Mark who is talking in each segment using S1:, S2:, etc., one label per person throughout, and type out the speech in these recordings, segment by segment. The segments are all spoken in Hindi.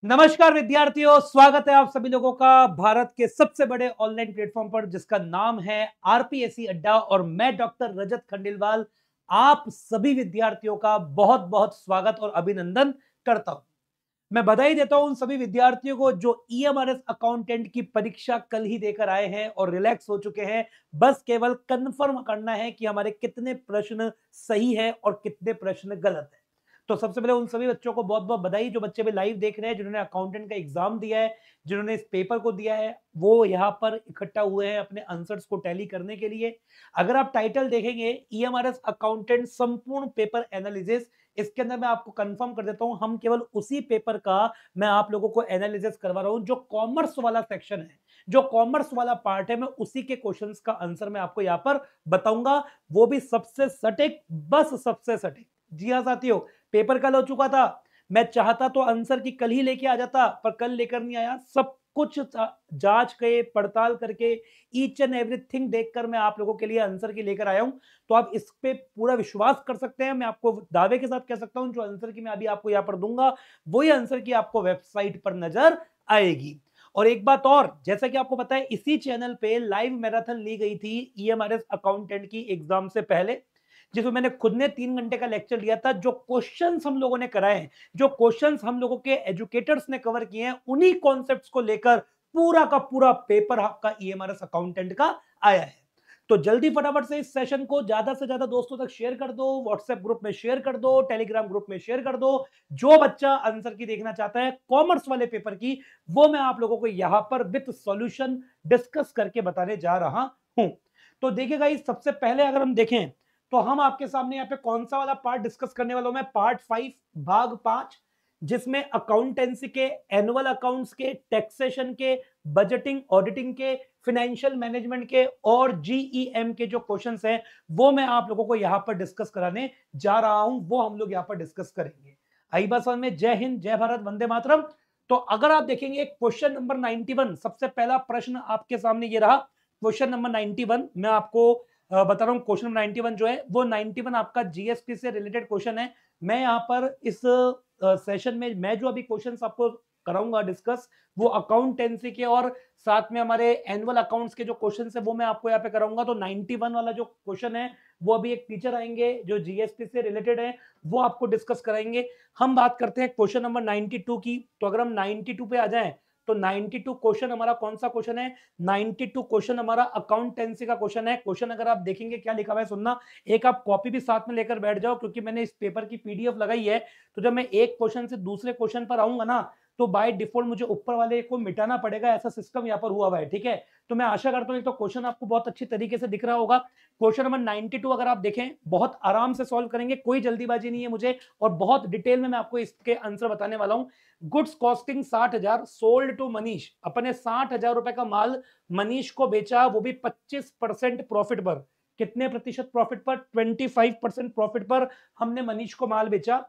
S1: नमस्कार विद्यार्थियों, स्वागत है आप सभी लोगों का भारत के सबसे बड़े ऑनलाइन प्लेटफॉर्म पर जिसका नाम है आरपीएससी अड्डा। और मैं डॉक्टर रजत खंडेलवाल आप सभी विद्यार्थियों का बहुत बहुत स्वागत और अभिनंदन करता हूं। मैं बधाई देता हूं उन सभी विद्यार्थियों को जो ईएमआरएस अकाउंटेंट की परीक्षा कल ही देकर आए हैं और रिलैक्स हो चुके हैं। बस केवल कंफर्म करना है कि हमारे कितने प्रश्न सही है और कितने प्रश्न गलत है। तो सबसे पहले उन सभी बच्चों को बहुत बहुत बधाई जो बच्चे भी लाइव देख रहे हैं, जिन्होंने अकाउंटेंट का एग्जाम दिया है, जिन्होंने इस पेपर को दिया है, वो यहाँ पर इकट्ठा हुए हैं अपने आंसर्स को टैली करने के लिए। अगर आप टाइटल देखेंगे ईएमआरएस अकाउंटेंट संपूर्ण पेपर एनालिसिस, इसके अंदर मैं आपको कंफर्म कर देता हूं हम केवल उसी पेपर का मैं आप लोगों को एनालिसिस करवा रहा हूं जो कॉमर्स वाला सेक्शन है, जो कॉमर्स वाला पार्ट है। मैं उसी के क्वेश्चंस का आंसर मैं आपको यहां पर बताऊंगा, वो भी सबसे सटीक, बस सबसे सटीक। जी हाँ साथियों, पेपर कल हो चुका था। मैं चाहता तो आंसर की कल ही लेके आ जाता, पर कल लेकर नहीं आया। सब कुछ जांच के पड़ताल करके ईच एंड एवरीथिंग देखकर मैं आप लोगों के लिए आंसर की लेकर आया हूं। तो आप इस पे पूरा विश्वास कर सकते हैं। मैं आपको दावे के साथ कह सकता हूं जो आंसर की मैं अभी आपको यहां पर दूंगा वही आंसर की आपको वेबसाइट पर नजर आएगी। और एक बात और, जैसा कि आपको पता है इसी चैनल पे लाइव मैराथन ली गई थी ईएमआरएस अकाउंटेंट की एग्जाम से पहले, जिसमें मैंने खुद ने 3 घंटे का लेक्चर लिया था। जो क्वेश्चंस हम लोगों ने कराए हैं, जो क्वेश्चंस हम लोगों के एजुकेटर्स ने कवर किए हैं, उन्हीं कॉन्सेप्ट्स को लेकर पूरा का पूरा पेपर आपका ईएमआरएस अकाउंटेंट का आया है। तो जल्दी फटाफट से इस सेशन को ज्यादा से ज्यादा दोस्तों तक शेयर कर दो, व्हाट्सएप ग्रुप में शेयर कर दो, टेलीग्राम ग्रुप में शेयर कर दो। जो बच्चा आंसर की देखना चाहता है कॉमर्स वाले पेपर की, वो मैं आप लोगों को यहां पर विद सॉल्यूशन डिस्कस करके बताने जा रहा हूं। तो देखिएगा, इस सबसे पहले अगर हम देखें तो हम आपके सामने यहाँ पे कौन सा वाला पार्ट डिस्कस करने वाला हूं मैं, पार्ट 5 भाग 5, जिसमें अकाउंटेंसी के, एनुअल अकाउंट्स के, टैक्सेशन के, बजटिंग ऑडिटिंग के, फाइनेंशियल मैनेजमेंट के और जीईएम के जो क्वेश्चंस हैं वो मैं आप लोगों को यहां पर डिस्कस कराने जा रहा हूं। वो हम लोग यहां पर डिस्कस करेंगे। आई बात समझ में? जय हिंद, जय भारत, वंदे मातरम। तो अगर आप देखेंगे क्वेश्चन नंबर 91, सबसे पहला प्रश्न आपके सामने ये रहा। क्वेश्चन नंबर 91 मैं आपको बता रहा हूं। क्वेश्चन नंबर 91 जो है वो 91 आपका जीएसटी से रिलेटेड क्वेश्चन है। मैं यहाँ पर इस सेशन में मैं जो अभी क्वेश्चंस आपको कराऊंगा डिस्कस, वो अकाउंटेंसी के और साथ में हमारे एनुअल अकाउंट्स के जो क्वेश्चंस है वो मैं आपको यहाँ पे कराऊंगा। तो 91 वाला जो क्वेश्चन है वो अभी एक टीचर आएंगे जो जीएसटी से रिलेटेड है, वो आपको डिस्कस कराएंगे। हम बात करते हैं क्वेश्चन नंबर 92 की। तो अगर हम 92 पे आ जाएं तो 92 क्वेश्चन हमारा कौन सा क्वेश्चन है? 92 क्वेश्चन हमारा अकाउंटेंसी का क्वेश्चन है। क्वेश्चन अगर आप देखेंगे क्या लिखा हुआ है सुनना, एक आप कॉपी भी साथ में लेकर बैठ जाओ, क्योंकि मैंने इस पेपर की पीडीएफ लगाई है। तो जब मैं एक क्वेश्चन से दूसरे क्वेश्चन पर आऊंगा ना, तो बाय डिफॉल्ट मुझे ऊपर वाले को मिटाना पड़ेगा, ऐसा सिस्टम यहाँ पर हुआ हुआ है। ठीक है, तो मैं आशा करता हूँ एक तो क्वेश्चन आपको बहुत अच्छी तरीके से दिख रहा होगा। क्वेश्चन नंबर 92 अगर आप देखें, बहुत आराम से सॉल्व करेंगे, कोई जल्दीबाजी नहीं है मुझे, और बहुत डिटेल में मैं आपको इसके आंसर बताने वाला हूं। Goods costing 60,000, sold to Manish. अपने 60,000 रुपए का माल मनीष को बेचा, वो भी 25% प्रॉफिट पर। कितने प्रतिशत प्रॉफिट पर? 25% प्रॉफिट पर हमने मनीष को माल बेचा।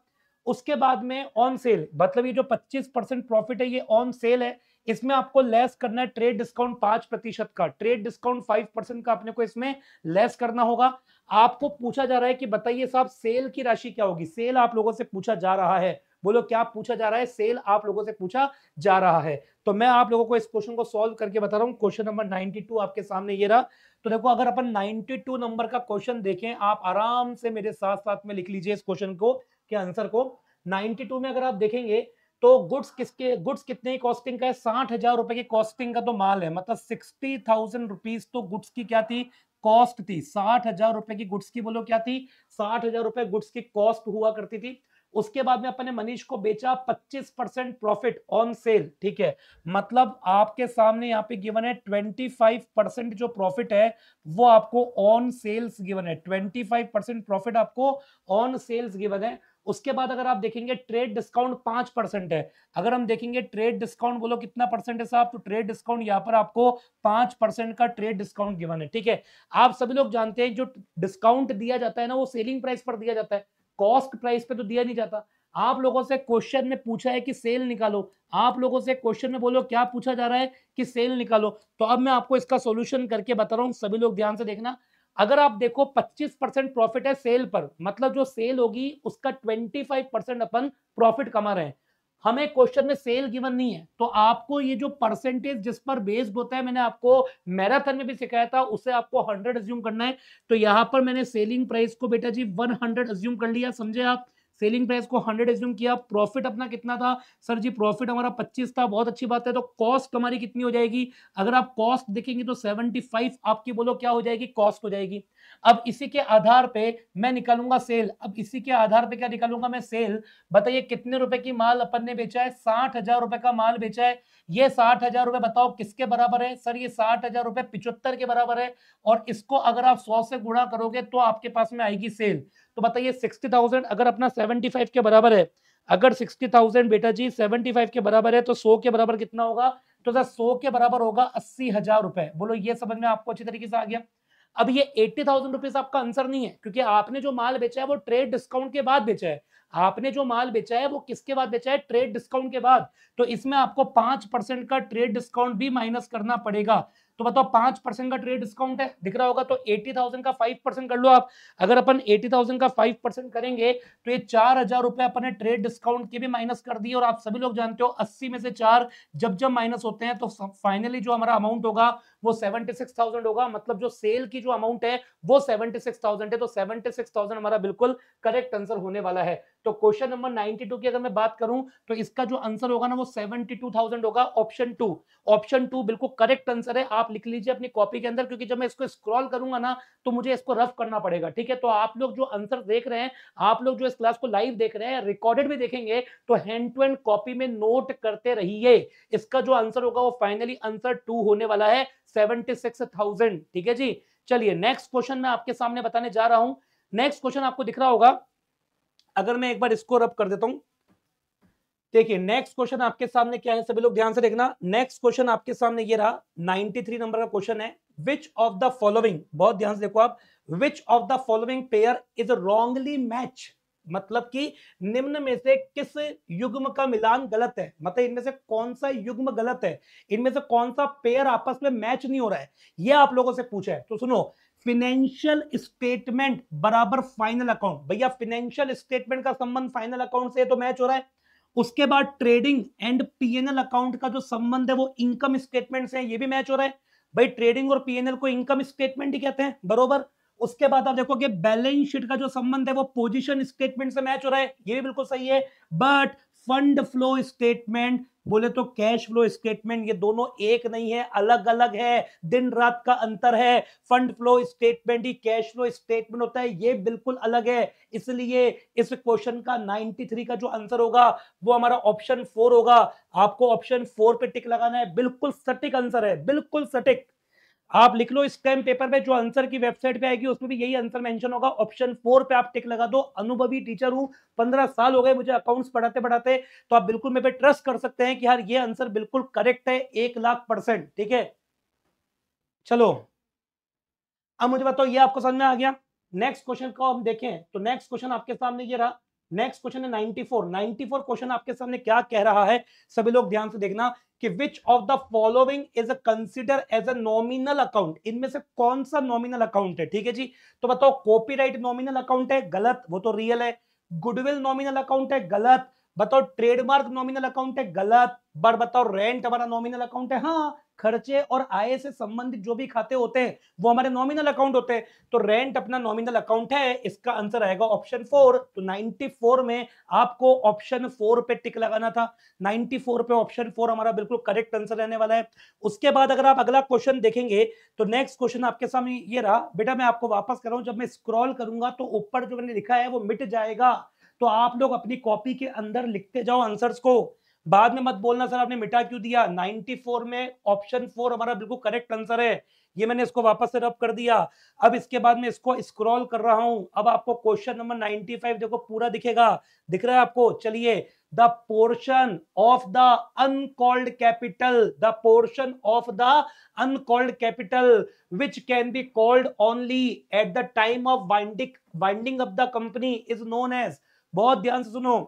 S1: उसके बाद में ऑन सेल, मतलब ये जो 25% प्रॉफिट है ये ऑन सेल है। इसमें आपको लेस करना है ट्रेड डिस्काउंट 5% का, ट्रेड डिस्काउंट 5% का अपने को इसमें लेस करना होगा। आपको पूछा जा रहा है कि बताइए साहब सेल की राशि क्या होगी। सेल आप लोगों से पूछा जा रहा है। बोलो क्या पूछा जा रहा है? सेल आप लोगों से पूछा जा रहा है। तो मैं आप लोगों को इस क्वेश्चन को सॉल्व करके बता रहा हूं। क्वेश्चन नंबर 92 आपके सामने ये रहा। तो देखो, अगर अपन 92 नंबर का क्वेश्चन देखें, आप आराम से मेरे साथ साथ में लिख लीजिए इस क्वेश्चन को के आंसर को। 92 में अगर आप देखेंगे तो गुड्स कितने की कॉस्टिंग का है? 60,000 रुपए की कॉस्टिंग का तो माल है, मतलब 60,000 रुपीज तो गुड्स की क्या थी? कॉस्ट थी। 60,000 रुपए की गुड्स की, बोलो क्या थी? 60,000 रुपए गुड्स की कॉस्ट हुआ करती थी। उसके बाद में अपने मनीष को बेचा 25% प्रॉफिट ऑन सेल। ठीक है, मतलब आपके सामने यहाँ पे गिवन है 25% जो प्रॉफिट है वो आपको ऑन सेल्स गिवन है। 25% प्रॉफिट आपको ऑन सेल्स गिवन है। उसके बाद अगर आप देखेंगे ट्रेड डिस्काउंट 5% है। अगर हम देखेंगे ट्रेड डिस्काउंट, बोलो कितना परसेंट है साहब? तो ट्रेड डिस्काउंट यहाँ पर आपको 5% का ट्रेड डिस्काउंट गिवन है। ठीक है, आप सभी लोग जानते हैं जो डिस्काउंट दिया जाता है ना, वो सेलिंग प्राइस पर दिया जाता है, कॉस्ट प्राइस पे तो दिया नहीं जाता। आप लोगों से क्वेश्चन में पूछा है कि सेल निकालो, आप लोगों से क्वेश्चन में बोलो क्या पूछा जा रहा है कि सेल निकालो। तो अब मैं आपको इसका सॉल्यूशन करके बता रहा हूं, सभी लोग ध्यान से देखना। अगर आप देखो 25% प्रॉफिट है सेल पर, मतलब जो सेल होगी उसका 25% अपन प्रॉफिट कमा रहे हैं। हमें क्वेश्चन में सेल गिवन नहीं है, तो आपको ये जो परसेंटेज जिस पर बेस्ड होता है, मैंने आपको मैराथन में भी सिखाया था, उसे आपको 100 अज्यूम करना है। तो यहां पर मैंने सेलिंग प्राइस को बेटा जी 100 अज्यूम कर लिया, समझे आप। सेलिंग प्राइस को 100 एज्यूम किया। प्रॉफिट अपना कितना था सर जी? प्रॉफिट हमारा 25 था, बहुत अच्छी बात है। तो कॉस्ट हमारी कितनी हो जाएगी? अगर आप कॉस्ट देखेंगे तो 75 आपकी बोलो क्या हो जाएगी? कॉस्ट हो जाएगी। अब इसी के आधार पे मैं निकालूंगा सेल। अब इसी के आधार पे क्या निकालूंगा मैं? सेल। बताइए कितने रुपए की माल अपन ने बेचा है? 60,000 रुपए का माल बेचा है। ये 60,000 रुपए बताओ किसके बराबर है सर? ये 60,000 रुपए 75 के बराबर है। और इसको अगर आप 100 से गुणा करोगे तो आपके पास में आएगी सेल। तो बताइए 60,000 अगर अपना 75 के बराबर है, अगर 60,000 बेटा जी 75 के बराबर है, तो 100 के बराबर कितना होगा? तो सर 100 के बराबर होगा 80,000 रुपए। बोलो ये समझ में आपको अच्छी तरीके से आ गया? अब ये 80,000 रुपीज आपका आंसर नहीं है, क्योंकि आपने जो माल बेचा है वो ट्रेड डिस्काउंट के बाद बेचा है। आपने जो माल बेचा है वो किसके बाद बेचा है? ट्रेड डिस्काउंट के बाद। तो इसमें आपको 5% का ट्रेड डिस्काउंट भी माइनस करना पड़ेगा। तो बताओ 5% का ट्रेड डिस्काउंट है, दिख रहा होगा। तो 80,000 का 5% कर लो आप। अगर अपन 80,000 का 5% करेंगे तो ये 4,000 रुपए अपन ने ट्रेड डिस्काउंट के भी माइनस कर दिए। और आप सभी लोग जानते हो 80 में से 4 जब जब माइनस होते हैं तो फाइनली जो हमारा अमाउंट होगा वो 76,000 होगा। मतलब जो सेल की जो अमाउंट है वो 76,000 है। तो 76,000 हमारा बिल्कुल करेक्ट आंसर होने वाला है। तो क्वेश्चन नंबर 92 की अगर मैं बात करूं तो इसका जो आंसर होगा ना वो 72,000 होगा। ऑप्शन 2, ऑप्शन 2 बिल्कुल करेक्ट आंसर है। आप लिख लीजिए अपनी कॉपी के अंदर, क्योंकि जब मैं इसको स्क्रॉल करूंगा ना तो मुझे इसको रफ करना पड़ेगा, ठीक है। तो आप लोग जो आंसर देख रहे हैं, आप लोग जो इस क्लास को लाइव देख रहे हैं, रिकॉर्डेड भी देखेंगे, तो हैंड टू हैंड कॉपी में नोट करते रहिए। इसका जो आंसर होगा वो फाइनली आंसर 2 होने वाला है, 76,000, ठीक है जी। चलिए नेक्स्ट क्वेश्चन मैं आपके सामने बताने जा रहा हूं। नेक्स्ट क्वेश्चन आपको दिख रहा होगा, अगर मैं एक बार इसको रब कर देता हूं। देखिए नेक्स्ट क्वेश्चन आपके सामने क्या है, सभी लोग ध्यान से देखना। नेक्स्ट क्वेश्चन आपके सामने ये रहा, 93 नंबर का क्वेश्चन है। विच ऑफ द फॉलोइंग, बहुत ध्यान से देखो आप, विच of the following pair is wrongly match. मतलब कि निम्न में से किस युग्म का मिलान गलत है, मतलब इनमें से कौन सा युग्म गलत है, इनमें से कौन सा पेयर आपस में मैच नहीं हो रहा है, ये आप लोगों से पूछा है। तो सुनो, फिनेंशियल स्टेटमेंट बराबर फाइनल अकाउंट। भैया फिनेंशियल स्टेटमेंट का संबंध फाइनल अकाउंट से तो मैच हो रहा है। उसके बाद ट्रेडिंग एंड पीएनएल अकाउंट का जो संबंध है वो इनकम स्टेटमेंट से है, ये भी मैच हो रहा है। भाई ट्रेडिंग और पीएनएल को इनकम स्टेटमेंट ही कहते हैं, बरोबर। उसके बाद आप देखोगे बैलेंस शीट का जो संबंध है वो पोजीशन स्टेटमेंट से मैच हो रहा है, ये भी बिल्कुल सही है। बट फंड फ्लो स्टेटमेंट बोले तो कैश फ्लो स्टेटमेंट, ये दोनों एक नहीं है, अलग अलग है, दिन रात का अंतर है। फंड फ्लो स्टेटमेंट ही कैश फ्लो स्टेटमेंट होता है, ये बिल्कुल अलग है। इसलिए इस क्वेश्चन का 93 का जो आंसर होगा वो हमारा ऑप्शन 4 होगा। आपको ऑप्शन 4 पे टिक लगाना है, बिल्कुल सटीक आंसर है, बिल्कुल सटीक। आप लिख लो इस टाइम पेपर पे, जो आंसर की वेबसाइट पे आएगी उसमें भी यही आंसर मेंशन होगा। ऑप्शन 4 पे आप टिक लगा दो। अनुभवी टीचर हूं, 15 साल हो गए मुझे अकाउंट्स पढ़ाते पढ़ाते, तो आप बिल्कुल मेरे पे ट्रस्ट कर सकते हैं कि यार ये आंसर बिल्कुल करेक्ट है 1,00,000%, ठीक है। चलो अब मुझे बताओ, ये आपको समझ में आ गया। नेक्स्ट क्वेश्चन को हम देखें तो नेक्स्ट क्वेश्चन आपके सामने ये रहा। नेक्स्ट क्वेश्चन है 94 क्वेश्चन आपके सामने क्या कह रहा है, सभी लोग ध्यान से देखना कि which of the following is consider as a nominal account. इनमें से कौन सा नॉमिनल अकाउंट है, ठीक है जी। तो बताओ कॉपीराइट नॉमिनल अकाउंट है, गलत, वो तो रियल है। गुडविल नॉमिनल अकाउंट है, गलत। बताओ ट्रेडमार्क नॉमिनल अकाउंट है, गलत। पर बताओ रेंट हमारा नॉमिनल अकाउंट है, हाँ। खर्चे और आय से संबंधित जो भी खाते होते हैं वो हमारे नॉमिनल अकाउंट होते हैं। तो रेंट अपना नॉमिनल अकाउंट है, इसका आंसर आएगा ऑप्शन 4। तो 94 में आपको ऑप्शन 4 पे टिक लगाना था। 94 पे ऑप्शन 4 हमारा बिल्कुल करेक्ट आंसर रहने वाला है। उसके बाद अगर आप अगला क्वेश्चन देखेंगे तो नेक्स्ट क्वेश्चन आपके सामने ये रहा। बेटा मैं आपको वापस कर रहा हूं, जब मैं स्क्रॉल करूंगा तो ऊपर जो मैंने लिखा है वो मिट जाएगा। तो आप लोग अपनी कॉपी के अंदर लिखते जाओ आंसर्स को, बाद में मत बोलना सर आपने मिटा क्यों दिया। 94 में ऑप्शन 4 हमारा बिल्कुल करेक्ट आंसर है। ये मैंने इसको वापस से रब कर दिया। अब इसके बाद मैं इसको स्क्रॉल कर रहा हूं, अब आपको क्वेश्चन नंबर 95 देखो पूरा दिखेगा, दिख रहा है आपको। चलिए, the portion of the uncalled capital, the portion of the uncalled capital which can be called only at the time of winding of the company is known as. बहुत ध्यान से सुनो,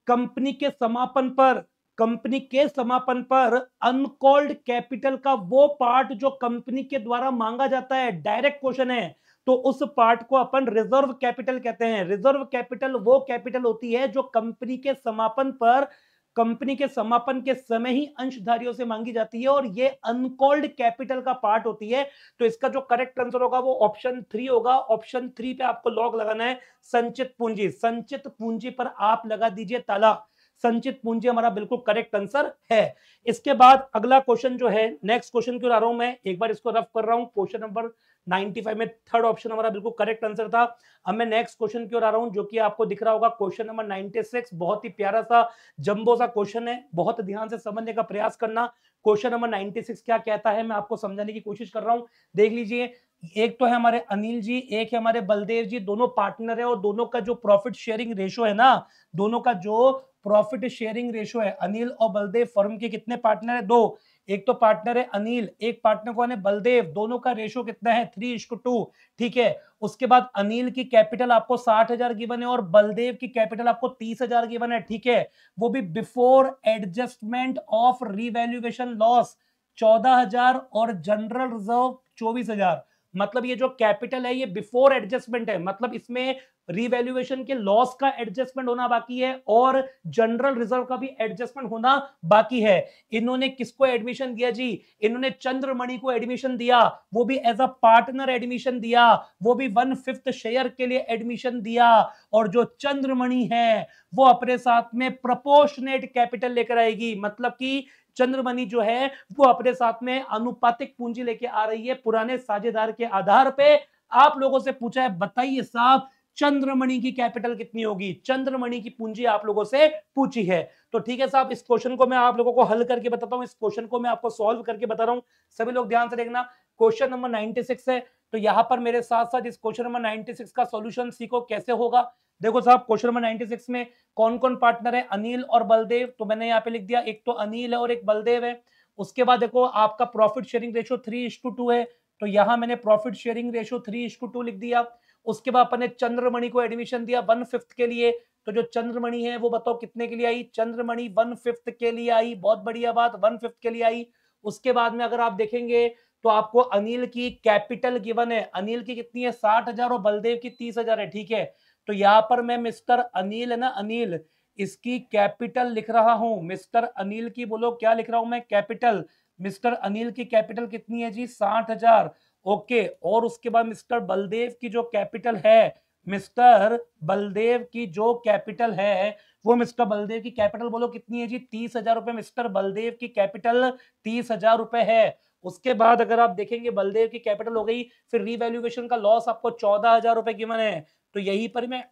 S1: कंपनी के समापन पर, कंपनी के समापन पर अनकॉल्ड कैपिटल का वो पार्ट जो कंपनी के द्वारा मांगा जाता है, डायरेक्ट क्वेश्चन है, तो उस पार्ट को अपन रिजर्व कैपिटल कहते हैं। रिजर्व कैपिटल वो कैपिटल होती है जो कंपनी के समापन पर कंपनी के समापन के समय ही अंशधारियों से मांगी जाती है और ये अनकॉल्ड कैपिटल का पार्ट होती है। तो इसका जो करेक्ट आंसर होगा वो ऑप्शन 3 होगा। ऑप्शन 3 पे आपको लॉक लगाना है संचित पूंजी। संचित पूंजी पर आप लगा दीजिए ताला। संचित पूंजी हमारा बिल्कुल करेक्ट आंसर है। इसके बाद अगला क्वेश्चन जो है, नेक्स्ट क्वेश्चन क्यों आ रहा हूं मैं, एक बार इसको रफ कर रहा हूं। क्वेश्चन नंबर 95 में थर्ड ऑप्शन हमारा बिल्कुल करेक्ट आंसर था। अब मैं नेक्स्ट क्वेश्चन की ओर आ रहा हूं जो कि आपको दिख रहा होगा क्वेश्चन नंबर 96। बहुत ही प्यारा सा जंबो सा क्वेश्चन है, बहुत ध्यान से समझने का प्रयास करना। क्वेश्चन नंबर 96 क्या कहता है मैं आपको समझाने की कोशिश कर रहा हूं। देख लीजिए, एक तो है हमारे अनिल जी, एक है हमारे बलदेव जी, दोनों पार्टनर है और दोनों का जो प्रॉफिट शेयरिंग रेशो है ना, दोनों का जो प्रॉफिट शेयरिंग रेशो है, अनिल और बलदेव फर्म के कितने पार्टनर है, दो। एक तो पार्टनर है अनिल, एक पार्टनर कौन है, बलदेव। दोनों का रेशो कितना है, 3:2। ठीक है। उसके बाद अनिल की कैपिटल आपको 60,000 गिवन है और बलदेव की कैपिटल आपको 30,000 गिवन है। ठीक है। वो भी before adjustment of revaluation loss 14,000 और जनरल रिजर्व 24,000। मतलब ये जो कैपिटल है ये बिफोर एडजस्टमेंट है, मतलब इसमें रिवैल्यूएशन के लॉस का एडजस्टमेंट होना बाकी है और जनरल रिजर्व का भी एडजस्टमेंट होना बाकी है। इन्होंने किसको एडमिशन दिया जी, इन्होंने चंद्रमणि को एडमिशन दिया, वो भी एज अ पार्टनर एडमिशन दिया, वो भी 1/5 शेयर के लिए एडमिशन दिया। और जो चंद्रमणि है वो अपने साथ में प्रपोर्शनेट कैपिटल लेकर आएगी, मतलब कि चंद्रमणि जो है वो अपने साथ में अनुपातिक पूंजी लेके आ रही है। पुराने साझेदार के आधार पे आप लोगों से पूछा है, बताइए साहब चंद्रमणि की कैपिटल कितनी होगी, चंद्रमणि की पूंजी आप लोगों से पूछी है। तो ठीक है साहब, इस क्वेश्चन को मैं आप लोगों को हल करके बताता हूं, इस क्वेश्चन को मैं आपको सॉल्व करके बता रहा हूं। सभी लोग ध्यान से देखना, क्वेश्चन नंबर 96 है। तो यहां पर मेरे साथ साथ इस क्वेश्चन नंबर 96 का सॉल्यूशन सीखो कैसे होगा। देखो साहब, क्वेश्चन नंबर 96 में कौन कौन पार्टनर है, अनिल और बलदेव। तो मैंने यहाँ पे लिख दिया, एक तो अनिल है और एक बलदेव है। उसके बाद देखो आपका प्रॉफिट शेयरिंग रेशो 3:2 है, तो यहां मैंने प्रॉफिट शेयरिंग रेशो 3:2 लिख दिया। उसके बाद अपने चंद्रमणि को एडमिशन दिया 1/5 के लिए। तो जो चंद्रमणि है वो बताओ कितने के लिए आई, चंद्रमणि 1/5 के लिए आई। बहुत बढ़िया बात, 1/5 के लिए आई। उसके बाद में अगर आप देखेंगे तो आपको अनिल की कैपिटल गिवन है, अनिल की कितनी है 60,000 और बलदेव की 30,000 है। ठीक है। तो यहां पर मैं मिस्टर अनिल है ना, अनिल, इसकी कैपिटल लिख रहा हूं। मिस्टर अनिल की बोलो क्या लिख रहा हूं मैं, कैपिटल। मिस्टर अनिल की कैपिटल कितनी है जी, 60,000। ओके। और उसके बाद मिस्टर बलदेव की जो कैपिटल है, मिस्टर बलदेव की जो कैपिटल है वो, मिस्टर बलदेव की कैपिटल बोलो कितनी है जी, 30,000 रुपए। मिस्टर बलदेव की कैपिटल 30,000 रुपए है। उसके बाद अगर आप देखेंगे बलदेव की कैपिटल हो गई, फिर रीवैल्यूएशन का लॉस आपको 14,000 रुपए गिवन है। तो यहीं पर मैं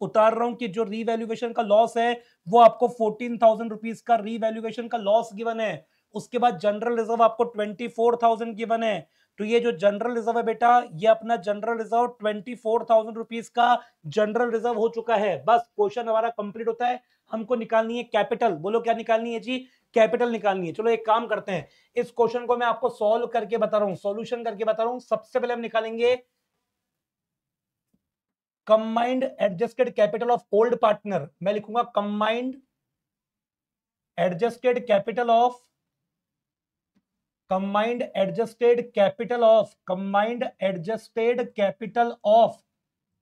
S1: उतार रहा हूं कि जो रीवैल्यूएशन का लॉस है वो आपको 14,000 रुपीज का रीवैल्यूएशन का लॉस गिवन है। उसके बाद जनरल रिजर्व आपको 24,000 गिवन है। तो ये जो जनरल रिजर्व है बेटा, ये अपना जनरल रिजर्व 24,000 रुपीज का जनरल रिजर्व हो चुका है। बस क्वेश्चन हमारा कंप्लीट होता है। हमको निकालनी है कैपिटल। बोलो क्या निकालनी है जी, कैपिटल निकालनी है। चलो एक काम करते हैं, इस क्वेश्चन को मैं आपको सॉल्व करके बता रहा हूं, सॉल्यूशन करके बता रहा हूं। सबसे पहले हम निकालेंगे combined adjusted capital of old partner. मैं लिखूंगा combined adjusted capital of, combined adjusted capital of, combined adjusted capital of,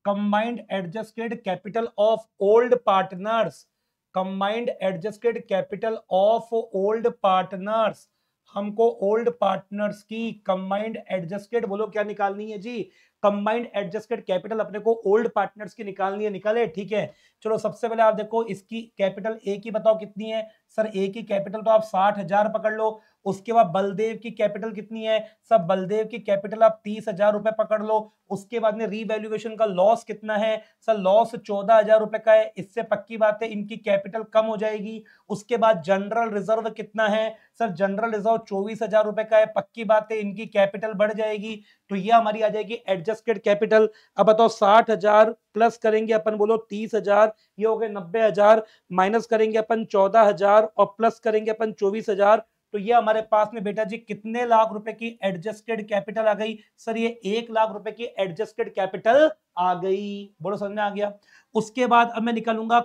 S1: combined adjusted capital of old partners, combined adjusted capital of old partners. हमको ओल्ड पार्टनर्स की कंबाइंड एडजस्टेड बोलो क्या निकालनी है जी, कंबाइंड एडजस्टेड कैपिटल अपने को ओल्ड पार्टनर्स की निकालनी है। निकाले, ठीक है। चलो सबसे पहले आप देखो इसकी कैपिटल ए की बताओ कितनी है। सर ए की कैपिटल तो आप 60,000 पकड़ लो। उसके बाद बलदेव की कैपिटल कितनी है, सब बलदेव की कैपिटल आप 30,000 रुपए पकड़ लो। उसके बाद में रीवैल्यूएशन का लॉस कितना है, सर लॉस 14,000 रुपए का है। इससे पक्की बात है इनकी कैपिटल कम हो जाएगी। उसके बाद जनरल रिजर्व कितना है, सर जनरल रिजर्व 24,000 रुपए का है। पक्की बात है इनकी कैपिटल बढ़ जाएगी। तो ये हमारी आ जाएगी एडजस्टेड कैपिटल। अब बताओ 60,000 प्लस करेंगे अपन बोलो 30,000, ये हो गए 90,000, माइनस करेंगे अपन 14,000 और प्लस करेंगे अपन 24,000। तो ये हमारे पास में बेटा जी कितने लाख रुपए की एडजस्टेड कैपिटल आ गई, सर ये 1 लाख रुपए की एडजस्टेड कैपिटल आ गई। बोलो समझ में आ गया। उसके बाद अब मैं निकालूंगा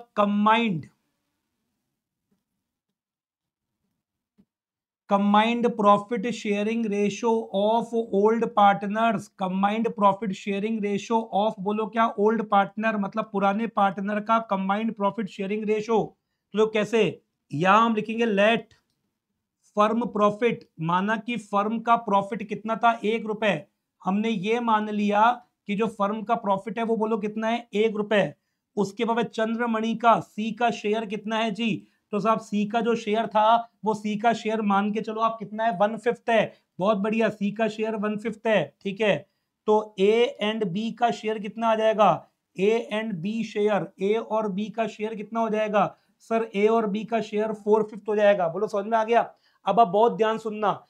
S1: combined profit sharing ratio of old partners, combined profit sharing ratio of बोलो क्या, ओल्ड पार्टनर, मतलब पुराने पार्टनर का कंबाइंड प्रॉफिट शेयरिंग रेशो। तो लोग कैसे, यहां हम लिखेंगे लेट फर्म प्रॉफिट, माना कि फर्म का प्रॉफिट कितना था, 1 रुपए। हमने ये मान लिया कि जो फर्म का प्रॉफिट है वो बोलो कितना है, 1 रुपए। उसके बाद चंद्रमणि का, सी का शेयर कितना है जी, तो साहब सी का जो शेयर था वो सी का शेयर मान के चलो आप कितना है, 1/5 है। बहुत बढ़िया, सी का शेयर 1/5 है, ठीक है। तो ए एंड बी का शेयर कितना आ जाएगा, ए एंड बी शेयर, ए और बी का शेयर कितना हो जाएगा सर, ए और बी का शेयर 4/5 हो जाएगा। बोलो समझ में आ गया। अब आप बहुत ध्यान सुनना,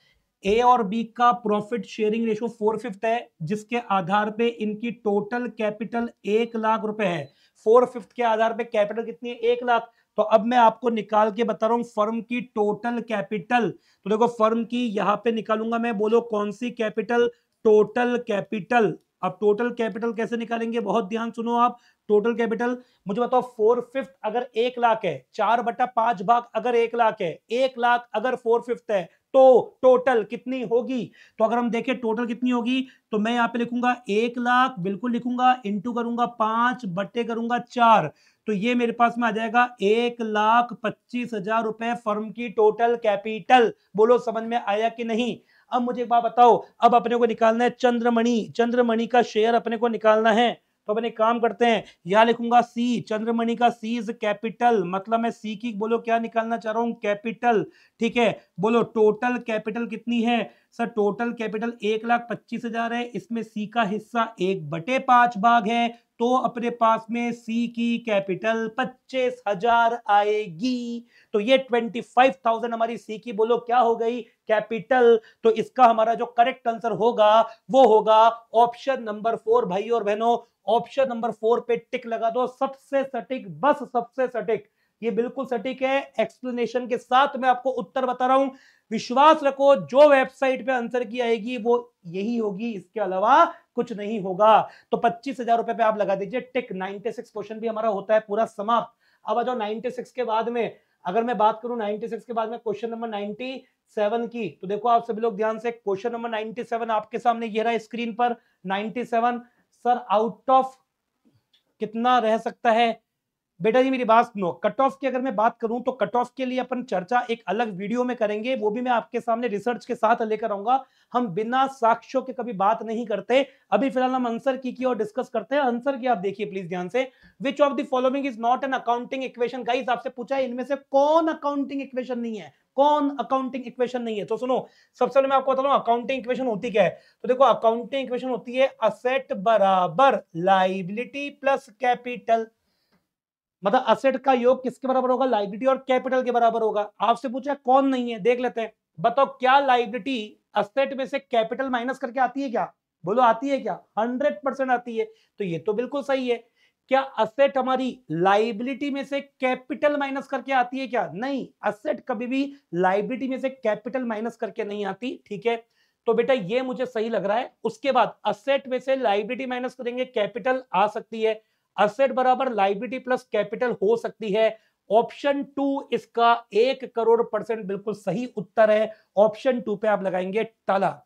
S1: ए और बी का प्रॉफिट शेयरिंग रेशो 4/5 है, जिसके आधार पे इनकी टोटल कैपिटल 1 लाख रुपए है। 4/5 के आधार पे कैपिटल कितनी है, 1 लाख। तो अब मैं आपको निकाल के बता रहा हूं फर्म की टोटल कैपिटल। तो देखो फर्म की यहां पे निकालूंगा मैं, बोलो कौन सी कैपिटल, टोटल कैपिटल। अब टोटल कैपिटल कैसे निकालेंगे, बहुत ध्यान सुनो आप। टोटल कैपिटल मुझे बताओ, 4/5 अगर 1 लाख है, 4/5 भाग अगर 1 लाख है, 1 लाख अगर 4/5 है, तो टोटल कितनी होगी। तो अगर हम देखें टोटल कितनी होगी, तो मैं यहां पे लिखूंगा 1 लाख, बिल्कुल लिखूंगा, इंटू करूंगा 5 बटे करूंगा 4, तो ये मेरे पास में आ जाएगा 1,25,000 रुपए फर्म की टोटल कैपिटल। बोलो समझ में आया कि नहीं। अब मुझे एक बात बताओ, अब अपने को निकालना है चंद्रमणि, चंद्रमणि का शेयर अपने को निकालना है। तो अपने काम करते हैं, यहां लिखूंगा सी, चंद्रमणि का सी इज कैपिटल, मतलब मैं सी की बोलो क्या निकालना चाह रहा हूं, कैपिटल, ठीक है। बोलो टोटल कैपिटल कितनी है सर, टोटल कैपिटल 1,25,000 है, इसमें सी का हिस्सा 1/5 भाग है, तो अपने पास में सी की कैपिटल 25,000 आएगी। तो ये 25,000 हमारी सी की बोलो क्या हो गई, कैपिटल। तो इसका हमारा जो करेक्ट आंसर होगा वो होगा ऑप्शन नंबर 4। भाई और बहनों, ऑप्शन नंबर 4 पे टिक लगा दो, सबसे सटीक, बस सबसे सटीक, ये बिल्कुल सटीक है। एक्सप्लेनेशन के साथ मैं आपको उत्तर बता रहा हूं, विश्वास रखो जो वेबसाइट पे आंसर की आएगी वो यही होगी, इसके अलावा कुछ नहीं होगा। तो 25,000 रुपए पे आप लगा दीजिए टिक। 96 क्वेश्चन भी हमारा होता है पूरा समाप्त। अब आ जाओ 96 के बाद में, अगर मैं बात करूं 96 के बाद में क्वेश्चन नंबर 97 की, तो देखो आप सभी लोग ध्यान से, क्वेश्चन नंबर 97 आपके सामने ये रहा स्क्रीन पर। 97 सर आउट ऑफ कितना रह सकता है, बेटा जी मेरी बात सुनो, कट ऑफ की अगर मैं बात करूं तो कट ऑफ के लिए अपन चर्चा एक अलग वीडियो में करेंगे, वो भी मैं आपके सामने रिसर्च के साथ लेकर आऊंगा। हम बिना साक्ष्यों के कभी बात नहीं करते। अभी फिलहाल हम आंसर की और डिस्कस करते हैं। आंसर की आप देखिए प्लीज ध्यान से, विच of the following is not an accounting equation. Guys आपसे पूछा है इनमें से कौन अकाउंटिंग इक्वेशन नहीं है, कौन अकाउंटिंग इक्वेशन नहीं है। तो सुनो, सबसे पहले मैं आपको बता दूं अकाउंटिंग इक्वेशन होती क्या है। तो देखो अकाउंटिंग इक्वेशन होती है असेट बराबर लाइबिलिटी प्लस कैपिटल, मतलब असेट का योग किसके बराबर होगा, लाइबिलिटी और कैपिटल के बराबर होगा। आपसे पूछा कौन नहीं है, देख लेते हैं। बताओ क्या लाइबिलिटी असेट में से कैपिटल माइनस करके आती है क्या, बोलो आती है क्या, 100% आती है। तो ये तो बिल्कुल सही है। क्या असेट हमारी लाइबिलिटी में से कैपिटल माइनस करके आती है क्या, नहीं, असेट कभी भी लाइबिलिटी में से कैपिटल माइनस करके नहीं आती, ठीक है। तो बेटा ये मुझे सही लग रहा है। उसके बाद असेट में से लाइबिलिटी माइनस करेंगे कैपिटल आ सकती है, असेट बराबर लाइबिलिटी प्लस कैपिटल हो सकती है। ऑप्शन 2 इसका 1 करोड़% बिल्कुल सही उत्तर है। ऑप्शन 2 पे आप लगाएंगे ताला।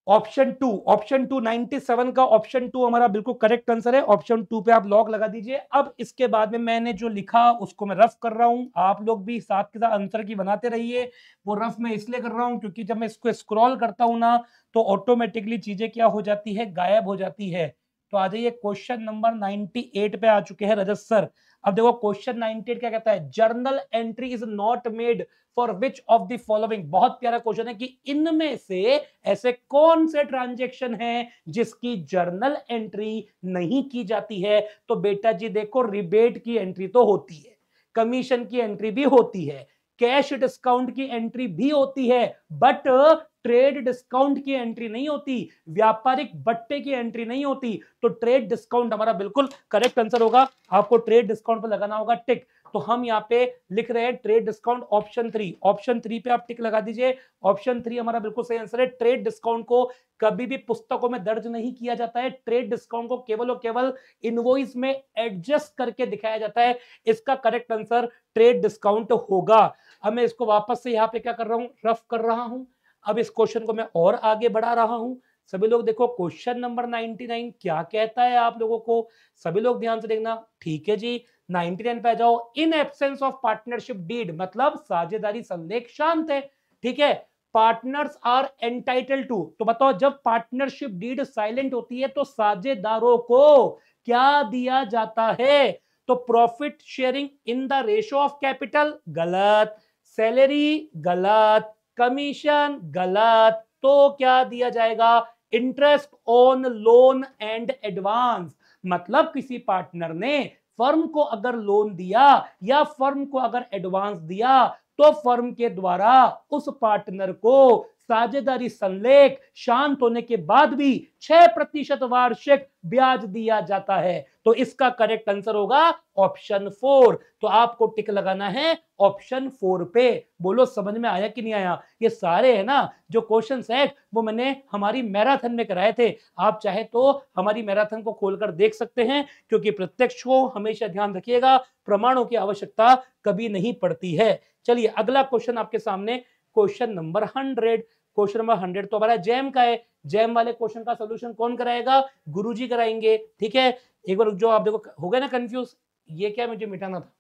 S1: ऑप्शन 2, ऑप्शन 2 97 का ऑप्शन 2 हमारा बिल्कुल करेक्ट आंसर है। ऑप्शन 2 पे आप लॉक लगा दीजिए। अब इसके बाद में मैंने जो लिखा उसको मैं रफ कर रहा हूं, आप लोग भी साथ के साथ आंसर की बनाते रहिए। वो रफ मैं इसलिए कर रहा हूं क्योंकि जब मैं इसको स्क्रॉल करता हूं ना, तो ऑटोमेटिकली चीजें क्या हो जाती है, गायब हो जाती है। तो आ जाइए क्वेश्चन नंबर 98 पे आ चुके हैं रजत सर। अब देखो क्वेश्चन 98 क्या कहता है, journal entry is not made for which of the following. बहुत प्यारा क्वेश्चन है कि इनमें से ऐसे कौन से ट्रांजैक्शन हैं जिसकी जर्नल एंट्री नहीं की जाती है। तो बेटा जी देखो, रिबेट की एंट्री तो होती है, कमीशन की एंट्री भी होती है, कैश डिस्काउंट की एंट्री भी होती है, बट ट्रेड डिस्काउंट की एंट्री नहीं होती, व्यापारिक बट्टे की एंट्री नहीं होती। तो ट्रेड डिस्काउंट हमारा बिल्कुल करेक्ट आंसर होगा। आपको ट्रेड डिस्काउंट पर लगाना होगा टिक। तो हम यहाँ पे लिख रहे हैं ट्रेड डिस्काउंट ऑप्शन 3, ऑप्शन 3 पे आप टिक लगा दीजिए। ऑप्शन 3 हमारा बिल्कुल सही आंसर है। ट्रेड डिस्काउंट को कभी भी पुस्तकों में दर्ज नहीं किया जाता है, ट्रेड डिस्काउंट को केवल और केवल इनवॉइस में एडजस्ट करके दिखाया जाता है। इसका करेक्ट आंसर ट्रेड डिस्काउंट होगा। अब मैं इसको वापस से यहाँ पे क्या कर रहा हूं, रफ कर रहा हूं। अब इस क्वेश्चन को मैं और आगे बढ़ा रहा हूं। सभी लोग देखो क्वेश्चन नंबर 99 क्या कहता है आप लोगों को, सभी लोग ध्यान से देखना, ठीक है जी। 99 पे आ जाओ। In absence of partnership deed मतलब साझेदारी संलेख शांत है, ठीक है। पार्टनर्स आर एंटाइटल टू, तो बताओ जब पार्टनरशिप डीड साइलेंट होती है तो साझेदारों को क्या दिया जाता है? तो profit sharing in the ratio of capital गलत, सैलरी गलत, कमीशन गलत, तो क्या दिया जाएगा? Interest on loan and advance. मतलब किसी पार्टनर ने फर्म को अगर लोन दिया या फर्म को अगर एडवांस दिया तो फर्म के द्वारा उस पार्टनर को साझेदारी संलेख शांत होने के बाद भी 6% वार्षिक ब्याज दिया जाता है। तो इसका करेक्ट आंसर होगा ऑप्शन 4। तो आपको टिक लगाना है ऑप्शन 4 पे। बोलो समझ में आया कि नहीं आया? ये सारे है ना जो क्वेश्चंस है वो मैंने हमारी मैराथन में कराए थे। आप चाहे तो हमारी मैराथन को खोलकर देख सकते हैं, क्योंकि प्रत्यक्ष को हमेशा ध्यान रखिएगा, प्रमाणों की आवश्यकता कभी नहीं पड़ती है। चलिए अगला क्वेश्चन आपके सामने, क्वेश्चन नंबर 100। क्वेश्चन नंबर 100 तो हमारा जैम का है। जैम वाले क्वेश्चन का सॉल्यूशन कौन कराएगा? गुरुजी कराएंगे, ठीक है। एक बार जो आप देखो हो गए ना कंफ्यूज, ये क्या मुझे मिटाना था।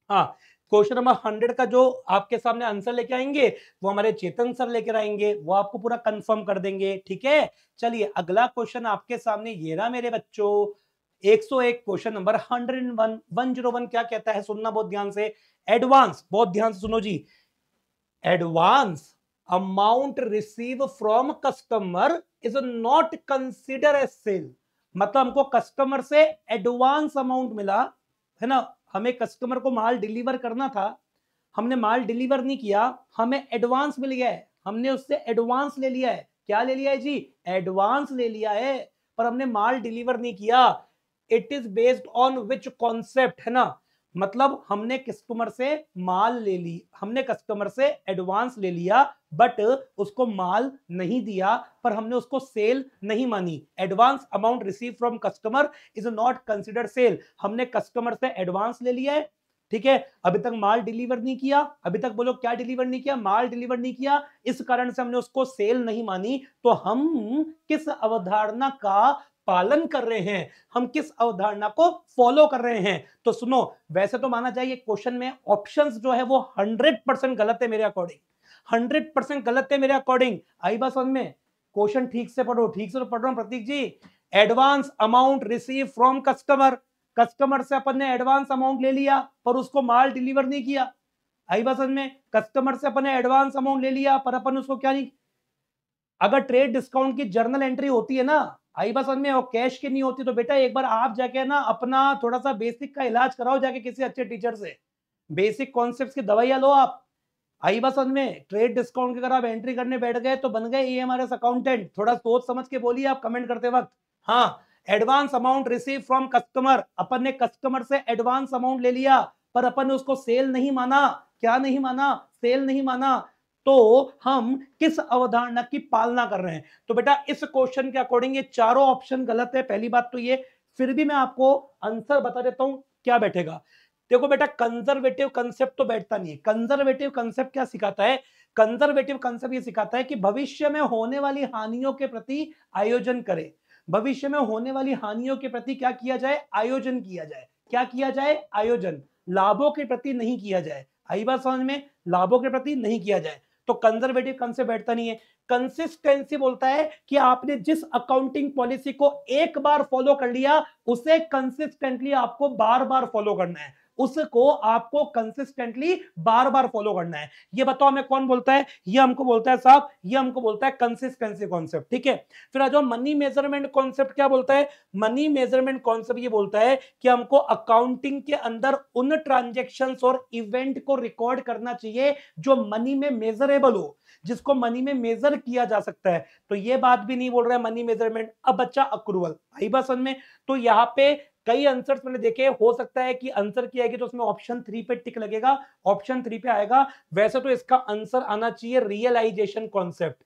S1: हाँ, क्वेश्चन नंबर 100 का जो आपके सामने आंसर लेके आएंगे वो हमारे चेतन सर लेकर आएंगे, वो आपको पूरा कंफर्म कर देंगे, ठीक है। चलिए अगला क्वेश्चन आपके सामने ये रहा मेरे बच्चों, 101 क्वेश्चन नंबर 101 101 क्या कहता है? सुनना बहुत ध्यान से, एडवांस, बहुत ध्यान से सुनो जी। Advance amount receive from customer is not consider as sale. मतलब हमको कस्टमर से एडवांस अमाउंट मिला है ना, हमें कस्टमर को माल डिलीवर करना था, हमने माल डिलीवर नहीं किया, हमें एडवांस मिल गया है, हमने उससे एडवांस ले लिया है। क्या ले लिया है जी? एडवांस ले लिया है, पर हमने माल डिलीवर नहीं किया। It is based on which concept, है ना। मतलब हमने कस्टमर से माल ले ली, हमने कस्टमर से एडवांस ले लिया बट उसको माल नहीं दिया, पर हमने उसको सेल नहीं मानी। Advance amount receive from customer is not considered sale. हमने कस्टमर से एडवांस ले लिया है, ठीक है, अभी तक माल डिलीवर नहीं किया, अभी तक बोलो क्या डिलीवर नहीं किया? माल डिलीवर नहीं किया, इस कारण से हमने उसको सेल नहीं मानी। तो हम किस अवधारणा का पालन कर रहे हैं, हम किस अवधारणा को फॉलो कर रहे हैं? तो सुनो, वैसे तो माना जाए ये क्वेश्चन में ऑप्शंस जो है वो 100% गलत है मेरे अकॉर्डिंग, 100% गलत है मेरे अकॉर्डिंग। आई बात समझ में? क्वेश्चन ठीक से पढ़ो, ठीक से तो पढ़ रहा हूं Prateek ji. Advance amount receive from customer, customer से अपन ने एडवांस अमाउंट ले लिया पर उसको माल डिलीवर नहीं किया। आई बात समझ में? कस्टमर से अपन ने एडवांस अमाउंट ले लिया पर अपन उसको क्या नहीं, अगर ट्रेड डिस्काउंट की जर्नल एंट्री होती है ना, आई बात समझ में, और कैश की नहीं होती, तो बेटा एक बार आप जाके ना अपना थोड़ा सा बेसिक का इलाज कराओ जाके किसी अच्छे टीचर से, बेसिक कॉन्सेप्ट्स की दवाइयां लो आप। आई बात समझ में? ट्रेड डिस्काउंट की अगर आप एंट्री करने बैठ गए तो बन गए ईएमआरएस अकाउंटेंट। थोड़ा सोच समझ के बोलिए आप कमेंट करते वक्त। हाँ, advance amount receive from customer, अपन ने कस्टमर से एडवांस अमाउंट ले लिया पर अपन ने उसको सेल नहीं माना। क्या नहीं माना? सेल नहीं माना। तो हम किस अवधारणा की पालना कर रहे हैं? तो बेटा इस क्वेश्चन के अकॉर्डिंग ये चारों ऑप्शन गलत है, पहली बात तो ये। फिर भी मैं आपको आंसर बता देता हूं क्या बैठेगा। देखो बेटा, कंजर्वेटिव कंसेप्ट तो बैठता नहीं है। कंजर्वेटिव कंसेप्ट क्या सिखाता है? कंजर्वेटिव कंसेप्ट ये सिखाता है कि भविष्य में होने वाली हानियों के प्रति आयोजन करें। भविष्य में होने वाली हानियों के प्रति क्या किया जाए? आयोजन किया जाए। क्या किया जाए? आयोजन। लाभों के प्रति नहीं किया जाए। आई बात समझ में? लाभों के प्रति नहीं किया जाए। तो कंजर्वेटिव कंसेप्ट बैठता नहीं है। कंसिस्टेंसी बोलता है कि आपने जिस अकाउंटिंग पॉलिसी को एक बार फॉलो कर लिया उसे कंसिस्टेंटली आपको बार बार फॉलो करना है, उसको आपको कंसिस्टेंटली बार बार फॉलो करना है। ये बताओ हमें कौन बोलता है? ये हमको बोलता है साहब, ये हमको बोलता है कंसिस्टेंसी कॉन्सेप्ट, ठीक है। फिर आ जाओ मनी मेजरमेंट कॉन्सेप्ट क्या बोलता है? मनी मेजरमेंट कॉन्सेप्ट ये बोलता है कि हमको अकाउंटिंग के अंदर उन ट्रांजैक्शंस और इवेंट को रिकॉर्ड करना चाहिए जो मनी में मेजरेबल हो, जिसको मनी में मेजर किया जा सकता है। तो ये बात भी नहीं बोल रहा है मनी मेजरमेंट। अब बच्चा अक्रूवल, आई बात समझ में? तो यहाँ पे कई आंसर्स मैंने देखे, हो सकता है कि आंसर की आएगी तो उसमें ऑप्शन 3 पे टिक लगेगा, ऑप्शन 3 पे आएगा। वैसे तो इसका आंसर आना चाहिए रियलाइजेशन कॉन्सेप्ट।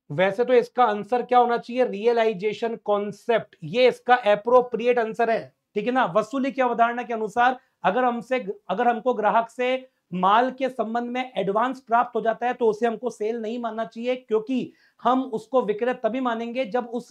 S1: वैसे तो इसका आंसर क्या होना चाहिए? Realisation concept. ये इसका एप्रोप्रिएट आंसर है, ठीक है ना। वसूली की अवधारणा के अनुसार अगर हमको ग्राहक से माल के संबंध में एडवांस प्राप्त हो जाता है तो उसे हमको सेल नहीं मानना चाहिए, क्योंकि हम उसको विक्रय तभी मानेंगे जब उस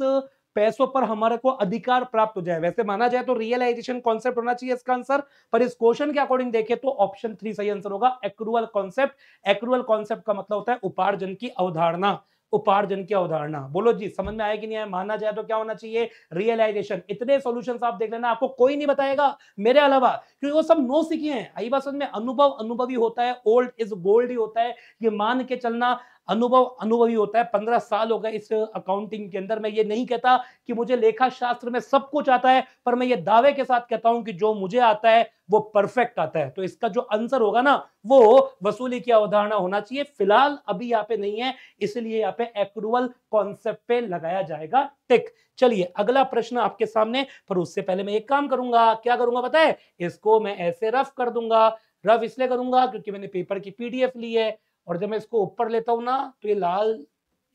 S1: पैसों पर हमारे को अधिकार प्राप्त हो जाए। वैसे माना जाए तो रियलाइजेशन कॉन्सेप्ट होना चाहिए इसका आंसर, पर इस क्वेश्चन के अकॉर्डिंग देखें तो ऑप्शन 3 सही आंसर होगा, एक्रूअल कॉन्सेप्ट। एक्रूअल कॉन्सेप्ट का मतलब होता है उपार्जन की अवधारणा, उपार्जन की अवधारणा। बोलो जी समझ में आया कि नहीं आया? माना जाए तो क्या होना चाहिए? रियलाइजेशन। इतने सॉल्यूशंस आप देख लेना, आपको कोई नहीं बताएगा मेरे अलावा, क्योंकि वो सब नो सीखे हैं। आई बात समझ में? अनुभव अनुभवी होता है, ओल्ड इज गोल्ड ही होता है, ये मान के चलना। अनुभव अनुभवी होता है। 15 साल हो गए इस अकाउंटिंग के अंदर। मैं ये नहीं कहता कि मुझे लेखा शास्त्र में सब कुछ आता है, पर मैं ये दावे के साथ कहता हूं कि जो मुझे आता है वो परफेक्ट आता है। तो इसका जो आंसर होगा ना वो वसूली की अवधारणा होना चाहिए। फिलहाल अभी यहाँ पे नहीं है, इसलिए यहाँ पे एक्रूअल कॉन्सेप्ट पे लगाया जाएगा टिक। चलिए अगला प्रश्न आपके सामने, पर उससे पहले मैं एक काम करूंगा। क्या करूंगा पता है? इसको मैं ऐसे रफ कर दूंगा। रफ इसलिए करूंगा क्योंकि मैंने पेपर की पीडीएफ ली है, और जब मैं इसको ऊपर लेता हूं ना तो ये लाल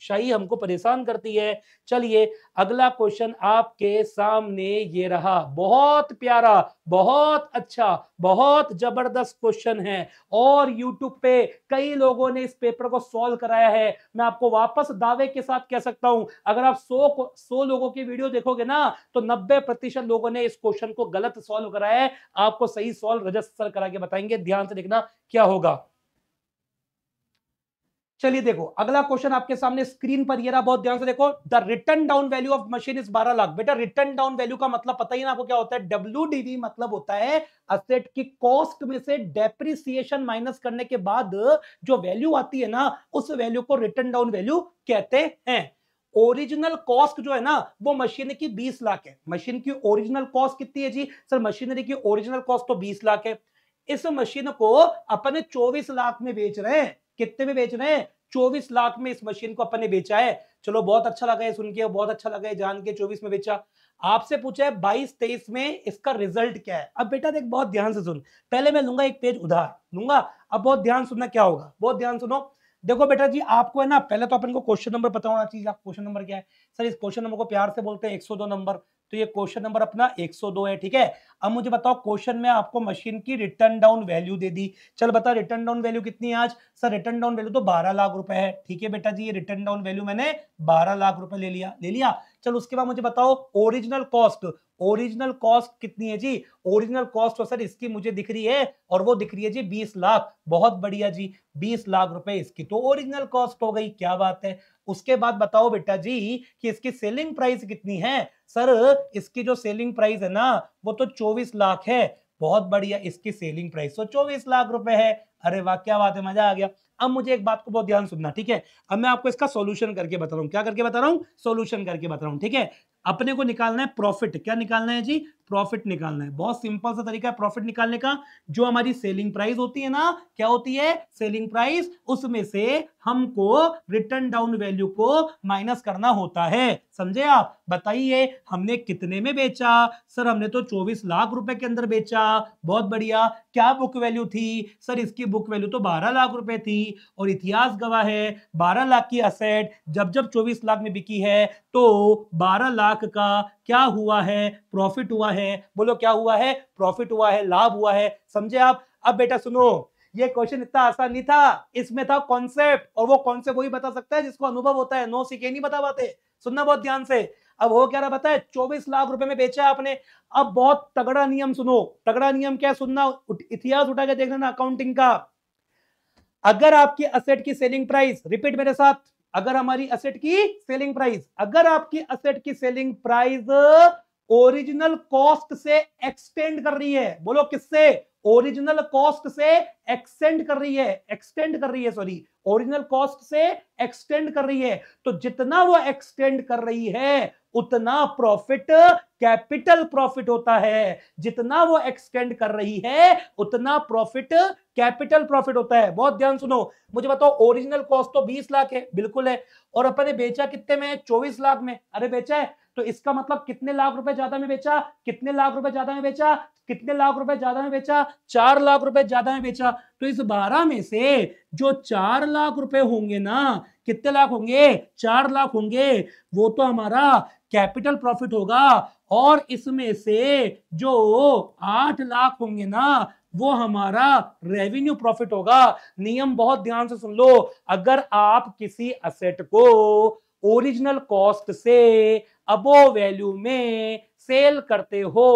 S1: शाही हमको परेशान करती है। चलिए अगला क्वेश्चन आपके सामने ये रहा, बहुत प्यारा, बहुत अच्छा, बहुत जबरदस्त क्वेश्चन है, और YouTube पे कई लोगों ने इस पेपर को सॉल्व कराया है। मैं आपको वापस दावे के साथ कह सकता हूं, अगर आप 100 लोगों की वीडियो देखोगे ना तो 90% लोगों ने इस क्वेश्चन को गलत सॉल्व कराया है। आपको सही सॉल्व रजत सर करा के बताएंगे। ध्यान से देखना क्या होगा। चलिए देखो अगला क्वेश्चन आपके सामने स्क्रीन पर ये रहा, बहुत ध्यान से देखो। The return down value of machine is 12 lakh. बेटा रिटर्न डाउन वैल्यू का मतलब पता ही ना आपको क्या होता है? WDV मतलब होता है असेट की कॉस्ट में से डेप्रिसिएशन माइनस करने के बाद जो वैल्यू आती है ना, उस वैल्यू को रिटर्न डाउन वैल्यू कहते हैं। ओरिजिनल कॉस्ट जो है ना वो मशीन की 20 लाख है। मशीन की ओरिजिनल कॉस्ट कितनी है जी? सर मशीनरी की ओरिजिनल कॉस्ट तो 20 लाख है। इस मशीन को अपने 24 लाख में बेच रहे हैं। कितने में बेच रहे हैं? 24 लाख में इस मशीन को अपन ने बेचा है। चलो बहुत अच्छा लगा है सुन के, बहुत अच्छा लगा है जान के 24 में बेचा। आपसे पूछा है 22-23 में इसका रिजल्ट क्या है। अब बेटा देख बहुत ध्यान से सुन, पहले मैं लूंगा एक पेज उधार लूंगा, अब बहुत ध्यान सुनना क्या होगा, बहुत ध्यान सुनो। देखो बेटा जी आपको है ना पहले तो अपन को क्वेश्चन नंबर पता होना चाहिए। आप क्वेश्चन नंबर क्या है? सर इस क्वेश्चन नंबर को प्यार से बोलते हैं 102 नंबर, तो ये क्वेश्चन नंबर अपना 102 है। ठीक है, अब मुझे बताओ क्वेश्चन में आपको मशीन की रिटर्न डाउन वैल्यू दे दी। चल बता रिटर्न डाउन वैल्यू कितनी है आज? सर रिटर्न डाउन वैल्यू तो 12 लाख रुपए है। ठीक है बेटा जी, ये रिटर्न डाउन वैल्यू मैंने 12 लाख रुपए ले लिया। चल उसके बाद मुझे बताओ ओरिजिनल कॉस्ट। ओरिजिनल कॉस्ट कितनी है जी? ओरिजिनल कॉस्ट तो सर इसकी मुझे दिख रही है, और वो दिख रही है जी 20 लाख। बहुत बढ़िया जी, 20 लाख रुपए इसकी तो ओरिजिनल कॉस्ट हो गई। क्या बात है। उसके बाद बताओ बेटा जी कि इसकी सेलिंग प्राइस कितनी है? सर इसकी जो सेलिंग प्राइस है ना वो तो 24 लाख है। बहुत बढ़िया, इसकी सेलिंग प्राइस तो 24 लाख रुपए है। अरे वाह क्या बात है, मजा आ गया। अब मुझे एक बात को बहुत ध्यान सुनना, ठीक है? अब मैं आपको इसका सॉल्यूशन करके बता रहा हूं। क्या करके बता रहा हूं? सॉल्यूशन करके बता रहा हूं। ठीक है, अपने को निकालना है प्रॉफिट। क्या निकालना है जी? प्रॉफिट निकालना है। बहुत सिंपल सा तरीका है प्रॉफिट निकालने का। जो हमारी सेलिंग प्राइस होती है ना, क्या होती है? सेलिंग प्राइस, उसमें से हमको रिटर्न डाउन वैल्यू को माइनस करना होता है। समझे आप? बताइए हमने कितने में बेचा? सर हमने तो 24 लाख रुपए के अंदर बेचा। बहुत बढ़िया। क्या बुक वैल्यू थी? सर इसकी बुक वैल्यू तो 12 लाख रुपए थी, और इतिहास गवाह है 12 लाख की असेट जब 24 लाख में बिकी है तो 12 लाख का क्या हुआ है? प्रॉफिट हुआ है। बोलो क्या हुआ है? प्रॉफिट हुआ है, लाभ हुआ है। समझे आप? अब बेटा सुनो, ये क्वेश्चन इतना आसान नहीं था, इसमें था कॉन्सेप्ट, और वो कॉन्सेप्ट वही बता सकता है जिसको अनुभव होता है। नो सीखे नहीं बता पाते। सुनना बहुत ध्यान से। अब वो क्या रहा पता है? 24 लाख रुपए में बेचा है आपने। अब बहुत तगड़ा नियम सुनो। तगड़ा नियम क्या सुनना, इतिहास उठा के देख लेना अकाउंटिंग का। अगर आपकी असेट की सेलिंग प्राइस, रिपीट मेरे साथ, अगर हमारी असेट की सेलिंग प्राइस, अगर आपकी असेट की सेलिंग प्राइस ओरिजिनल कॉस्ट से एक्सटेंड कर रही है, बोलो किससे? ओरिजिनल कॉस्ट से एक्सटेंड कर रही है, एक्सटेंड कर रही है, सॉरी, ओरिजिनल कॉस्ट से एक्सटेंड कर रही है, तो जितना वो एक्सटेंड कर रही है उतना प्रॉफिट कैपिटल प्रॉफिट होता है। जितना वो एक्सटेंड कर रही है उतना प्रॉफिट कैपिटल प्रॉफिट होता है। बहुत ध्यान सुनो, मुझे बताओ ओरिजिनल कॉस्ट तो 20 लाख है, बिल्कुल है, और अपन ने बेचा कितने में? 24 लाख में। अरे बेचा है, तो इसका मतलब कितने लाख रुपए ज्यादा में बेचा? कितने लाख रुपए ज्यादा में बेचा? कितने लाख रुपए ज्यादा में बेचा? 4 लाख रुपए ज्यादा में बेचा। तो इस 12 में से जो 4 लाख रुपए होंगे ना, कितने लाख होंगे? 4 लाख होंगे, वो तो हमारा कैपिटल प्रॉफिट होगा, और इसमें से जो 8 लाख होंगे ना वो हमारा रेवेन्यू प्रॉफिट होगा। नियम बहुत ध्यान से सुन लो, अगर आप किसी असेट को ओरिजिनल कॉस्ट से अबो वैल्यू में सेल करते हो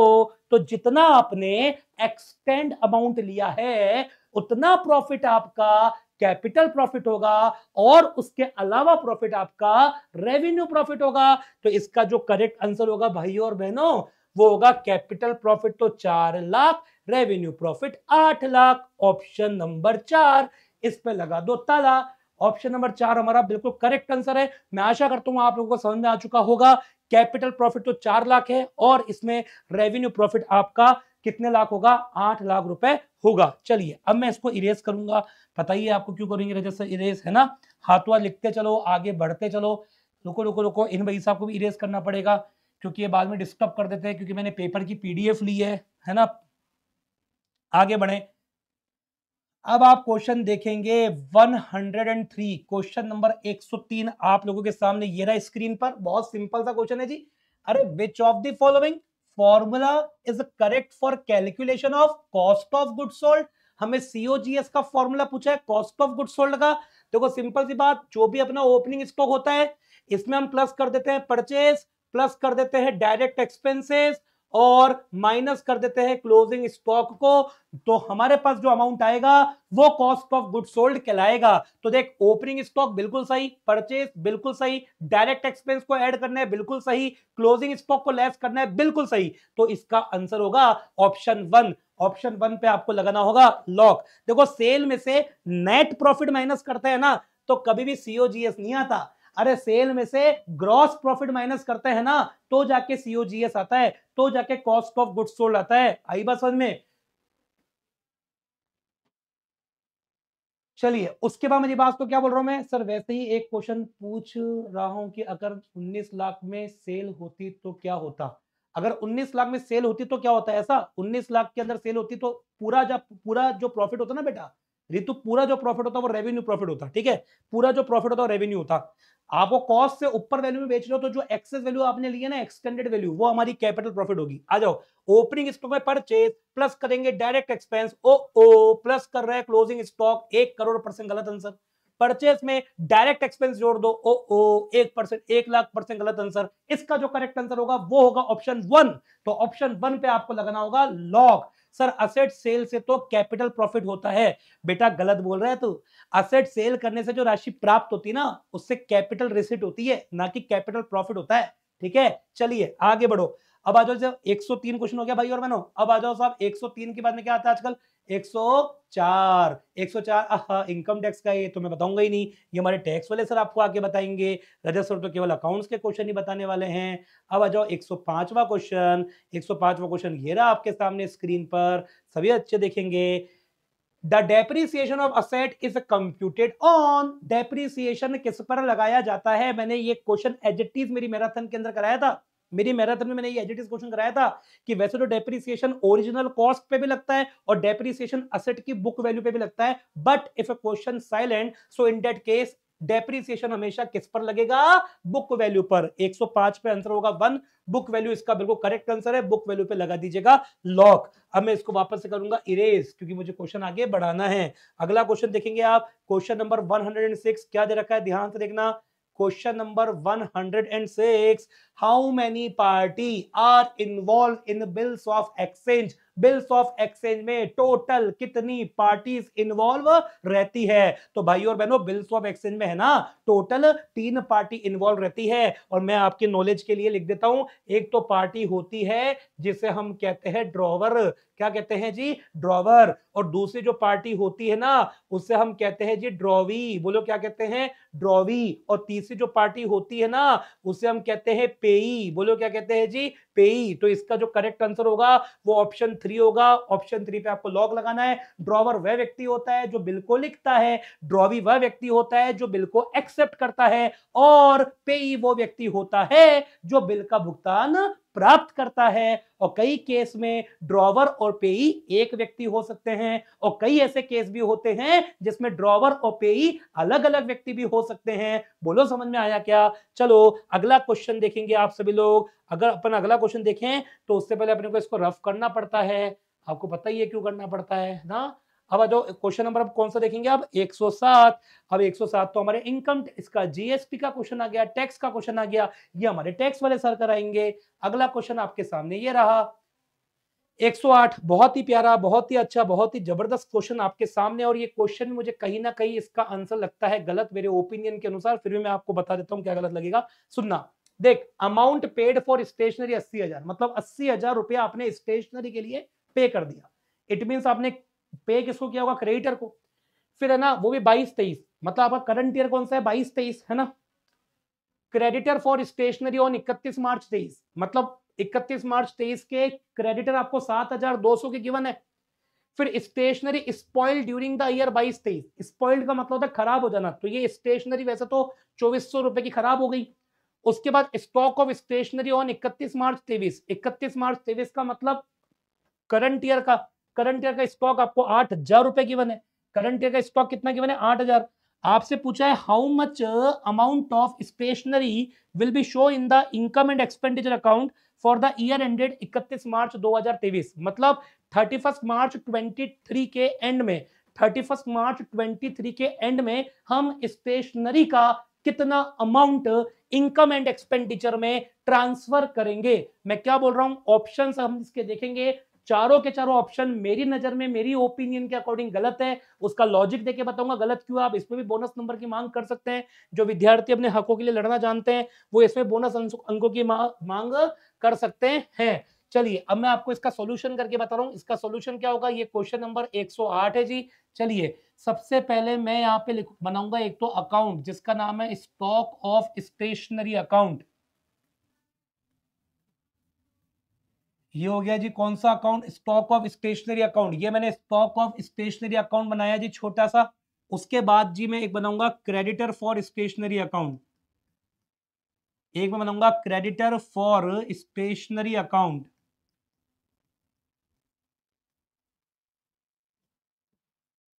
S1: तो जितना आपने एक्सटेंड अमाउंट लिया है उतना प्रॉफिट आपका कैपिटल प्रॉफिट होगा और उसके अलावा प्रॉफिट आपका रेवेन्यू प्रॉफिट होगा। तो इसका जो करेक्ट आंसर होगा भाइयों और बहनों वो होगा कैपिटल प्रॉफिट तो 4 lakh, revenue profit 8 lakh. Option number 4 इस पे लगा दो ताला। ऑप्शन नंबर 4 हमारा बिल्कुल करेक्ट आंसर है। मैं आशा करता हूं आप लोगों को समझ में आ चुका होगा। कैपिटल प्रॉफिट तो 4 लाख है और इसमें रेवेन्यू प्रॉफिट आपका कितने लाख होगा? 8 लाख रुपए होगा। चलिए अब मैं इसको इरेज करूंगा। बताइए आपको क्यों करेंगे रजत सर इरेज, है ना? हाथों लिखते चलो, आगे बढ़ते चलो। रुको रुको रुको, इन भाई साहब को भी इरेज करना पड़ेगा क्योंकि ये बाद में डिस्टर्ब कर देते हैं, क्योंकि मैंने पेपर की पीडीएफ ली है ना? आगे बढ़े। अब आप क्वेश्चन देखेंगे 103, क्वेश्चन नंबर 103 आप लोगों के सामने ये रहा स्क्रीन पर। बहुत सिंपल सा क्वेश्चन है जी। अरे विच of the following formula is correct for calculation of cost of good sold? हमें सीओजीएस का फॉर्मूला पूछा है कॉस्ट ऑफ गुड सोल्ड का। देखो सिंपल सी बात, जो भी अपना ओपनिंग स्टॉक होता है इसमें हम प्लस कर देते हैं परचेज, प्लस कर देते हैं डायरेक्ट एक्सपेंसेस और माइनस कर देते हैं क्लोजिंग स्टॉक को। तो हमारे पास जो अमाउंट आएगा वो कॉस्ट ऑफ गुड सोल्ड कहलाएगा। तो देख, ओपनिंग स्टॉक बिल्कुल सही, परचेज बिल्कुल सही, डायरेक्ट एक्सपेंस को ऐड करना है बिल्कुल सही, क्लोजिंग स्टॉक को लेस करना है बिल्कुल सही। तो इसका आंसर होगा ऑप्शन 1। ऑप्शन 1 पे आपको लगाना होगा लॉक। देखो सेल में से नेट प्रॉफिट माइनस करते हैं ना तो कभी भी सीओजीएस नहीं आता। अरे सेल में से ग्रॉस प्रॉफिट माइनस करते हैं ना तो जाके सीओजीएस आता है, तो जाके कॉस्ट ऑफ गुड्स सोल्ड आता है। आई बात समझ में? चलिए उसके बाद मेरी बात को क्या बोल रहा हूं मैं सर, वैसे ही एक क्वेश्चन पूछ रहा हूं कि अगर 19 लाख में सेल होती तो क्या होता? अगर 19 लाख में सेल होती तो क्या होता है? ऐसा 19 लाख के अंदर सेल होती तो पूरा जो प्रॉफिट होता ना बेटा रितु, पूरा जो प्रॉफिट होता वो रेवेन्यू प्रॉफिट होता। ठीक है, पूरा जो प्रॉफिट होता वो रेवेन्यू होता। आप वो कॉस्ट से ऊपर वैल्यू में बेच रहे हो तो जो एक्सेस वैल्यू आपने ली है ना, एक्सटेंडेड वैल्यू, वो हमारी कैपिटल प्रॉफिट होगी। आ जाओ, ओपनिंग स्टॉक में परचेज प्लस करेंगे डायरेक्ट एक्सपेंस, ओ प्लस कर रहा है क्लोजिंग स्टॉक 1 करोड़ %, गलत आंसर। परचेज में डायरेक्ट एक्सपेंस जोड़ दो, ओ 1%, 1 लाख %, गलत आंसर। इसका जो करेक्ट आंसर होगा वो होगा ऑप्शन 1। तो ऑप्शन 1 पे आपको लगाना होगा लॉक। सर असेट सेल से तो कैपिटल प्रॉफिट होता है। बेटा गलत बोल रहा है तू। असेट सेल करने से जो राशि प्राप्त होती है ना उससे कैपिटल रिसीट होती है, ना कि कैपिटल प्रॉफिट होता है। ठीक है, चलिए आगे बढ़ो। अब आ जाओ, जब 103 क्वेश्चन हो गया भाई और बहनों, अब आ जाओ साहब 103 के बाद में क्या आता है आजकल? 104। 104 इनकम टैक्स का, ये तो मैं बताऊंगा ही नहीं, ये हमारे टैक्स वाले सर आपको आके बताएंगे। रजत सर तो केवल अकाउंट्स के क्वेश्चन ही बताने वाले हैं। अब आ जाओ 105वां क्वेश्चन। 105वां क्वेश्चन ये रहा आपके सामने स्क्रीन पर, सभी अच्छे देखेंगे। The depreciation of asset is computed on, depreciation किस पर लगाया जाता है? मैंने ये क्वेश्चन एडजेक्टिव मेरी मैराथन के अंदर कराया था। मेरी मैराथन में मैंने ये एडजेक्टिव क्वेश्चन कराया था कि वैसे तो डेप्रिसिएशन ओरिजिनल कॉस्ट पे भी लगता है और डेप्रिसिएशन असेट की बुक वैल्यू पे भी लगता है, but if a question silent so in that case depreciation हमेशा किस पर लगेगा? बुक वैल्यू पर। 105 पे आंसर होगा 1, बुक वैल्यू इसका बिल्कुल करेक्ट आंसर है। बुक वैल्यू पे लगा दीजिएगा लॉक। अब मैं इसको वापस से करूंगा इरेज क्योंकि मुझे क्वेश्चन आगे बढ़ाना है। अगला क्वेश्चन देखेंगे आप, क्वेश्चन नंबर 106 क्या दे रखा है, ध्यान से देखना। Question number 106, how many party are involve in bills of exchange? Bills of exchange में टोटल कितनी पार्टीज इन्वॉल्व रहती है? तो भाई और बहनों बिल्स ऑफ एक्सचेंज में है ना टोटल 3 पार्टी इन्वॉल्व रहती है। और मैं आपके नॉलेज के लिए लिख देता हूं, एक तो पार्टी होती है जिसे हम कहते हैं ड्रॉवर। क्या कहते हैं जी? ड्रॉवर। और दूसरी जो पार्टी होती है ना उससे हम कहते हैं जी ड्रॉवी। बोलो क्या कहते हैं? ड्रॉवी। और तीसरी जो पार्टी होती है ना उसे हम कहते हैं पेई। बोलो क्या कहते हैं जी? पेई। तो इसका जो करेक्ट आंसर होगा वो ऑप्शन 3 होगा। ऑप्शन 3 पे आपको लॉक लगाना है। ड्रॉवर वह व्यक्ति होता है जो बिल को लिखता है, ड्रॉवी वह व्यक्ति होता है जो बिल को एक्सेप्ट करता है, और पेई वो व्यक्ति होता है जो बिल का भुगतान प्राप्त करता है। और कई केस में ड्रॉवर और पेई एक व्यक्ति हो सकते हैं और कई ऐसे केस भी होते हैं जिसमें ड्रॉवर और पेई अलग अलग व्यक्ति भी हो सकते हैं। बोलो समझ में आया क्या? चलो अगला क्वेश्चन देखेंगे आप सभी लोग। अगर अपन अगला क्वेश्चन देखें तो उससे पहले अपने को इसको रफ करना पड़ता है। आपको पता ही है क्यों करना पड़ता है ना? अब जो क्वेश्चन नंबर अब कौन सा देखेंगे, अब 107। अब 107 तो हमारे इनकम, इसका जीएसटी का क्वेश्चन आ गया, टैक्स का क्वेश्चन आ गया, ये हमारे टैक्स वाले सर कराएंगे। अगला क्वेश्चन आपके सामने ये रहा 108, बहुत ही प्यारा, बहुत ही अच्छा, बहुत ही जबरदस्त क्वेश्चन आपके सामने। और ये क्वेश्चन मुझे कहीं ना कहीं इसका आंसर लगता है गलत मेरे ओपिनियन के अनुसार, फिर भी मैं आपको बता देता हूं क्या गलत लगेगा, सुनना। देख, अमाउंट पेड फॉर स्टेशनरी 80,000, मतलब 80,000 रुपया आपने स्टेशनरी के लिए पे कर दिया। इट मीन आपने पे किसको किया होगा, क्रेडिटर को। फिर है ना, वो भी 22-23, मतलब आपका करंट ईयर कौन सा है, 22-23 है ना। Creditor for stationery on 31 March 23, मतलब 31 मार्च 23 के क्रेडिटर आपको 7,200 के गिवन है। फिर stationery spoiled during the year 22-23, spoiled का मतलब होता है खराब हो जाना, तो ये स्टेशनरी वैसे तो 2,400 रुपए की खराब हो गई। उसके बाद stock of stationery on 31 March 23, 31 March 23 का मतलब करंट ईयर का, करंट ईयर का स्टॉक आपको 8,000 रुपए गिवन है। करंट ईयर का स्टॉक कितना गिवन है, 8,000। आपसे पूछा है how much amount of stationery will be show in the income and expenditure account for the year ended 31 March 2023, मतलब 31 मार्च 23 के एंड में, 31 मार्च 23 के एंड में हम स्टेशनरी का कितना अमाउंट इनकम एंड एक्सपेंडिचर में ट्रांसफर करेंगे। मैं क्या बोल रहा हूं, ऑप्शंस हम इसके देखेंगे, चारों के चारों ऑप्शन मेरी नजर में, मेरी ओपिनियन के अकॉर्डिंग गलत है। उसका लॉजिक देके बताऊंगा गलत क्यों। आप इसमें भी बोनस नंबर की मांग कर सकते हैं। जो विद्यार्थी अपने हकों के लिए लड़ना जानते हैं वो इसमें बोनस अंकों की मांग कर सकते हैं। चलिए अब मैं आपको इसका सॉल्यूशन करके बता रहा हूं। इसका सॉल्यूशन क्या होगा, ये क्वेश्चन नंबर 108 है जी। चलिए सबसे पहले मैं यहाँ पे बनाऊंगा एक तो अकाउंट जिसका नाम है स्टॉक ऑफ स्टेशनरी अकाउंट। ये हो गया जी कौन सा account, stock of stationery account. ये मैंने स्टॉक ऑफ स्टेशनरी अकाउंट बनाया जी छोटा सा। उसके बाद जी मैं एक बनाऊंगा क्रेडिटर फॉर स्टेशनरी अकाउंट, एक मैं बनाऊंगा क्रेडिटर फॉर स्टेशनरी अकाउंट।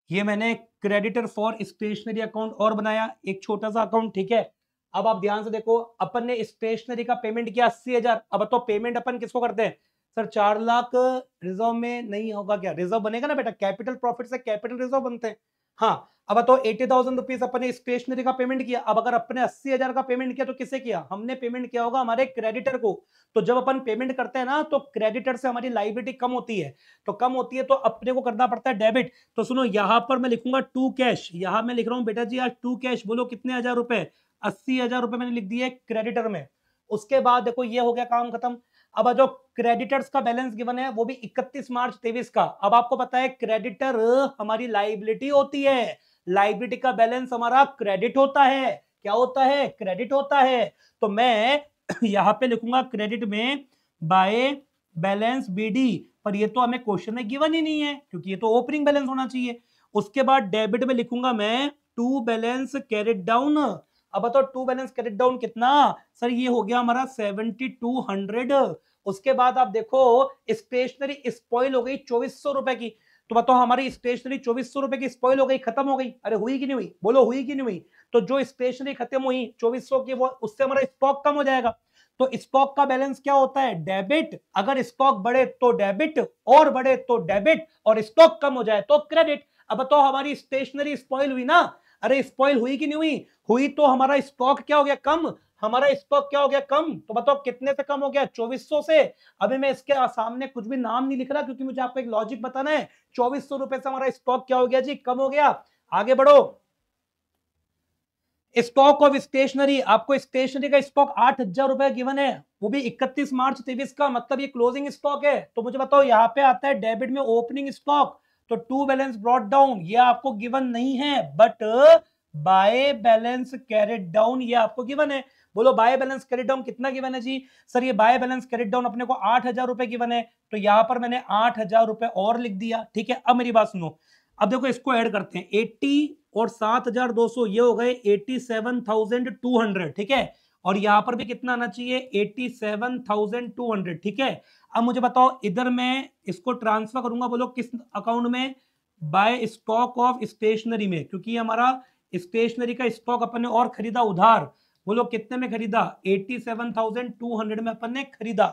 S1: ये मैंने क्रेडिटर फॉर स्टेशनरी अकाउंट और बनाया एक छोटा सा अकाउंट, ठीक है। अब आप ध्यान से देखो, अपन ने स्टेशनरी का पेमेंट किया 80,000। अब तो पेमेंट अपन किसको करते हैं सर, 4 लाख रिजर्व में नहीं होगा क्या, रिजर्व बनेगा ना बेटा, कैपिटल प्रॉफिट से कैपिटल रिजर्व बनते हैं। हाँ, अब तो 80,000 रुपीज अपने स्टेशनरी का पेमेंट किया। अब अगर अपने 80,000 का पेमेंट किया तो किसे किया, हमने पेमेंट किया होगा हमारे क्रेडिटर को। तो जब अपन पेमेंट करते हैं ना तो क्रेडिटर से हमारी लाइबिलिटी कम होती है, तो कम होती है तो अपने को करना पड़ता है डेबिट। तो सुनो यहां पर मैं लिखूंगा टू कैश, यहां मैं लिख रहा हूं बेटा जी आज टू कैश, बोलो कितने हजार रुपए, 80,000 रुपए मैंने लिख दिए क्रेडिटर में। उसके बाद देखो ये हो गया काम खत्म। अब जो क्रेडिटर्स का बैलेंस गिवन है वो भी 31 मार्च 23 का। अब आपको पता है क्रेडिटर हमारी लाइबिलिटी होती है, लाइबिलिटी का बैलेंस हमारा क्रेडिट होता है। क्या होता है, क्रेडिट होता है। तो मैं यहां पे लिखूंगा क्रेडिट में बाय बैलेंस बीडी, पर ये तो हमें क्वेश्चन में गिवन ही नहीं है क्योंकि ये तो ओपनिंग बैलेंस होना चाहिए। उसके बाद डेबिट में लिखूंगा मैं टू बैलेंस कैरिड डाउन। अब बताओ टू बैलेंस कैरिड डाउन कितना सर, ये हो गया हमारा 7,200। उसके बाद आप देखो स्टेशनरी स्पॉइल हो गई 2,400 रुपए की। तो बताओ हमारी स्टेशनरी 2,400 रुपए की स्पॉइल हो गई, खत्म हो गई। अरे हुई कि नहीं हुई, बोलो हुई कि नहीं हुई। तो जो स्टेशनरी खत्म हुई 2,400 की, वो उससे हमारा स्टॉक कम हो जाएगा। तो स्टॉक का बैलेंस क्या होता है, डेबिट। अगर स्टॉक बढ़े तो डेबिट, और बढ़े तो डेबिट, और स्टॉक कम हो जाए तो क्रेडिट। अब तो हमारी स्टेशनरी स्पॉइल हुई ना, अरे स्पॉइल हुई कि नहीं हुई, हुई तो हमारा स्टॉक क्या हो गया, कम। हमारा स्टॉक क्या हो गया, कम। तो बताओ कितने से कम हो गया, 2,400 से। अभी मैं इसके सामने कुछ भी नाम नहीं लिख रहा क्योंकि मुझे आपको एक लॉजिक बताना है। 2,400 रुपए से हमारा स्टॉक क्या हो गया जी, कम हो गया। आगे बढ़ो, स्टॉक ऑफ स्टेशनरी, आपको स्टेशनरी का स्टॉक 8,000 रुपए गिवन है, वो भी 31 मार्च 23 का, मतलब ये क्लोजिंग स्टॉक है। तो मुझे बताओ यहाँ पे आता है डेबिट में ओपनिंग स्टॉक, तो टू बैलेंस ब्रॉट डाउन ये आपको गिवन नहीं है, but by balance carried down ये आपको गिवन है। बोलो बाय बैलेंस कैरिड डाउन कितना गिवन है जी, सर ये बाय बैलेंस कैरिड डाउन अपने को 8,000 रुपए गिवन है। तो यहाँ पर मैंने 8,000 रुपए और लिख दिया, ठीक है। अब मेरी बात सुनो, अब देखो इसको ऐड करते हैं, 80 और 7,200 ये हो गए 87,200, ठीक है। और यहां पर भी कितना आना चाहिए, 87,200, ठीक है। अब मुझे बताओ इधर मैं इसको ट्रांसफर करूंगा, बोलो किस अकाउंट में, बाय स्टॉक ऑफ स्टेशनरी में, क्योंकि हमारा स्टेशनरी का स्टॉक अपन ने और खरीदा उधार। बोलो कितने में खरीदा, 87,200 में अपन ने खरीदा,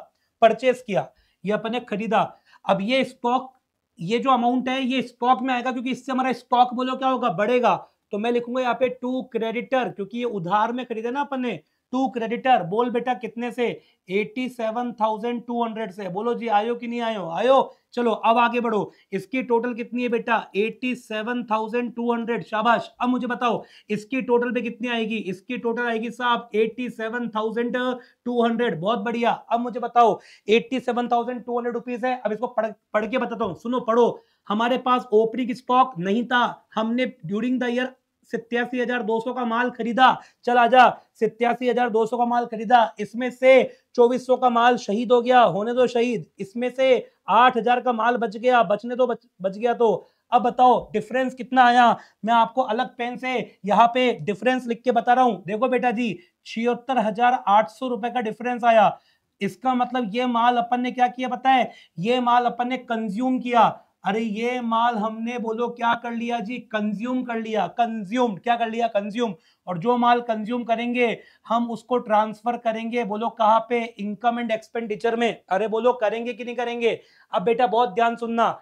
S1: परचेस किया, ये अपन ने खरीदा। अब ये स्टॉक ये जो अमाउंट है ये स्टॉक में आएगा, क्योंकि इससे हमारा स्टॉक बोलो क्या होगा, बढ़ेगा। तो मैं लिखूंगा यहाँ पे टू क्रेडिटर, क्योंकि ये उधार में खरीदे ना अपन ने। टू क्रेडिटर बोल बेटा कितने से, 87,200 से। बोलो जी आयो कि नहीं आयो, आयो। चलो अब आगे बढ़ो। इसकी टोटल कितनी है बेटा, 87,200। शाबाश। अब मुझे बताओ इसकी टोटल पे कितनी आएगी, इसकी टोटल आएगी साहब 87,200। बहुत बढ़िया। अब मुझे बताओ 87,200 रुपीज है। अब इसको पढ़ के बताता हूं, सुनो पढ़ो। हमारे पास ओपनिंग स्टॉक नहीं था, हमने ड्यूरिंग द ईयर 87,200 का माल खरीदा। चल आजा, 87,200 का माल खरीदा, इसमें से 2,400 का माल शहीद हो गया, होने दो शहीद। इसमें से 8,000 का माल बच गया, बचने दो, बच गया। तो अब बताओ डिफरेंस कितना आया। मैं आपको अलग पेन से यहाँ पे डिफरेंस लिख के बता रहा हूं। देखो बेटा जी 76,800 रुपए का डिफरेंस आया। इसका मतलब ये माल अपन ने क्या किया पता है, ये माल अपन ने कंज्यूम किया। अरे ये माल हमने बोलो क्या कर लिया जी, कंज्यूम कर लिया। कंज्यूम क्या कर लिया, कंज्यूम। और जो माल कंज्यूम करेंगे हम उसको ट्रांसफर करेंगे, बोलो कहां पे, इनकम एंड एक्सपेंडिचर में। अरे बोलो करेंगे कि नहीं करेंगे। अब बेटा बहुत ध्यान सुनना,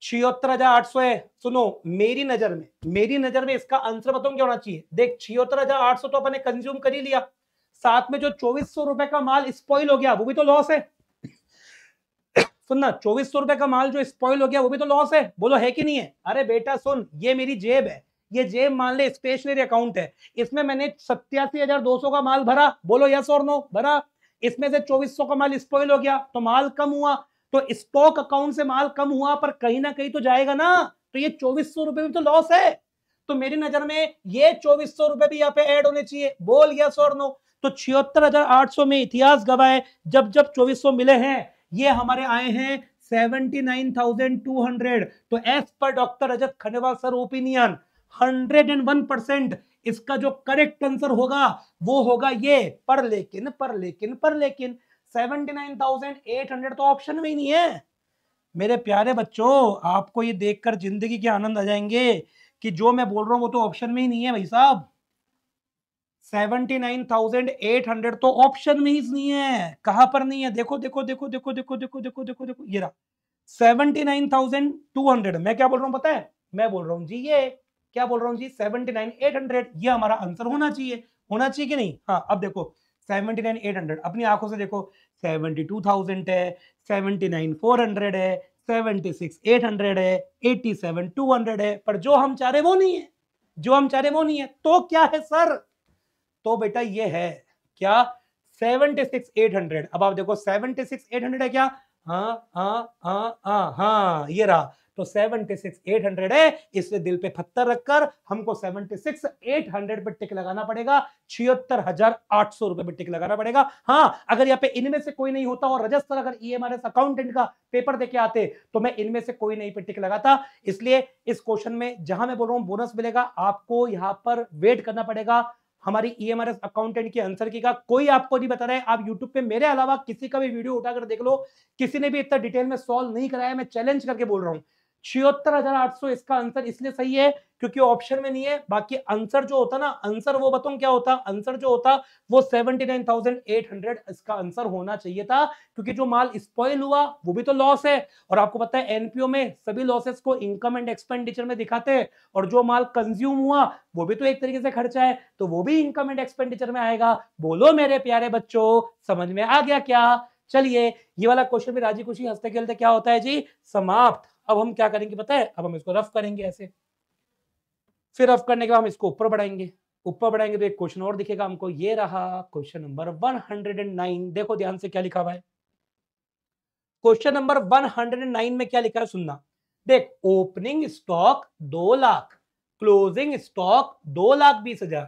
S1: 76,800 है। सुनो मेरी नजर में इसका आंसर बताऊं क्या होना चाहिए। देख 76,800 तो अपने कंज्यूम कर ही लिया, साथ में जो 2,400 रुपए का माल स्पॉइल हो गया वो भी तो लॉस है। सुनना, 2,400 रुपए का माल जो स्पॉइल हो गया वो भी तो लॉस है। बोलो है कि नहीं है। अरे बेटा सुन, ये मेरी जेब है, ये जेब मान ले स्टेशनरी अकाउंट है, इसमें मैंने 87,200 का माल भरा। बोलो यस और नो, भरा। इसमें से 2,400 का माल स्पॉइल हो गया तो माल कम हुआ। तो स्टॉक अकाउंट से माल कम हुआ पर कहीं ना कहीं तो जाएगा ना, तो ये 2,400 रुपए भी तो लॉस है। तो मेरी नजर में ये 2,400 रुपए भी यहाँ पे ऐड होने चाहिए। बोल यस और नो। तो 76,800 में इतिहास गवाए, जब जब 2,400 मिले हैं ये हमारे आए हैं 79,200। तो एज पर डॉक्टर रजत खंडेलवाल सर ओपिनियन 101% इसका जो करेक्ट आंसर होगा वो होगा ये। पर लेकिन 79,800 तो ऑप्शन में ही नहीं है। मेरे प्यारे बच्चों आपको ये देखकर जिंदगी के आनंद आ जाएंगे कि जो मैं बोल रहा हूं वो तो ऑप्शन में ही नहीं है भाई साहब। 79,800 तो ऑप्शन में ही नहीं है। कहां पर नहीं है, देखो देखो देखो देखो देखो देखो देखो देखो देखो, ये रहा 79,200। मैं क्या बोल रहा हूं पता है, मैं बोल रहा हूं जी ये, क्या बोल रहा हूं जी, 79,800 ये हमारा आंसर होना चाहिए। होना चाहिए कि नहीं। हाँ अब देखो 79,800 अपनी आंखों से देखो, 72,000 है, 79,400 है, 76,800 है, 87,200 है, पर जो हम चाह रहे वो नहीं है, जो हम चाह रहे वो नहीं है। तो क्या है सर, तो बेटा ये है क्या, 76,800। अब आप देखो 76,800 है क्या, हाँ हाँ हाँ हाँ हाँ ये रहा। तो 76,800 है, इसलिए दिल पे पत्थर रखकर हमको 76,800 पे टिक लगाना पड़ेगा, 76,800 रुपए पे टिक लगाना पड़ेगा। हाँ अगर यहाँ पे इनमें से कोई नहीं होता और रजत सर अगर ईएमआरएस अकाउंटेंट का पेपर देके आते तो मैं इनमें से कोई नहीं पे टिक लगाता। इसलिए इस क्वेश्चन में जहां मैं बोल रहा हूं बोनस मिलेगा, आपको यहां पर वेट करना पड़ेगा हमारी ईएमआरएस अकाउंटेंट के आंसर की का। कोई आपको नहीं बता रहा है, आप यूट्यूब पे मेरे अलावा किसी का भी वीडियो उठाकर देख लो, किसी ने भी इतना डिटेल में सॉल्व नहीं कराया। मैं चैलेंज करके बोल रहा हूं 76,800 इसका आंसर इसलिए सही है क्योंकि ऑप्शन में नहीं है। बाकी आंसर जो होता ना, आंसर वो बताऊं क्या होता, आंसर जो होता वो 79,800 इसका आंसर होना चाहिए था, क्योंकि जो माल स्पॉइल हुआ वो भी तो लॉस है। और आपको पता है एनपीओ में सभी लॉसेस को इनकम एंड एक्सपेंडिचर में दिखाते हैं, और जो माल कंज्यूम हुआ वो भी तो एक तरीके से खर्चा है, तो वो भी इनकम एंड एक्सपेंडिचर में आएगा। बोलो मेरे प्यारे बच्चों समझ में आ गया क्या। चलिए ये वाला क्वेश्चन भी राजी खुशी हंसते खेलते क्या होता है जी, समाप्त। अब हम क्या करेंगे पता है, अब हम इसको रफ करेंगे ऐसे, फिर रफ करने के बाद हम इसको ऊपर बढ़ाएंगे। ऊपर बढ़ाएंगे तो एक क्वेश्चन और दिखेगा हमको, ये रहा क्वेश्चन नंबर 109। देखो ध्यान से क्या लिखा हुआ है क्वेश्चन नंबर 109 में, क्या लिखा है सुनना। देख opening stock 2 lakh, closing stock 2,20,000,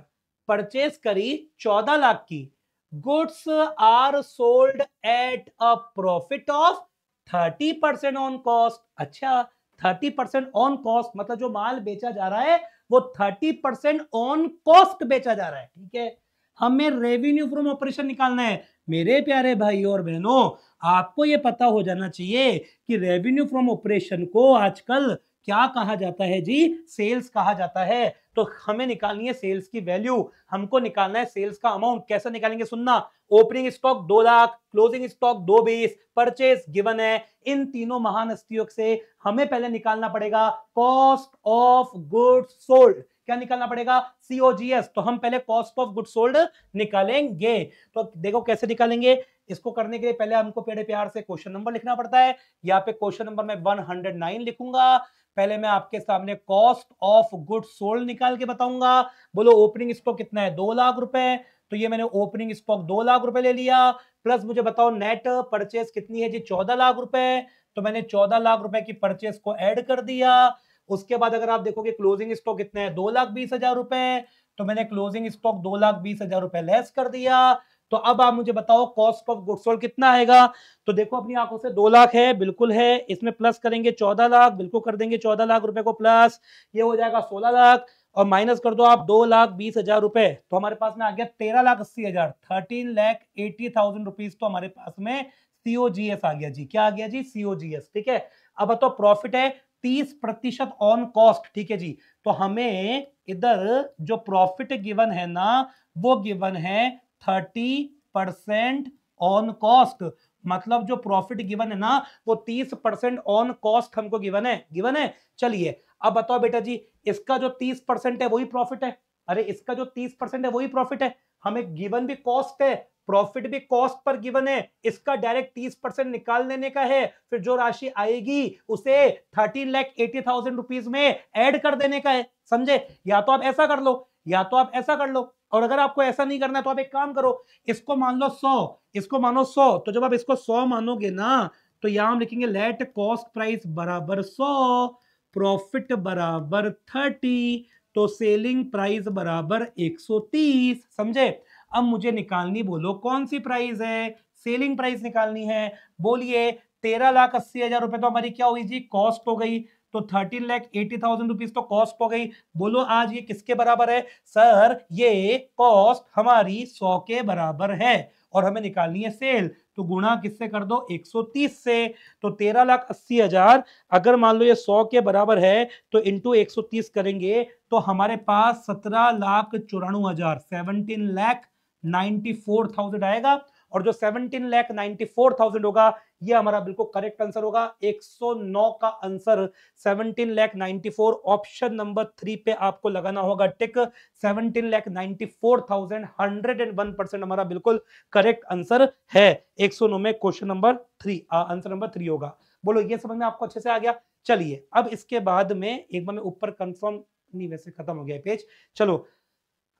S1: purchase करी 14 लाख की, goods are sold at a profit of 30% on cost. अच्छा 30% ऑन कॉस्ट मतलब जो माल बेचा जा रहा है वो 30% ऑन कॉस्ट बेचा जा रहा है, ठीक है। हमें रेवेन्यू फ्रॉम ऑपरेशन निकालना है। मेरे प्यारे भाई और बहनों आपको ये पता हो जाना चाहिए कि रेवेन्यू फ्रॉम ऑपरेशन को आजकल क्या कहा जाता है जी? सेल्स कहा जाता है। तो हमें निकालनी है सेल्स की वैल्यू, हमको निकालना है सेल्स का अमाउंट। कैसे निकालेंगे सुनना, opening stock 2 lakh, closing stock 220, purchase given है। इन तीनों महान हस्तियों से हमें पहले निकालना पड़ेगा कॉस्ट ऑफ गुड्स सोल्ड। क्या निकालना पड़ेगा? COGS। तो हम पहले कॉस्ट ऑफ गुड्स सोल्ड निकालेंगे। तो देखो कैसे निकालेंगे। इसको करने के लिए पहले हमको पेड़े प्यार से क्वेश्चन नंबर लिखना पड़ता है। यहाँ पे क्वेश्चन नंबर मैं 109 लिखूंगा। पहले मैं आपके सामने कॉस्ट ऑफ गुड्स सोल्ड निकाल के बताऊंगा। बोलो ओपनिंग स्टॉक कितना है? 2 लाख रुपए। तो ये मैंने ओपनिंग स्टॉक 2 लाख रुपए ले लिया। प्लस मुझे बताओ नेट परचेस कितनी है जी? 14 लाख रुपए। तो मैंने 14 लाख रुपए की परचेस को ऐड कर दिया। उसके बाद अगर आप देखोगे क्लोजिंग स्टॉक कितना है? 2,20,000 रुपए। तो मैंने क्लोजिंग स्टॉक 2,20,000 रुपए लेस कर दिया। तो अब आप मुझे बताओ कॉस्ट ऑफ गुड्स सोल्ड कितना आएगा? तो देखो अपनी आंखों से 2 लाख है, बिल्कुल है। इसमें प्लस करेंगे 14 लाख, बिल्कुल कर देंगे 14 लाख रुपए को प्लस, ये हो जाएगा 16 लाख। और माइनस कर दो आप 2,20,000 रुपए। तो हमारे पास में आ गया 13,80,000, 13,80,000 रुपीज। तो हमारे पास में COGS आ गया जी। क्या आ गया जी? COGS। ठीक है। अब बताओ प्रॉफिट है 30% ऑन कॉस्ट। ठीक है जी। तो हमें इधर जो प्रॉफिट गिवन है ना, वो गिवन है 30% ऑन कॉस्ट। मतलब जो प्रॉफिट गिवन है ना, वो 30% ऑन कॉस्ट हमको गिवन है। गिवन है। चलिए अब बताओ बेटा जी, इसका जो 30% है वही प्रॉफिट है। अरे इसका जो 30% है वही प्रॉफिट है। हमें गिवन भी कॉस्ट है, प्रॉफिट भी कॉस्ट पर गिवन है। इसका डायरेक्ट 30% निकाल लेने का है, फिर जो राशि आएगी उसे 13,80,000 रुपीज में ऐड कर देने का है। समझे? या तो आप ऐसा कर लो, या तो आप ऐसा कर लो। और अगर आपको ऐसा नहीं करना है तो आप एक काम करो, इसको मान लो 100, इसको मानो 100। तो जब आप इसको 100 मानोगे ना, तो यहां हम लिखेंगे लेट कॉस्ट प्राइस बराबर 100, प्रॉफिट बराबर 30, तो सेलिंग प्राइस बराबर 130। समझे? अब मुझे निकालनी, बोलो कौन सी प्राइस है? सेलिंग प्राइस निकालनी है। बोलिए 13,80,000 रुपए तो हमारी क्या हुई जी? कॉस्ट हो गई। तो 13,80,000 रुपीज तो कॉस्ट हो गई। बोलो आज ये किसके बराबर है? सर ये कॉस्ट हमारी 100 के बराबर है और हमें निकालनी है सेल। तो गुणा किससे कर दो? 130 से। तो 13,80,000 अगर मान लो ये 100 के बराबर है, तो इंटू 130 करेंगे तो हमारे पास 17,94,000, 17,94,000 आएगा। और जो 17,94,000 होगा, ये हमारा बिल्कुल करेक्ट आंसर होगा। 109 का आंसर 17,94,000। ऑप्शन नंबर 3 पे आपको लगाना होगा टिक। 17,94,000 101% हमारा बिल्कुल करेक्ट आंसर है। 109 में क्वेश्चन नंबर 3 आंसर नंबर 3 होगा। बोलो ये समझ में आपको अच्छे से आ गया? चलिए अब इसके बाद में एक बार मैं ऊपर कंफर्म नहीं, वैसे खत्म हो गया पेज। चलो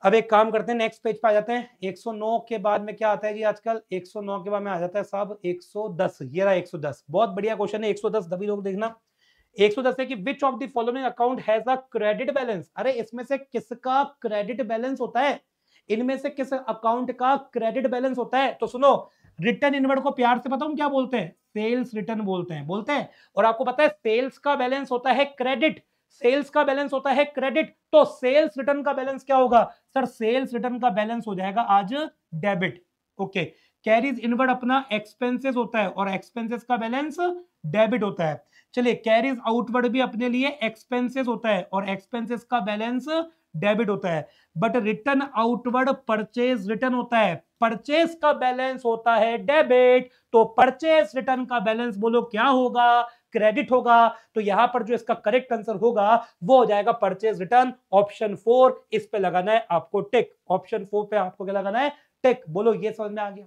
S1: अब एक काम करते हैं, नेक्स्ट पेज पे आ जाते हैं। 109 के बाद में क्या आता है जी आजकल? 109 के बाद में आ जाता है साहब 110। ये रहा 110, बहुत बढ़िया क्वेश्चन है 110। दबी लोग देखना, 110 है कि which of the following account has a credit balance. अरे इसमें से किसका क्रेडिट बैलेंस होता है? इनमें से किस अकाउंट का क्रेडिट बैलेंस होता है? तो सुनो, रिटर्न इनवर्ड को प्यार से बताऊं क्या बोलते हैं? सेल्स रिटर्न बोलते हैं। बोलते हैं। और आपको पता है सेल्स का बैलेंस होता है क्रेडिट, सेल्स का बैलेंस होता है क्रेडिट। तो सेल्स रिटर्न का बैलेंस क्या होगा? सर सेल्स रिटर्न का बैलेंस हो जाएगा आज डेबिट। ओके। कैरीज इनवर्ड अपना एक्सपेंसेस होता है और एक्सपेंसेस का बैलेंस डेबिट होता है। चलिए कैरीज आउटवर्ड भी अपने लिए एक्सपेंसेस होता है और एक्सपेंसेस का बैलेंस डेबिट होता है। But return outward purchase return होता है, परचेज का बैलेंस होता है डेबिट। तो परचेज रिटर्न का बैलेंस बोलो क्या होगा? क्रेडिट होगा। तो यहां पर जो इसका करेक्ट आंसर होगा वो हो जाएगा परचेज रिटर्न। ऑप्शन 4 इस पे लगाना है आपको टिक। ऑप्शन 4 पे आपको क्या लगाना है? टिक। बोलो ये समझ में आ गया?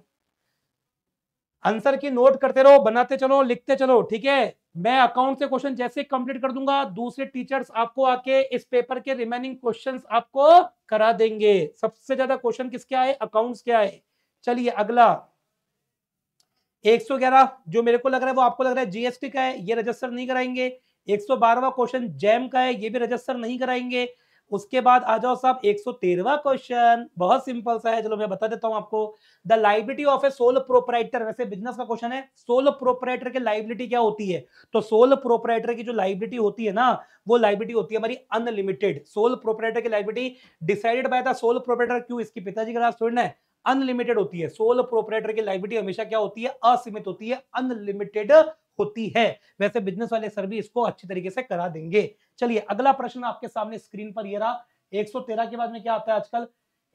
S1: आंसर की नोट करते रहो, बनाते चलो, लिखते चलो। ठीक है। मैं अकाउंट से क्वेश्चन जैसे कंप्लीट कर दूंगा, दूसरे टीचर्स आपको आके इस पेपर के रिमेनिंग क्वेश्चंस आपको करा देंगे। सबसे ज्यादा क्वेश्चन किसके आए? अकाउंट्स के आए। चलिए अगला 111 जो मेरे को लग रहा है वो आपको लग रहा है जीएसटी का है, ये रजिस्टर नहीं कराएंगे। 112वां क्वेश्चन जैम का है, ये भी रजिस्टर नहीं कराएंगे। उसके बाद आ जाओ साहब 113वां क्वेश्चन, बहुत सिंपल सा है, चलो मैं बता देता हूं आपको। The liability of A sole proprietor, वैसे बिजनेस का क्वेश्चन है, सोल प्रोपराइटर की लाइबिलिटी क्या होती है? तो सोल प्रोपराइटर की जो लाइबिलिटी होती है ना, वो लाइबिलिटी होती है हमारी अनलिमिटेड। सोल प्रोपराइटर की liability decided by the sole proprietor, क्यों? इसकी पिताजी का नाम स्टूडेंट है, अनलिमिटेड होती है। सोल प्रोपराइटर की लायबिलिटी हमेशा क्या होती है? असीमित होती है, अनलिमिटेड होती है। वैसे बिजनेस वाले सर भी इसको अच्छी तरीके से करा देंगे। चलिए अगला प्रश्न आपके सामने स्क्रीन पर ये रहा। 113 के बाद में क्या आता है आजकल?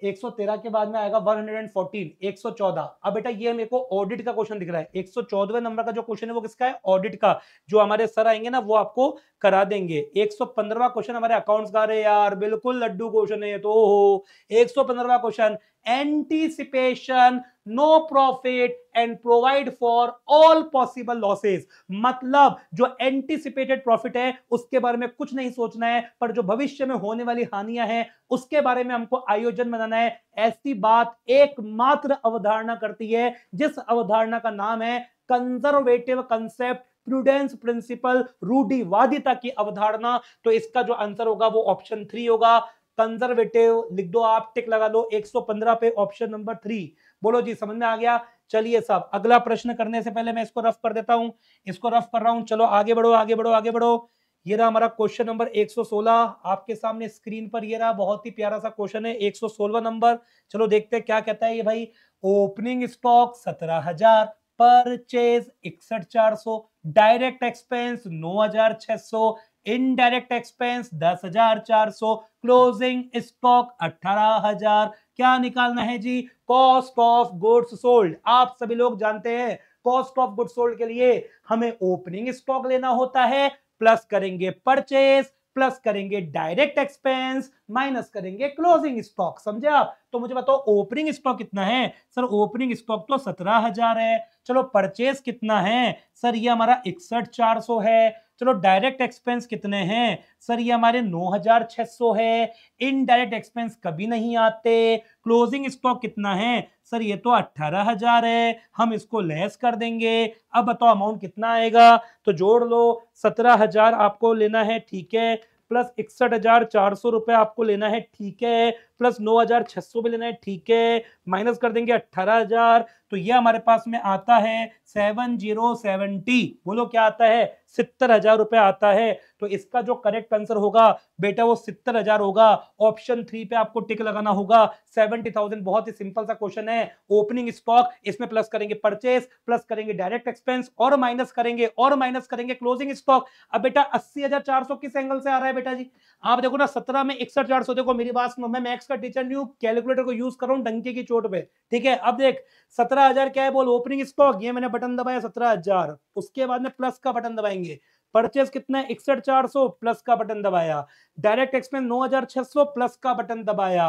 S1: 113 के बाद में आएगा 114, 114। अब बेटा ये मेरे को ऑडिट का क्वेश्चन दिख रहा है। 114वें नंबर का जो क्वेश्चन है वो किसका है? ऑडिट का। जो हमारे सर आएंगे ना वो आपको करा देंगे। 115वां क्वेश्चन हमारे अकाउंट्स का है यार, बिल्कुल लड्डू क्वेश्चन है ये तो। 115वां question, anticipation no profit and provide for all possible losses. मतलब जो एंटीसिपेटेड प्रॉफिट है उसके बारे में कुछ नहीं सोचना है, पर जो भविष्य में होने वाली हानियां हैं उसके बारे में हमको आयोजन बनाना है। ऐसी बात एकमात्र अवधारणा करती है जिस अवधारणा का नाम है कंजर्वेटिव कंसेप्ट, प्रूडेंस प्रिंसिपल, रूढ़िवादिता की अवधारणा। तो इसका जो आंसर होगा वो ऑप्शन 3 होगा। कंजर्वेटिव लिख दो आप, टिक लगा लो 115 पे ऑप्शन नंबर 3। बोलो जी समझ में आ गया? चलिए साहब अगला प्रश्न करने से पहले मैं इसको रफ कर देता हूं। इसको रफ कर रहा हूं, चलो आगे बढ़ो आगे बढ़ो आगे बढ़ो। ये रहा हमारा क्वेश्चन नंबर 116 आपके सामने स्क्रीन पर। ये रहा, बहुत ही प्यारा सा क्वेश्चन है, 116वां नंबर। चलो देखते हैं क्या कहता है ये भाई। Opening stock 17,000, purchase 61,400, direct expense 9,600, indirect expense 10,400, closing stock 18,000। क्या निकालना है जी? Cost of goods sold. आप सभी लोग जानते हैं कॉस्ट ऑफ गुड्स सोल्ड के लिए हमें ओपनिंग स्टॉक लेना होता है, प्लस करेंगे परचेज, प्लस करेंगे डायरेक्ट एक्सपेंस, माइनस करेंगे क्लोजिंग स्टॉक। समझे आप? तो मुझे बताओ ओपनिंग स्टॉक कितना है? सर ओपनिंग स्टॉक तो 17,000 है। चलो परचेज कितना है? सर ये हमारा 61,400 है। चलो डायरेक्ट एक्सपेंस कितने हैं? सर ये हमारे 9,600 है। इनडायरेक्ट एक्सपेंस कभी नहीं आते। क्लोजिंग स्टॉक कितना है? सर ये तो 18,000 है। हम इसको लेस कर देंगे। अब बताओ अमाउंट कितना आएगा? तो जोड़ लो, 17,000 आपको लेना है, ठीक है, प्लस 61,400 रुपए आपको लेना है, ठीक है, प्लस 9,600 भी लेना है, ठीक है, माइनस कर देंगे 18,000। तो ये हमारे पास में आता है 7070। बोलो क्या आता है? 70,000 रुपए आता है। तो इसका जो करेक्ट आंसर होगा बेटा वो 70,000 होगा। ऑप्शन 3 पे आपको टिक लगाना होगा। 70,000 बहुत ही सिंपल सा क्वेश्चन है। ओपनिंग स्टॉक, इसमें प्लस करेंगे परचेस, प्लस करेंगे डायरेक्ट एक्सपेंस और माइनस करेंगे क्लोजिंग स्टॉक। अब बेटा 80,400 किस एंगल से आ रहा है बेटा जी? आप देखो ना 17 में 61,400। देखो मेरी बात सुनो, मैं मैथ्स का टीचर नहीं हूं, कैलकुलेटर को यूज कर रहा हूं डंके की चोट पे, ठीक है। अब देख 17,000 क्या है बोल? ओपनिंग स्टॉक, ये मैंने बटन दबाया 17,000, उसके बाद में प्लस का बटन दबाएंगे। परचेस कितना है? 61,400, प्लस का बटन दबाया। डायरेक्ट एक्सपेंस 9,600, प्लस का बटन दबाया।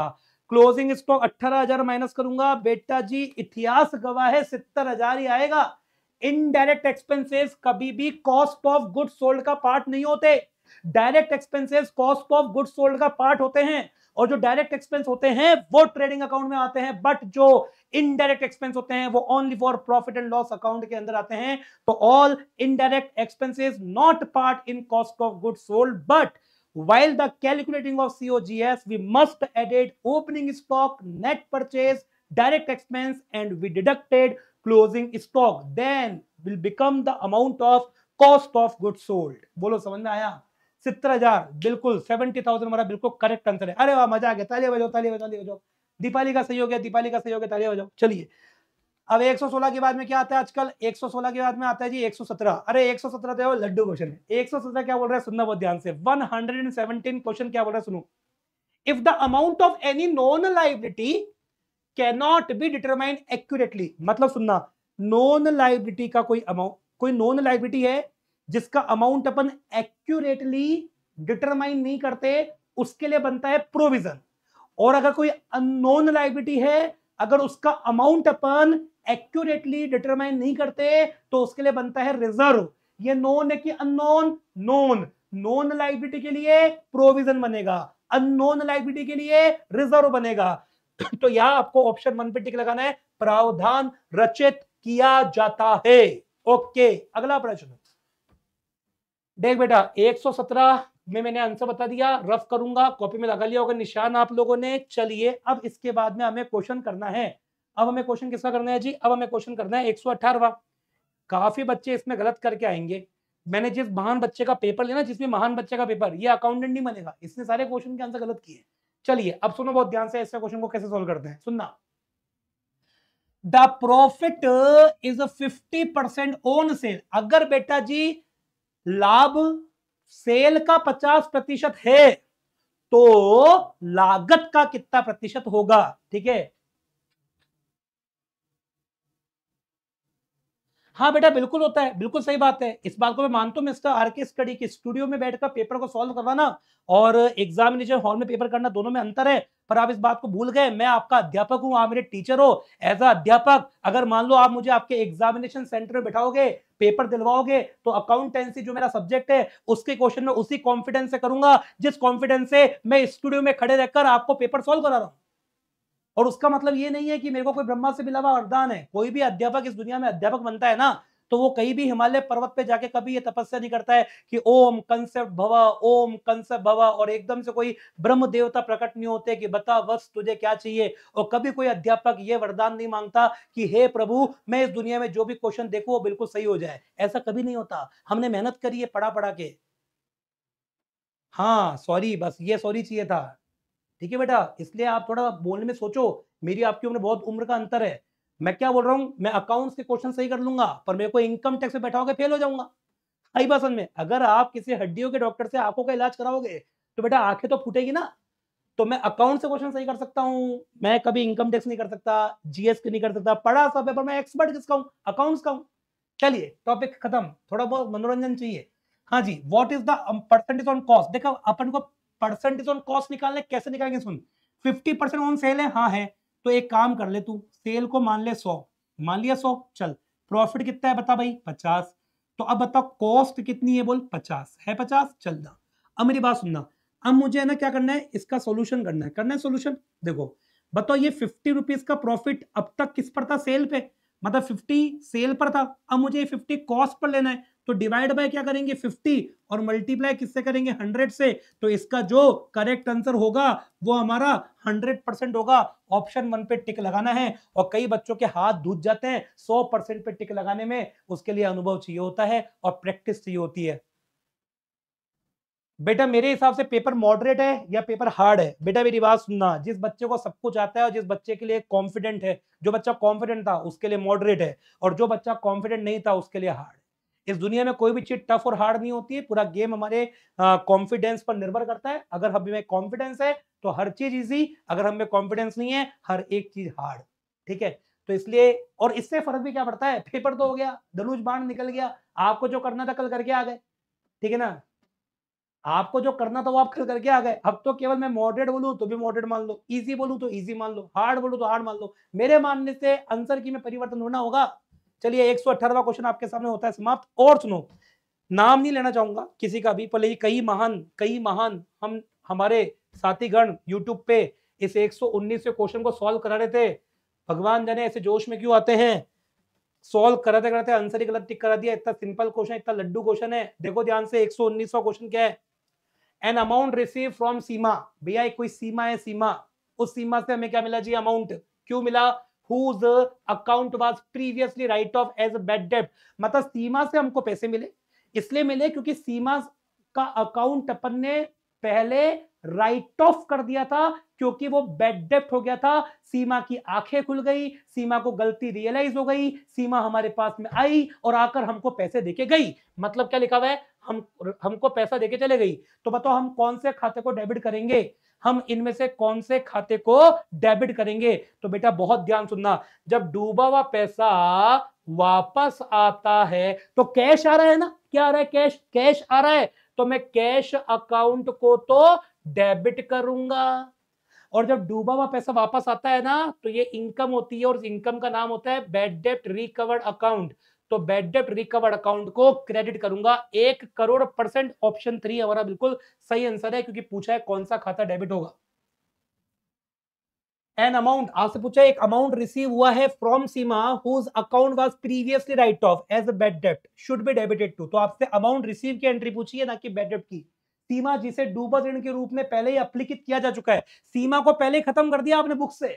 S1: क्लोजिंग स्टॉक 18,000 माइनस करूंगा, बेटा जी इतिहास गवाह है 70,000 ही आएगा। इनडायरेक्ट एक्सपेंसेस कभी भी कॉस्ट ऑफ गुड्स सोल्ड का पार्ट नहीं होते। Direct expenses cost of goods sold का पार्ट होते हैं, और जो डायरेक्ट एक्सपेंस होते हैं वो ट्रेडिंग अकाउंट में आते हैं, बट जो इनडायरेक्ट एक्सपेंस होते हैं वो only for profit and loss account के अंदर आते हैं। तो all indirect expenses not part in cost of goods sold, but while the calculating of COGS we must added opening stock, net purchase, direct expense, and we deducted closing stock, then will become the amount of cost of goods sold। बोलो समझ में आया? 70,000 बिल्कुल, 70,000 हमारा बिल्कुल करेक्ट आंसर है। अरे वाह मजा आ गया, तालियां बजाओ तालियां बजाओ तालियां बजाओ। दीपाली का सही हो गया, दीपाली का सही हो गया, तालियां बजाओ। चलिए अब 116 के बाद में क्या आता है आजकल? 116 के बाद में आता है जी 117। अरे 117 तो लड्डू क्वेश्चन है। 117 क्या बोल रहा है सुनना बहुत ध्यान से। 117 क्वेश्चन क्या बोल रहा है सुनो। If the amount of any non liability cannot be determine accurately. मतलब सुनना, नॉन लायबिलिटी का कोई अमाउंट, कोई नॉन लायबिलिटी है जिसका अमाउंट अपन एक्यूरेटली डिटरमाइन नहीं करते, उसके लिए बनता है प्रोविजन। और अगर कोई अननोन लायबिलिटी है, अगर उसका अमाउंट अपन एक्यूरेटली डिटरमाइन नहीं करते तो उसके लिए बनता है रिजर्व। ये नोन है कि अननोन? नोन। नोन लायबिलिटी के लिए प्रोविजन बनेगा, अननोन लायबिलिटी के लिए रिजर्व बनेगा। तो यहां आपको ऑप्शन 1 पे टिक लगाना है, प्रावधान रचित किया जाता है। ओके अगला प्रश्न देख बेटा। 117 में मैंने आंसर बता दिया, रफ करूंगा, कॉपी में लगा लिया होगा निशान आप लोगों ने। चलिए अब इसके बाद में हमें क्वेश्चन करना है। अब हमें क्वेश्चन किसका करना है जी? अब हमें क्वेश्चन करना है 118वां। काफी बच्चे इसमें गलत करके आएंगे। मैंने जिस महान बच्चे का पेपर लिया ना, जिसमें महान बच्चे का पेपर, ये अकाउंटेंट नहीं बनेगा, इसने सारे क्वेश्चन के आंसर गलत किए। चलिए अब सुनो बहुत ध्यान से, ऐसे क्वेश्चन को कैसे सोल्व करते हैं, सुनना। The profit is 50% on sale. अगर बेटा जी लाभ सेल का 50% है तो लागत का कितना प्रतिशत होगा? ठीक है। हाँ बेटा बिल्कुल होता है, बिल्कुल सही बात है, इस बात को मैं मानता हूं। मिस्टर आरके स्टडी के स्टूडियो में बैठकर पेपर को सॉल्व करवाना और एग्जामिनेशन हॉल में पेपर करना, दोनों में अंतर है। पर आप इस बात को भूल गए, मैं आपका अध्यापक हूं, आप मेरे टीचर हो। एज अ अध्यापक अगर मान लो आप मुझे आपके एग्जामिनेशन सेंटर में बैठाओगे, पेपर दिलवाओगे, तो अकाउंटेंसी जो मेरा सब्जेक्ट है उसके क्वेश्चन में उसी कॉन्फिडेंस से करूंगा जिस कॉन्फिडेंस से मैं स्टूडियो में खड़े रहकर आपको पेपर सॉल्व करा रहा हूं। और उसका मतलब ये नहीं है कि मेरे को कोई ब्रह्मा से मिला हुआ वरदान है। कोई भी अध्यापक इस दुनिया में अध्यापक बनता है ना, तो वो कहीं भी हिमालय पर्वत पे जाके कभी ये तपस्या नहीं करता है कि ओम कंसेप्ट भवा, ओम कंसेप्ट भवा, और एकदम से कोई ब्रह्म देवता प्रकट नहीं होते कि बता बस तुझे क्या चाहिए। और कभी कोई अध्यापक ये वरदान नहीं मांगता कि हे प्रभु मैं इस दुनिया में जो भी क्वेश्चन देखूं वो बिल्कुल सही हो जाए। ऐसा कभी नहीं होता। हमने मेहनत करी है पढ़ा पढ़ा के। हाँ सॉरी, बस ये सॉरी चाहिए था। ठीक है बेटा, इसलिए आप थोड़ा बोलने में सोचो। मेरी आपकी उम्र बहुत उम्र का अंतर है। मैं क्या बोल रहा हूं, मैं अकाउंट्स के क्वेश्चन सही कर लूंगा, पर मेरे को इनकम टैक्स में बैठाओगे फेल हो जाऊंगा। आई बात समझ में? अगर आप किसी हड्डियों के डॉक्टर से आंखों का इलाज कराओगे तो बेटा आंखें तो फूटेगी ना। तो मैं अकाउंट से क्वेश्चन सही कर सकता हूं, मैं कभी इनकम टैक्स नहीं कर सकता, जीएस नहीं कर सकता, पढ़ा सब है, पर मैं एक्सपर्ट किसका हूं? अकाउंट्स का हूं। चलिए टॉपिक खत्म, थोड़ा बहुत मनोरंजन चाहिए। हाँ जी, what is the percentage on cost. देखो अपन को परसेंटेज ऑन कॉस्ट निकालने कैसे निकालेंगे, सुन। 50% ऑन सेल है, हाँ है। तो एक काम कर ले तू, सेल को मान ले 100, मान लिया 100, चल। प्रॉफिट कितना है बता भाई, 50। तो अब बता कॉस्ट कितनी है, बोल 50 है, 50 चल ना। अब मेरी बात सुनना, अब मुझे है ना क्या करना है, इसका सोल्यूशन करना है सोल्यूशन। देखो बताओ, ये 50 रुपीज का प्रॉफिट अब तक किस पर था, सेल पे, मतलब 50 सेल पर था। अब मुझे 50 कॉस्ट पर लेना है, तो डिवाइड बाय क्या करेंगे, 50, और मल्टीप्लाई किससे करेंगे, 100 से। तो इसका जो करेक्ट आंसर होगा वो हमारा 100% होगा। ऑप्शन 1 पे टिक लगाना है। और कई बच्चों के हाथ धूत जाते हैं 100% पे टिक लगाने में, उसके लिए अनुभव चाहिए होता है और प्रैक्टिस चाहिए होती है। बेटा मेरे हिसाब से पेपर मॉडरेट है या पेपर हार्ड है? बेटा मेरी बात सुनना, जिस बच्चे को सब कुछ आता है और जिस बच्चे के लिए कॉन्फिडेंट है, जो बच्चा कॉन्फिडेंट था उसके लिए मॉडरेट है, और जो बच्चा कॉन्फिडेंट नहीं था उसके लिए हार्ड है। इस दुनिया में कोई भी चीज टफ और हार्ड नहीं होती है, पूरा गेम हमारे कॉन्फिडेंस पर निर्भर करता है। अगर हम में कॉन्फिडेंस है तो हर चीज इजी, अगर हम में कॉन्फिडेंस नहीं है हर एक चीज हार्ड। ठीक है, तो इसलिए, और इससे फर्क भी क्या पड़ता है, पेपर तो हो गया, धनुष बाण निकल गया, आपको जो करना था कल करके आ गए। ठीक है ना, आपको जो करना था वो आप कल करके आ गए। अब तो केवल मैं मॉडरेट बोलूं तो भी मॉडरेट मान लो, इजी बोलूं तो इजी मान लो, हार्ड बोलूं तो हार्ड मान लो। मेरे मानने से आंसर की में परिवर्तन होना होगा। चलिए 118वां क्वेश्चन आपके सामने होता है समाप्त। और सुनो, नाम नहीं लेना चाहूंगा किसी का भी, पर ये कई महान हम हमारे साथीगण यूट्यूब पे इस 119वें क्वेश्चन को सॉल्व करा रहे थे। भगवान जाने ऐसे जोश में क्यों आते हैं, सॉल्व कराते कराते आंसर ही गलत टिक करा दिया। इतना सिंपल क्वेश्चन, इतना लड्डू क्वेश्चन है। देखो ध्यान से, 119वां क्वेश्चन क्या है, एन अमाउंट रिसीव फ्रॉम सीमा। भैया एक कोई सीमा है, सीमा, उस सीमा से हमें क्या मिला जी, अमाउंट। क्यों मिला, whose account was previously write off as bad डेब्ट। मतलब सीमा से हमको पैसे मिले, इसलिए मिले क्योंकि सीमा का अकाउंट अपन ने पहले राइट ऑफ कर दिया था, क्योंकि वो बैड डेब्ट हो गया था। सीमा की आंखें खुल गई, सीमा को गलती रियलाइज हो गई, सीमा हमारे पास में आई और आकर हमको पैसे देके गई। मतलब क्या लिखा हुआ है, हमको पैसा देके चले गई। तो बताओ हम कौन से खाते को डेबिट करेंगे, हम इनमें से कौन से खाते को डेबिट करेंगे? तो बेटा बहुत ध्यान सुनना, जब डूबा हुआ पैसा वापस आता है तो कैश आ रहा है ना, क्या आ रहा है, कैश, कैश आ रहा है, तो मैं कैश अकाउंट को तो डेबिट करूंगा। और जब डूबा हुआ पैसा वापस आता है ना तो ये इनकम होती है, और इस इनकम का नाम होता है बैड डेब्ट रिकवर्ड अकाउंट। तो बैड डेब्ट रिकवर्ड अकाउंट को क्रेडिट करूंगा 1,00,00,000%। ऑप्शन 3 हमारा बिल्कुल सही आंसर है, क्योंकि पूछा है कौन सा खाता डेबिट होगा। एन अमाउंट, आपसे पूछा एक अमाउंट रिसीव हुआ है from Seema whose account was previously write off as a bad डेब्ट शुड बी डेबिटेड टू। तो आपसे अमाउंट रिसीव की एंट्री पूछी है, ना कि बैड डेब्ट की। सीमा जिसे डूबा ऋण के रूप में पहले ही अप्लिकित किया जा चुका है, सीमा को पहले ही खत्म कर दिया आपने बुक से,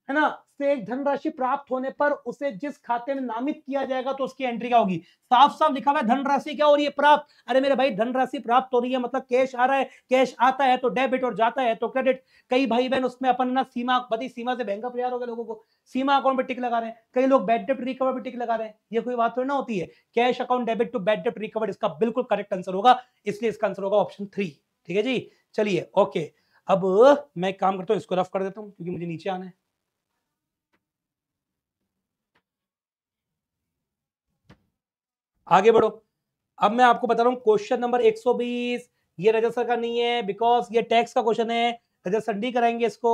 S1: है ना, से एक धनराशि प्राप्त होने पर उसे जिस खाते में नामित किया जाएगा तो उसकी एंट्री क्या होगी। साफ साफ लिखा हुआ है धनराशि क्या हो रही है, प्राप्त। अरे मेरे भाई धनराशि प्राप्त हो रही है मतलब कैश आ रहा है, कैश आता है तो डेबिट और जाता है तो क्रेडिट। कई भाई बहन उसमें अपन ना सीमा बदी सीमा से बैंक तैयार हो गए लोगों को, सीमा अकाउंट पे टिक लगा रहे हैं, कई लोग बैड डेब्ट रिकवर पे टिक लगा रहे हैं। ये कोई बात थोड़ी ना होती है। Cash account debit to bad डेब्ट रिकवर्ड इसका बिल्कुल करेक्ट आंसर होगा, इसलिए इसका आंसर होगा ऑप्शन 3। ठीक है जी, चलिए ओके। अब मैं काम करता हूं, इसको रफ कर देता हूं क्योंकि मुझे नीचे आना है। आगे बढ़ो। अब मैं आपको बता रहा हूं क्वेश्चन नंबर 120, ये रजत सर का नहीं है बिकॉज ये टैक्स का क्वेश्चन है, रजत सर नहीं कराएंगे इसको।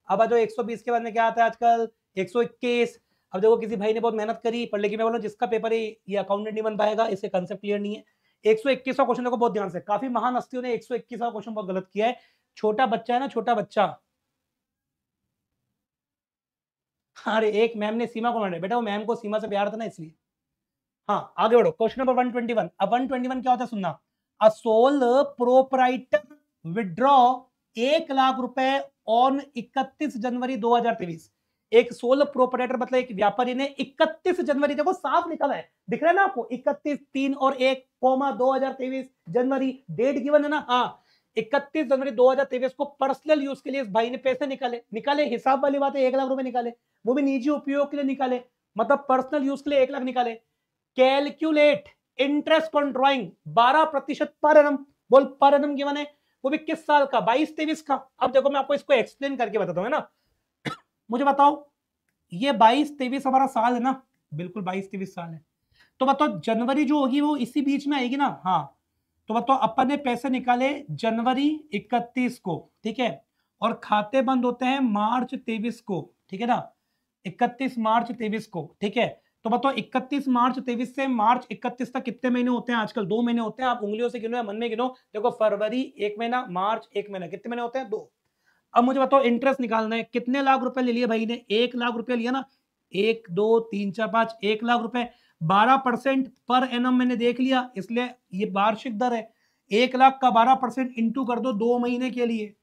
S1: अब आ जाओ 120 के बाद में क्या आता है आजकल, 121। अब देखो किसी भाई ने बहुत मेहनत करी पर लेकिन मैं बोलूं जिसका पेपर ये अकाउंटेंट नहीं बन पाएगा, इससे कंसेप्ट क्लियर नहीं है। 121 का क्वेश्चन देखो बहुत ध्यान से, काफी महान हस्तियों ने 121 का क्वेश्चन बहुत गलत किया है। छोटा बच्चा है ना, छोटा बच्चा, अरे एक मैम ने सीमा को मारा बेटा, वो मैम को सीमा से प्यार था ना इसलिए। हाँ आगे बढ़ो, क्वेश्चन नंबर 121। अब 121 क्या होता है सुनना। A sole proprietor withdraw 1 lakh रुपए ऑन 31 जनवरी 2023। एक सोल प्रोपराइटर मतलब एक व्यापारी ने 31 जनवरी, देखो साफ लिखा हुआ है, दिख रहा है ना आपको, 31 3 और 1 2023 जनवरी डेट गिवन है ना। हाँ 31 जनवरी 2023 को पर्सनल यूज के लिए इस भाई ने पैसे निकाले, निकाले हिसाब वाली बात है, 1 लाख रुपए निकाले, वो भी निजी उपयोग के लिए निकाले, मतलब पर्सनल यूज के लिए 1 लाख निकाले। Calculate interest on drawing 12% per annum, बोल पर एनम गिवन है, वो भी किस साल का, 22-23 का। अब देखो मैं आपको इसको एक्सप्लेन करके बताता हूं, है ना। मुझे बताओ ये 22-23 हमारा साल है ना, बिल्कुल 22-23 साल है, तो बताओ जनवरी जो होगी वो इसी बीच में आएगी ना। हाँ तो बताओ अपन ने पैसे निकाले जनवरी 31 को, ठीक है, और खाते बंद होते हैं मार्च 23 को, ठीक है ना, 31 मार्च 23 को, ठीक है। तो बताओ 31 मार्च 23 से मार्च 31 तक कितने महीने होते हैं, आजकल 2 महीने होते हैं, आप उंगलियों से गिनो या मन में गिनो। देखो फरवरी 1 महीना, मार्च 1 महीना, कितने महीने होते हैं, 2। अब मुझे बताओ इंटरेस्ट निकालना है, कितने लाख रुपए ले लिए भाई ने, 1 लाख रुपए लिया ना, 1 2 3 4 5, 1 लाख रुपए, 12% पर एनम मैंने देख लिया, इसलिए ये वार्षिक दर है। 1 लाख का 12% इंटू कर दो 2 महीने के लिए,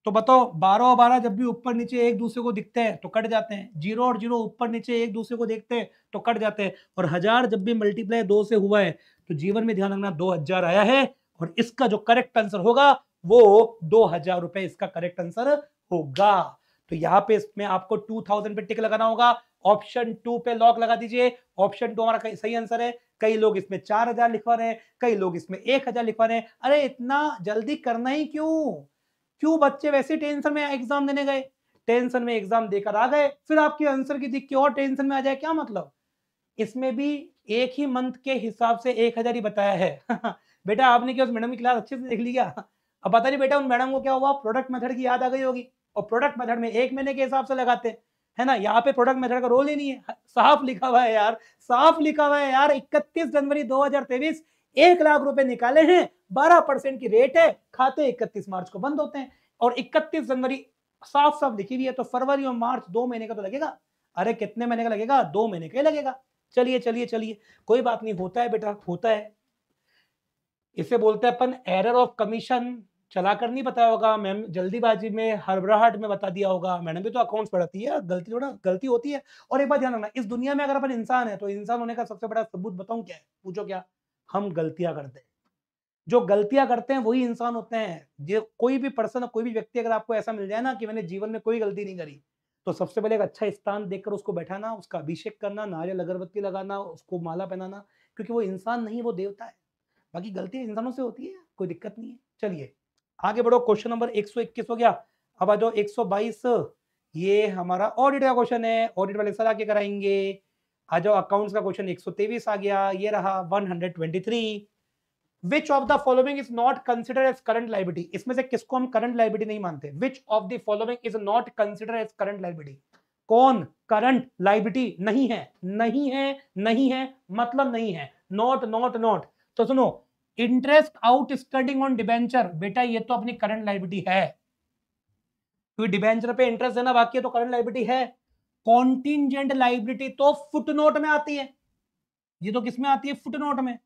S1: तो बताओ 12 और 12 जब भी ऊपर नीचे एक दूसरे को दिखते हैं तो कट जाते हैं, 0 और 0 ऊपर नीचे एक दूसरे को देखते हैं तो कट जाते हैं, और 1000 जब भी मल्टीप्लाई 2 से हुआ है तो जीवन में ध्यान रखना 2000 आया है, और इसका जो करेक्ट आंसर होगा वो 2000 रुपए इसका करेक्ट आंसर होगा। तो यहाँ पे इसमें आपको 2000 पे टिक लगाना होगा, ऑप्शन 2 पे लॉक लगा दीजिए, ऑप्शन 2 हमारा सही आंसर है। कई लोग इसमें 4000 लिखवा रहे हैं, कई लोग इसमें 1000 लिखवा रहे हैं, अरे इतना जल्दी करना ही क्यों, क्यों बच्चे वैसे टेंशन में एग्जाम देने गए, टेंशन में एग्जाम देकर आ गए, फिर आपके आंसर की दिख के और टेंशन में आ जाए, क्या मतलब। इसमें भी एक ही मंथ के हिसाब से 1000 ही बताया है बेटा आपने क्या उस मैडम की क्लास अच्छे से देख लिया, अब पता नहीं बेटा उन मैडम को क्या हुआ, प्रोडक्ट मेथड की याद आ गई होगी, और प्रोडक्ट मेथड में 1 महीने के हिसाब से लगाते हैं, है ना। यहाँ पे प्रोडक्ट मेथड का रोल ही नहीं है, साफ लिखा हुआ है यार, साफ लिखा हुआ है यार, 31 जनवरी 2023 1 लाख रुपए निकाले हैं, 12% की रेट है, खाते 31 मार्च को बंद होते हैं, और 31 जनवरी साफ साफ लिखी हुई है, तो फरवरी और मार्च 2 महीने का तो लगेगा। अरे कितने महीने का लगेगा, 2 महीने का ही लगेगा। चलिए चलिए चलिए, कोई बात नहीं, होता है बेटा, होता है। इसे बोलते हैं अपन एरर ऑफ कमीशन, चलाकर नहीं बताया होगा मैम, जल्दीबाजी में हड़बड़ाहट में बता दिया होगा, मैडम भी तो अकाउंट्स पढ़ाती है, गलती थोड़ा गलती होती है। और एक बात ध्यान रखना, इस दुनिया में अगर अपन इंसान है तो इंसान होने का सबसे बड़ा सबूत बताऊं क्या है, पूछो क्या, हम गलतियां करते हैं, जो गलतियां करते हैं वही इंसान होते हैं। जो कोई भी पर्सन, कोई भी व्यक्ति अगर आपको ऐसा मिल जाए ना कि मैंने जीवन में कोई गलती नहीं करी, तो सबसे पहले एक अच्छा स्थान देखकर उसको बैठाना, उसका अभिषेक करना, नारियल अगरबत्ती लगाना, उसको माला पहनाना, क्योंकि वो इंसान नहीं, वो देवता है। बाकी गलतियां इंसानों से होती है, कोई दिक्कत नहीं है। चलिए आगे बढ़ो, क्वेश्चन नंबर 121 हो गया। अब आ जाओ 122, ये हमारा ऑडिट का क्वेश्चन है, ऑडिट वाले सर आके कराएंगे। आ जाओ अकाउंट्स का क्वेश्चन 123 आ गया, ये रहा 123। Which of the following is not considered as current liability? इसमें से किसको हम करंट लाइबिलिटी नहीं मानते? Which of the following is not considered as current liability? कौन करंट लाइबिलिटी नहीं है, नहीं है, नहीं है, मतलब नहीं है, नॉट नॉट नॉट। तो सुनो, इंटरेस्ट आउटस्टैंडिंग ऑन डिबेंचर, बेटा ये तो अपनी करंट लाइबिलिटी है, क्योंकि डिबेंचर पे इंटरेस्ट देना बाकी है तो करंट लाइबिलिटी है। कॉन्टिंजेंट लाइबिलिटी तो फुटनोट में आती है, ये तो किसमें आती है, फुटनोट में।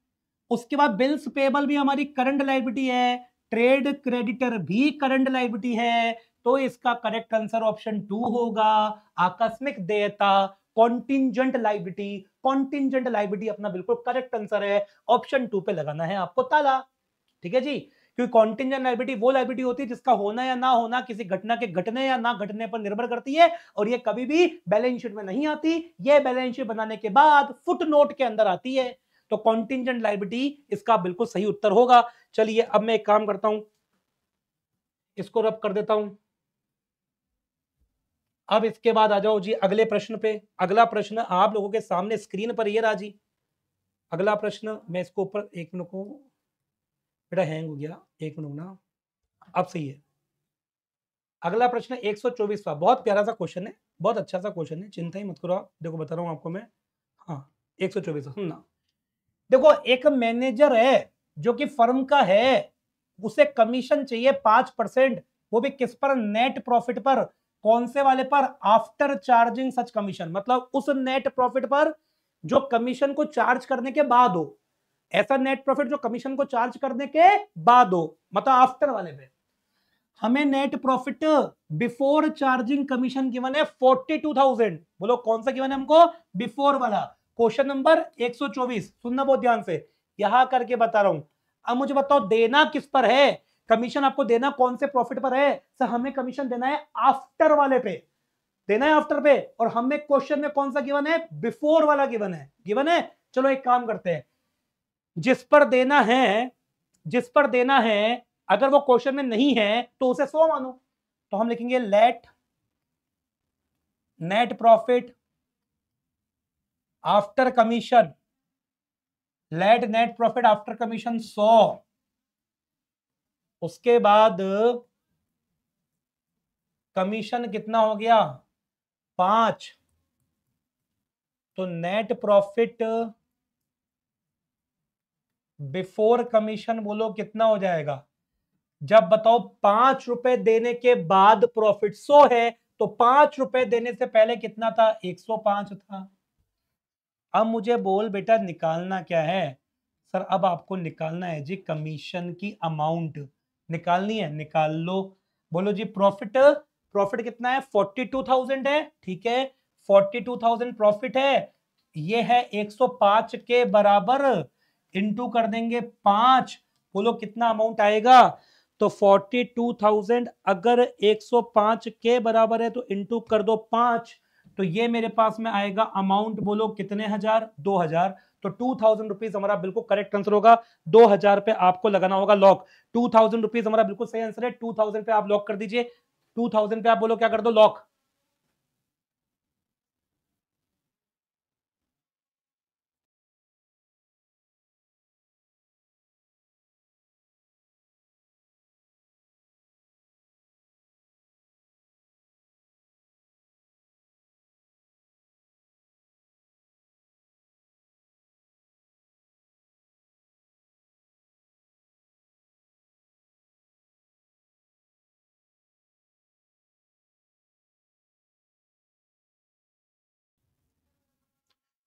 S1: उसके बाद बिल्स पेबल भी हमारी करंट लाइबिलिटी है, ट्रेड क्रेडिटर भी करंट लाइबिलिटी है, तो इसका करेक्ट आंसर ऑप्शन 2 होगा, आकस्मिक देयता, कॉन्टिंजेंट लाइबिलिटी। कॉन्टिंजेंट लाइबिलिटी अपना बिल्कुल करेक्ट आंसर है, ऑप्शन 2 पे लगाना है आपको ताला। ठीक है जी, क्योंकि कॉन्टिंजेंट लायबिलिटी वो लायबिलिटी होती है जिसका होना या ना होना किसी घटना के घटने या ना घटने पर निर्भर करती है, और ये कभी भी बैलेंस शीट में नहीं आती, ये बैलेंस शीट बनाने के बाद फुट नोट के अंदर आती है। तो कॉन्टिंजेंट लायबिलिटी इसका बिल्कुल सही उत्तर होगा। चलिए अब मैं एक काम करता हूं, इसको रब कर देता हूं। अब इसके बाद आ जाओ जी अगले प्रश्न पे। अगला प्रश्न आप लोगों के सामने स्क्रीन पर ये रहा जी। अगला प्रश्न, मैं इसको ऊपर, एक मिनट को, बेटा हैंग हो गया, एक मिनट ना, अब सही है। अगला प्रश्न 124वां, बहुत प्यारा सा क्वेश्चन है, बहुत अच्छा सा क्वेश्चन है, चिंता ही मत करो आप। देखो बता रहा हूं आपको मैं। हाँ 124 सुनना। देखो एक मैनेजर है जो कि फर्म का है, उसे कमीशन चाहिए 5%, वो भी किस पर? नेट प्रॉफिट पर। कौन से वाले पर? आफ्टर चार्जिंग सच कमीशन, मतलब उस नेट प्रॉफिट पर जो कमीशन को चार्ज करने के बाद हो। ऐसा नेट प्रॉफिट जो कमीशन को चार्ज करने के बाद हो, मतलब आफ्टर वाले पे। हमें net profit before charging commission given है 42,000। बोलो कौन सा गिवन है हमको? बिफोर वाला। क्वेश्चन नंबर 124, सुनना बहुत ध्यान से, यहां करके बता रहा हूं। अब मुझे बताओ देना किस पर है? कमीशन आपको देना कौन से प्रॉफिट पर है? सर हमें कमीशन देना है आफ्टर वाले पे, देना है आफ्टर पे, और हमें क्वेश्चन में कौन सा गिवन है? बिफोर वाला गिवन है। गिवन है, चलो एक काम करते हैं, जिस पर देना है, जिस पर देना है, अगर वो क्वेश्चन में नहीं है तो उसे 100 मानो। तो हम लिखेंगे let net profit after commission, let net profit after commission 100। उसके बाद कमीशन कितना हो गया? 5। तो नेट प्रॉफिट बिफोर कमीशन बोलो कितना हो जाएगा? जब बताओ 5 रुपए देने के बाद प्रॉफिट 100 है, तो 5 रुपए देने से पहले कितना था? 105 था। अब मुझे बोल बेटा निकालना क्या है? सर अब आपको निकालना है जी कमीशन की अमाउंट निकालनी है, निकाल लो। बोलो जी प्रॉफिट, प्रॉफिट कितना है? 42,000 है, ठीक है, 42,000 प्रॉफिट है, ये है 105 के बराबर, इंटू कर देंगे 5। बोलो कितना अमाउंट आएगा? तो 42,000 अगर 105 के बराबर है तो इंटू कर दो 5, तो ये मेरे पास में आएगा अमाउंट, बोलो कितने हजार? 2,000। तो 2,000 रुपीज हमारा बिल्कुल करेक्ट आंसर होगा। 2,000 पे आपको लगाना होगा लॉक। 2,000 रुपीज हमारा बिल्कुल सही आंसर है। 2,000 पे आप लॉक कर दीजिए। 2,000 पे आप बोलो क्या कर दो? लॉक।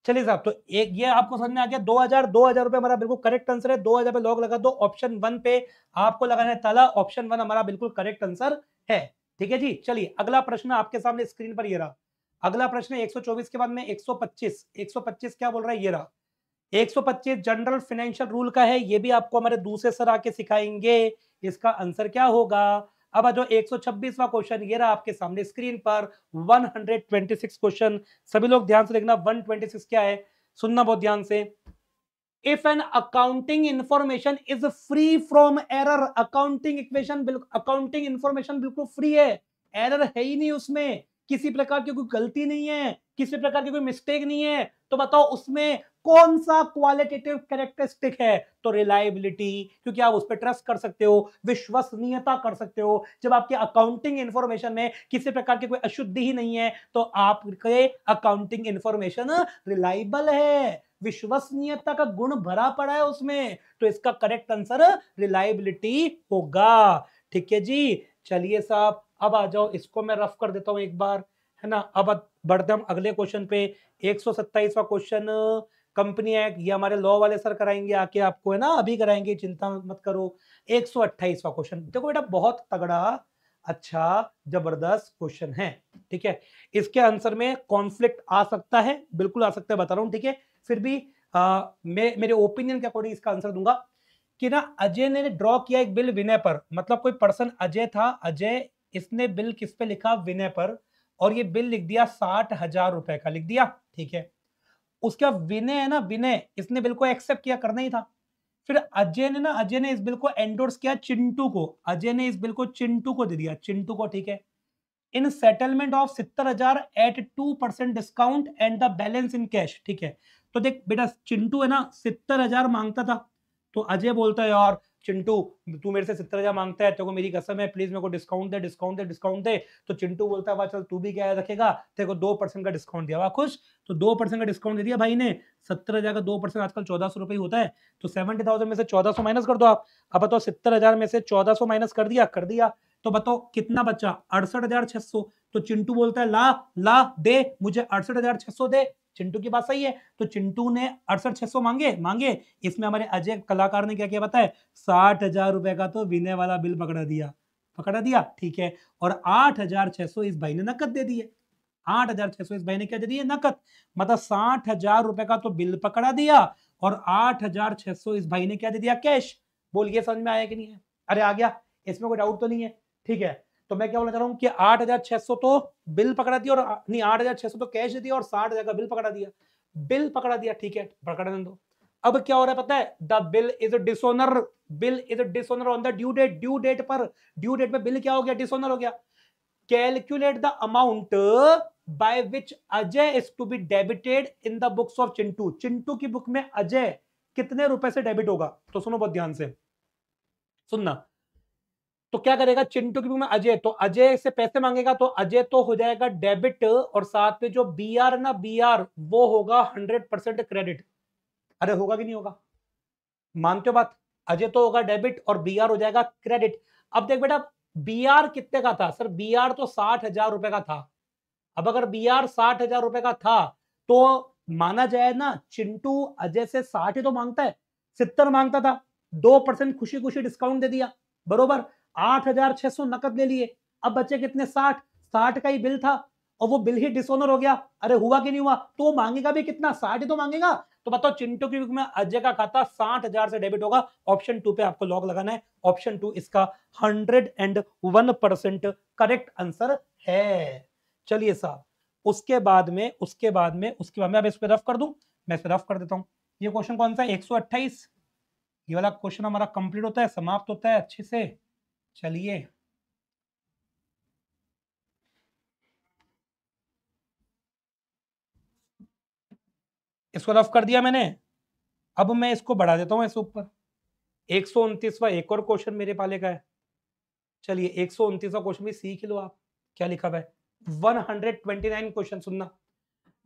S1: चलिए साहब, तो एक ये आपको समझ में आ गया। 2,000 रुपए हमारा बिल्कुल करेक्ट आंसर है। 2,000 पे लॉक लगा दो। ऑप्शन 1 पे आपको लगाना है ताला। ऑप्शन 1 हमारा बिल्कुल करेक्ट आंसर है। ठीक है जी, चलिए अगला प्रश्न आपके सामने स्क्रीन पर ये रहा। अगला प्रश्न 124 के बाद में 125। 125 क्या बोल रहा है? ये रहा 125 जनरल फाइनेंशियल रूल का है। ये भी आपको हमारे दूसरे सर आके सिखाएंगे। इसका आंसर क्या होगा? अब आ जाओ 126वां क्वेश्चन, ये रहा आपके सामने स्क्रीन पर। 126 क्वेश्चन, सभी लोग ध्यान से देखना। 126 क्या है, सुनना बहुत ध्यान से। If an accounting information is free from error, accounting equation, accounting information बिल्कुल फ्री है, एरर है ही नहीं उसमें, किसी प्रकार की कोई गलती नहीं है, किसी प्रकार की कोई मिस्टेक नहीं है, तो बताओ उसमें कौन सा क्वालिटेटिव कैरेक्टरिस्टिक है? तो रिलायबिलिटी, क्योंकि आप उस पर ट्रस्ट कर सकते हो, विश्वसनीयता कर सकते हो। जब आपके अकाउंटिंग इंफॉर्मेशन में किसी प्रकार की कोई अशुद्धि ही नहीं है, तो आपके अकाउंटिंग इंफॉर्मेशन रिलायबल है, विश्वसनीयता का गुण भरा पड़ा है उसमें। तो इसका करेक्ट आंसर रिलायबिलिटी होगा। ठीक है जी, चलिए साहब अब आ जाओ, इसको मैं रफ कर देता हूं एक बार, है ना। अब बढ़ते हम अगले क्वेश्चन पे। 127वां क्वेश्चन, कंपनी एक्ट, ये हमारे लॉ वाले सर कराएंगे आके आपको, है ना, अभी कराएंगे, चिंता मत करो। 128वां क्वेश्चन देखो बेटा, बहुत तगड़ा अच्छा, जबरदस्त क्वेश्चन है। ठीक है, इसके आंसर में कॉन्फ्लिक्ट आ सकता है, बिल्कुल आ सकता है, बता रहा हूं। ठीक है, फिर भी मैं मेरे ओपिनियन के अकॉर्डिंग इसका आंसर दूंगा कि ना, अजय ने ड्रॉ किया एक बिल विनय पर, मतलब कोई पर्सन अजय था, अजय, इसने बिल किस पे लिखा, विनय पर, और ये बिल लिख दिया 60,000 रुपए का लिख दिया। ठीक है, उसका विनय है ना, विनय, इसने बिल को एक्सेप्ट किया, करना ही था। फिर अजय ने इस बिल को एंडोर्स किया चिंटू को, अजय ने इस बिल को चिंटू को दे दिया, चिंटू को। ठीक है, in settlement of 70,000 at 2% discount and the balance in cash. ठीक है, तो देख बेटा, चिंटू है ना 70,000 मांगता था, तो अजय बोलता है यार चिंटू, तू मेरे से 70,000 मांगता है, तेरे को मेरी कसम है, प्लीज मेरे को डिस्काउंट दे, डिस्काउंट दे, डिस्काउंट दे। तो चिंटू बोलता है वाह चल, तू भी क्या रखेगा, तेरे को 2% का डिस्काउंट दिया, वाह खुश। तो 2% का डिस्काउंट दे दिया भाई ने, 70,000 का 2% आजकल 1,400 रुपए होता है, तो 70,000 में से 1,400 माइनस कर दो आप। अब बताओ 70,000 में से 1,400 माइनस कर दिया, कर दिया, तो बताओ कितना बचा, 68,600। तो चिंटू बोलता है ला ला दे मुझे 68,600 दे। चिंटू की बात सही है, तो चिंटू ने 68,600 मांगे मांगे, इसमें हमारे अजय कलाकार ने क्या किया पता है, 60,000 रुपए का तो विनय वाला बिल पकड़ा दिया, पकड़ा दिया। ठीक है, और 8,600 इस भाई ने नकद दे दिए, 8,600 इस भाई ने क्या दे दिए, नकद। मतलब 60,000 रुपए का तो बिल पकड़ा दिया, और 8,600 इस भाई ने क्या दे दिया, कैश। बोलिए समझ में आया कि नहीं है? अरे आ गया, इसमें कोई डाउट तो नहीं है? ठीक है, तो मैं क्या बोलना चाह रहा हूं कि 8,600 तो बिल पकड़ा दिया, और नहीं 8,600 तो कैश दिया, और 60,000 का बिल पकड़ा दिया, बिल पकड़ा दिया। ठीक है, पकड़ने दो। अब क्या हो रहा है पता है, the bill is dishonour, bill is dishonour on the due date, due date पर, ड्यू डेट पे बिल क्या हो गया, डिसऑनर हो गया। Calculate the amount by which Ajay is to be debited in the books of Chintu, Chintu की बुक में अजय कितने रुपए से डेबिट होगा। तो सुनो बहुत ध्यान से, सुनना। तो क्या करेगा, चिंटू की बुक में अजय, तो अजय से पैसे मांगेगा, तो अजय तो हो जाएगा डेबिट, और साथ में जो बी आर ना, बी आर वो होगा 100% क्रेडिट। अरे होगा कि नहीं होगा, मानते हो बात? अजय तो होगा डेबिट और बी आर हो जाएगा क्रेडिट। अब देख बेटा, बी आर कितने का था सर, बी आर तो 60,000 रुपए का था। अब अगर बी आर 60,000 रुपए का था, तो माना जाए ना, चिंटू अजय से 60 ही तो मांगता है, 70 मांगता था, 2% खुशी खुशी डिस्काउंट दे दिया, बरोबर, 8,600 नकद ले लिए। अब बचे कितने, 60, 60 का ही बिल था, और वो बिल ही डिसऑनर हो गया। अरे हुआ कि नहीं हुआ, तो वो मांगेगा भी कितना, 60 ही तो मांगेगा। तो बताओ चिंटू की बुक में अजय का खाता 60,000 से डेबिट होगा। ऑप्शन 2 पे आपको लॉक लगाना है, ऑप्शन 2 इसका 101% करेक्ट आंसर है। चलिए साहब, उसके बाद में अब इस पे रफ कर दूं, मैं इस पे रफ कर देता हूं। ये क्वेश्चन कौन सा है, 128, ये वाला क्वेश्चन हमारा कंप्लीट होता है, समाप्त होता है अच्छे से। चलिए, इसको रफ कर दिया मैंने, अब मैं इसको बढ़ा देता हूं इसके ऊपर। 129वां एक और क्वेश्चन मेरे पाले का है। चलिए 129वां क्वेश्चन भी सीख लो आप, क्या लिखा हुआ है। 129 क्वेश्चन सुनना।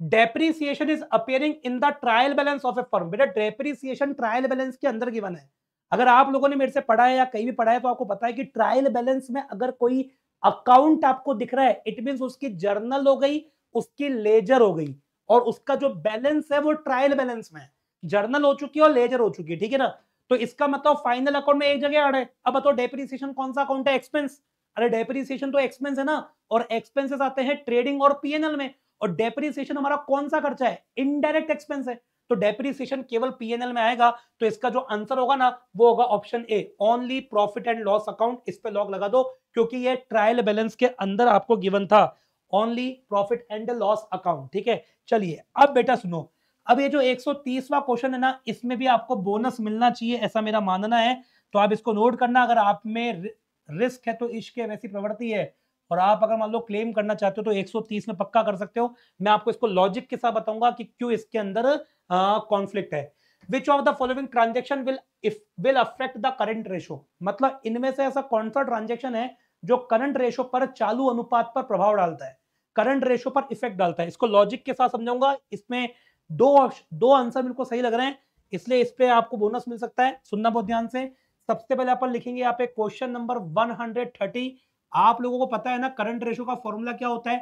S1: Depreciation is appearing in the trial balance of A firm. बेटा डेप्रिसिएशन ट्रायल बैलेंस के अंदर गिवन है। अगर आप लोगों ने मेरे से पढ़ा है या कहीं भी पढ़ा है, तो आपको पता है कि ट्रायल बैलेंस में अगर कोई अकाउंट आपको दिख रहा है, इट मींस उसकी जर्नल हो गई, उसकी लेजर हो गई, और उसका जो बैलेंस है वो ट्रायल बैलेंस में है। जर्नल हो चुकी है और लेजर हो चुकी है, ठीक है ना। तो इसका मतलब फाइनल अकाउंट में एक जगह आ रहा है। अब बताओ डेप्रिसिएशन कौन सा अकाउंट है, एक्सपेंस। अरे डेप्रिसिएशन तो एक्सपेंस है ना, और एक्सपेंसेस आते हैं ट्रेडिंग और पीएनएल में, और डेप्रिसिएशन हमारा कौन सा खर्चा है, इनडायरेक्ट एक्सपेंस है। तो डेप्रिसिएशन केवल पीएनएल में आएगा, तो इसका जो आंसर होगा ना, वो होगा option A, only profit and loss account. इस पे लॉक लगा दो, क्योंकि ये ट्रायल बैलेंस के अंदर आपको गिवन था, only profit and loss account. ठीक है, चलिए अब बेटा सुनो, अब ये जो 130वां क्वेश्चन है ना, इसमें भी आपको बोनस मिलना चाहिए, ऐसा मेरा मानना है। तो आप इसको नोट करना, अगर आप में रिस्क है तो इश्क है, वैसी प्रवृत्ति है, और आप अगर मान लो क्लेम करना चाहते हो तो 130 में पक्का कर सकते हो। मैं आपको इसको लॉजिक के साथ बताऊंगा कि क्यों इसके अंदर कॉन्फ्लिक्ट है। विच of the following transaction will affect the current ratio. मतलब इनमें से ऐसा कौन सा ट्रांजेक्शन है जो करंट रेशो पर, चालू अनुपात पर प्रभाव डालता है, करंट रेशो पर इफेक्ट डालता है। इसको लॉजिक के साथ समझाऊंगा। इसमें दो आंसर मेरे को सही लग रहे हैं, इसलिए इस पे आपको बोनस मिल सकता है। सुनना बहुत ध्यान से। सबसे पहले अपन लिखेंगे यहाँ पे क्वेश्चन नंबर 130। आप लोगों को पता है ना करंट रेशो का फॉर्मूला क्या होता है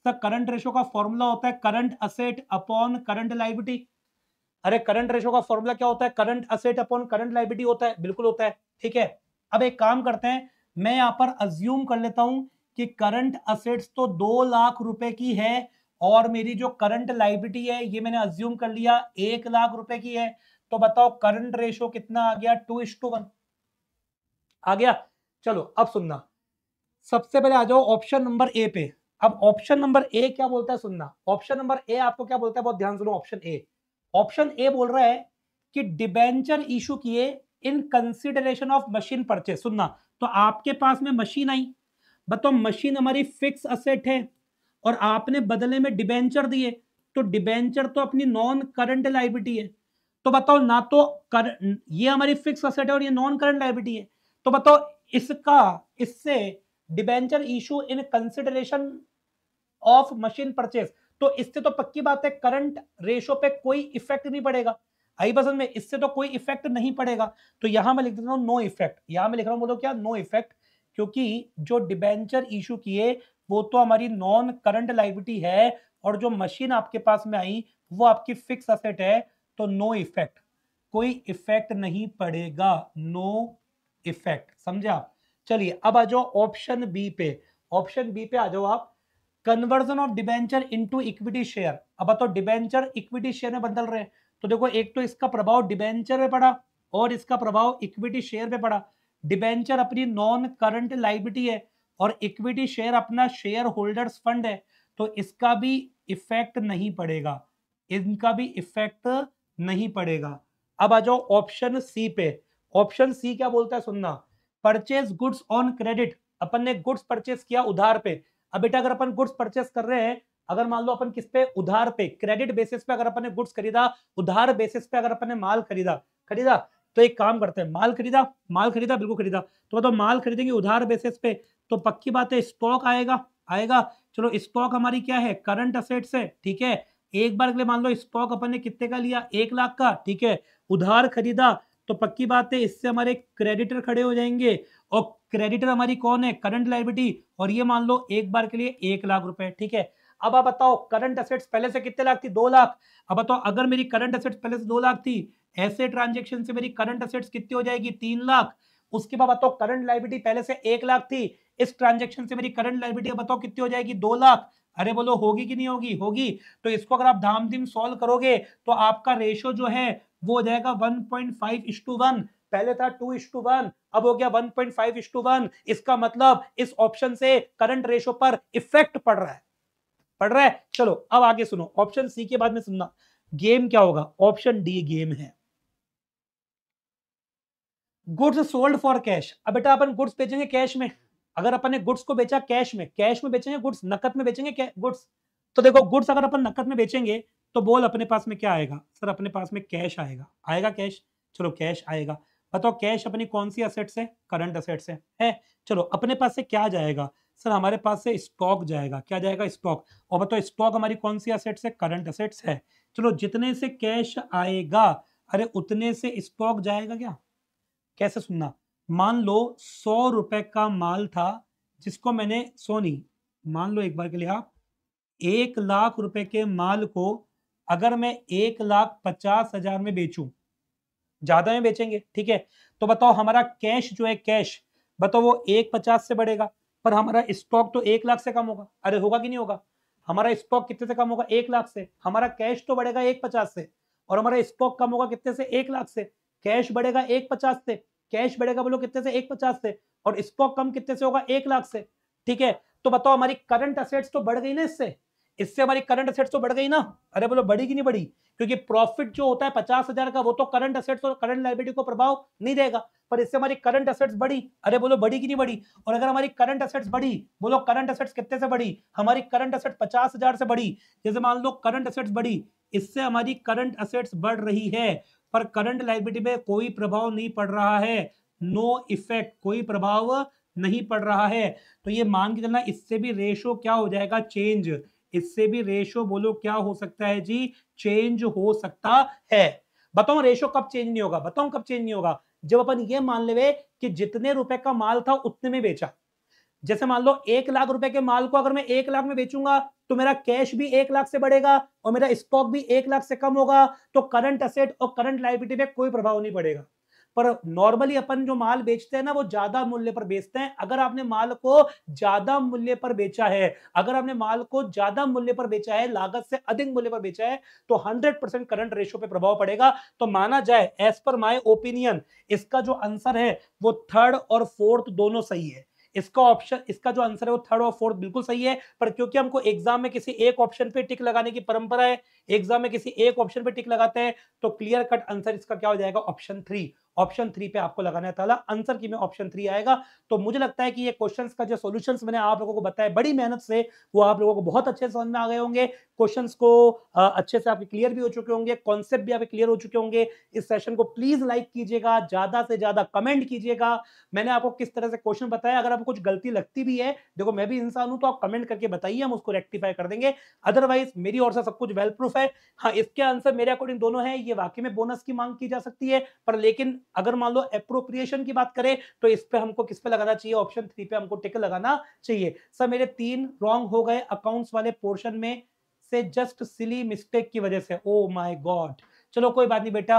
S1: सर? करंट रेशो का फॉर्मूला होता है current asset upon current liability. अरे करंट रेशो का फॉर्मूला क्या होता है? Current asset upon current liability होता है, बिल्कुल होता है। ठीक है, अब एक काम करते हैं, मैं यहां पर अज्यूम कर लेता हूं कि करंट असेट्स तो 2 लाख रुपए की है और मेरी जो करंट लाइबिलिटी है ये मैंने अज्यूम कर लिया 1 लाख रुपए की है। तो बताओ करंट रेशो कितना आ गया? 2:1 आ गया। चलो अब सुनना, सबसे पहले आ जाओ ऑप्शन नंबर ए पे। अब ऑप्शन नंबर ए क्या बोलता है सुनना, ऑप्शन नंबर ए आपको क्या बोलता है, बहुत ध्यान सुनो। ऑप्शन ए बोल रहा है कि डिबेंचर इशू किए in consideration of machine purchase. सुनना, तो आपके पास में मशीन आई, बताओ मशीन हमारी फिक्स असेट है और आपने बदले में डिबेंचर दिए, तो डिबेंचर तो अपनी नॉन करंट लायबिलिटी है। तो बताओ ना तो ये हमारी फिक्स असेट है और ये नॉन करंट लायबिलिटी है, तो बताओ इसका इससे debenture issue in consideration of machine purchase, तो इससे तो पक्की बात है करंट रेशो पे कोई इफेक्ट नहीं पड़ेगा। आई पसंद में, इससे तो कोई इफेक्ट नहीं पड़ेगा। तो यहां मैं लिख देता हूं नो इफेक्ट, यहां मैं लिख रहा हूं, बोलो क्या, नो इफेक्ट, क्योंकि जो डिबेंचर इशू किए वो तो हमारी नॉन करंट लायबिलिटी है और जो मशीन आपके पास में आई वो आपकी फिक्स असेट है, तो नो इफेक्ट, कोई इफेक्ट नहीं पड़ेगा, नो इफेक्ट, समझा। चलिए अब आ जाओ ऑप्शन बी पे। ऑप्शन बी पे आ जाओ आप, conversion of debenture into equity share. अब बताओ डिबेंचर इक्विटी शेयर में बदल रहे हैं, तो देखो एक तो इसका प्रभाव डिबेंचर पे पड़ा और इसका प्रभाव इक्विटी शेयर पे पड़ा। डिबेंचर अपनी नॉन करंट लायबिलिटी है और इक्विटी शेयर अपना शेयर होल्डर्स फंड है, तो इसका भी इफेक्ट नहीं पड़ेगा, इनका भी इफेक्ट नहीं पड़ेगा। अब आ जाओ ऑप्शन सी पे। ऑप्शन सी क्या बोलता है सुनना, परचेज गुड्स ऑन क्रेडिट, अपन ने गुड्स परचेस किया उधार पे। अब बेटा अगर अपन गुड्स परचेस कर रहे हैं, अगर मान लो अपन किस पे, उधार पे, क्रेडिट बेसिस पे अगर अपन ने गुड्स खरीदा, उधार बेसिस पे अगर अपन ने माल खरीदा खरीदा तो एक काम करते हैं, माल खरीदा बिल्कुल खरीदा, तो बताओ माल खरीदेंगे उधार बेसिस पे, तो पक्की बात है स्टॉक आएगा आएगा। चलो स्टॉक हमारी क्या है, करंट असेट्स है, ठीक है। एक बार के लिए मान लो स्टॉक अपन ने कितने का लिया, 1 लाख का, ठीक है, उधार खरीदा, तो पक्की बात है इससे हमारे क्रेडिटर खड़े हो जाएंगे और क्रेडिटर हमारी कौन है, करंट लायबिलिटी, और ये मान लो एक बार के लिए 1 लाख रुपए, ठीक है। अब आप बताओ करंट असेट्स पहले से कितने लाख थी, 2 लाख। अब बताओ अगर मेरी करंट असेट्स पहले से 2 लाख थी, ऐसे ट्रांजेक्शन से मेरी करंट असेट्स कितनी हो जाएगी, 3 लाख। उसके बाद बताओ करंट लायबिलिटी पहले से 1 लाख थी, इस ट्रांजेक्शन से मेरी करंट लायबिलिटी बताओ कितनी हो जाएगी, 2 लाख। अरे बोलो होगी कि नहीं होगी, होगी। तो इसको अगर आप धाम धीम सॉल्व करोगे तो आपका रेशो जो है वो हो जाएगा 1.5:1, पहले था 2:1, अब हो गया 1.5:1। इसका मतलब इस ऑप्शन से करंट रेशो पर इफेक्ट पड़ रहा है। चलो अब आगे सुनो, ऑप्शन सी के बाद में सुनना गेम क्या होगा, ऑप्शन डी गेम है गुड्स सोल्ड फॉर कैश। अब बेटा अपन गुड्स बेचेंगे कैश में, अगर अपन ने गुड्स को बेचा कैश में बेचेंगे गुड्स, नकद में बेचेंगे गुड्स। तो देखो गुड्स अगर अपन नकद में बेचेंगे तो बोल अपने पास में क्या आएगा, सर अपने पास में कैश आएगा, आएगा कैश। चलो कैश आएगा, बताओ कैश अपनी कौन सी असेट्स है, करंट असेट्स है। चलो अपने पास से क्या जाएगा, सर हमारे पास से स्टॉक जाएगा, क्या जाएगा, स्टॉक। और बताओ स्टॉक हमारी कौन सी असेट्स है, करंट असेट्स है। चलो जितने से कैश आएगा, अरे उतने से स्टॉक जाएगा क्या, कैसे सुनना, मान लो 100 रुपए का माल था जिसको मैंने, सोनी, मान लो एक बार के लिए आप 1 लाख रुपए के माल को अगर मैं 1,50,000 में बेचूं, ज्यादा में बेचेंगे, ठीक है, तो बताओ हमारा कैश जो है, कैश बताओ वो 1,50 से बढ़ेगा, पर हमारा स्टॉक तो 1 लाख से कम होगा। अरे होगा कि नहीं होगा, हमारा स्टॉक कितने से कम होगा, 1 लाख से, हमारा कैश तो बढ़ेगा 1,50 से और हमारा स्टॉक कम होगा कितने से, 1 लाख से। कैश बढ़ेगा 1,50 से, कैश बढ़ेगा बोलो कितने से, 1,50 से, और स्टॉक कम कितने से होगा, 1 लाख से, ठीक है। तो बताओ हमारी करंट असेट्स तो बढ़ गई ना, इससे हमारी करंट असेट्स तो बढ़ गई ना। अरे बोलो बढ़ी कि नहीं बढ़ी, क्योंकि प्रॉफिट जो होता है 50,000 का वो तो करंट असेट्स और करंट लायबिलिटी को प्रभाव नहीं देगा, पर इससे हमारी करंट असेट्स बढ़ी। अरे बोलो बढ़ी कि नहीं बढ़ी, और अगर हमारी करंट असेट्स बढ़ी, बोलो करंट असेट्स कितने से बढ़ी, हमारी करंट असेट्स 50,000 से बढ़ी। जैसे मान लो करंट असेट्स बढ़ी, इससे हमारी करंट असेट्स बढ़ रही है, पर करंट लायबिलिटी में कोई प्रभाव नहीं पड़ रहा है, नो इफेक्ट, कोई प्रभाव नहीं पड़ रहा है। तो ये मान के चलना, इससे भी रेशो क्या हो जाएगा, चेंज, इससे भी रेशो बोलो क्या हो सकता है जी, चेंज हो सकता है। बताओ रेशो कब चेंज नहीं होगा, बताओ कब चेंज नहीं होगा, जब अपन ये मान ले कि जितने रुपए का माल था उतने में बेचा। जैसे मान लो 1 लाख रुपए के माल को अगर मैं 1 लाख में बेचूंगा तो मेरा कैश भी 1 लाख से बढ़ेगा और मेरा स्टॉक भी 1 लाख से कम होगा, तो करंट असेट और करंट लायबिलिटी में कोई प्रभाव नहीं पड़ेगा। पर नॉर्मली अपन जो माल बेचते हैं ना वो ज्यादा मूल्य पर बेचते हैं। अगर आपने माल को ज्यादा मूल्य पर बेचा है, अगर आपने माल को ज्यादा मूल्य पर बेचा है, लागत से अधिक मूल्य पर बेचा है, तो 100% करंट रेशियो पे प्रभाव पड़ेगा। तो माना जाए एज पर माय ओपिनियन इसका जो आंसर है वो थर्ड और फोर्थ दोनों सही है। इसका ऑप्शन, इसका जो आंसर है वो थर्ड और फोर्थ बिल्कुल सही है। पर क्योंकि हमको एग्जाम में किसी एक ऑप्शन पे टिक लगाने की परंपरा है, एग्जाम में किसी एक ऑप्शन पे टिक लगाते हैं, तो क्लियर कट आंसर इसका क्या हो जाएगा, ऑप्शन 3। ऑप्शन 3 पे आपको लगाना है ताला, आंसर की में ऑप्शन 3 आएगा। तो मुझे लगता है कि ये क्वेश्चंस का जो सॉल्यूशंस मैंने आप लोगों को बताया बड़ी मेहनत से, वो आप लोगों को बहुत अच्छे से समझ में आ गए होंगे। क्वेश्चंस को अच्छे से आपके क्लियर भी हो चुके होंगे, कॉन्सेप्ट भी आपके क्लियर हो चुके होंगे। इस सेशन को प्लीज लाइक कीजिएगा, ज्यादा से ज्यादा कमेंट कीजिएगा। मैंने आपको किस तरह से क्वेश्चन बताया, अगर आपको कुछ गलती लगती भी है, देखो मैं भी इंसान हूं, तो आप कमेंट करके बताइए, हम उसको रेक्टिफाई कर देंगे। अदरवाइज मेरी ओर से सब कुछ वेल प्रूफ है। हाँ, इसके आंसर मेरे अकॉर्डिंग दोनों है। ये वाकई में बोनस की मांग की जा सकती है, पर लेकिन अगर मान लो एप्रोप्रिएशन की बात करें तो इस पे हमको किस पे लगाना चाहिए, ऑप्शन 3 पे हमको टिक लगाना चाहिए। सर मेरे 3 रॉन्ग हो गए अकाउंट्स वाले पोर्शन में से, जस्ट सिली मिस्टेक की वजह से। ओ माय गॉड, चलो कोई बात नहीं बेटा,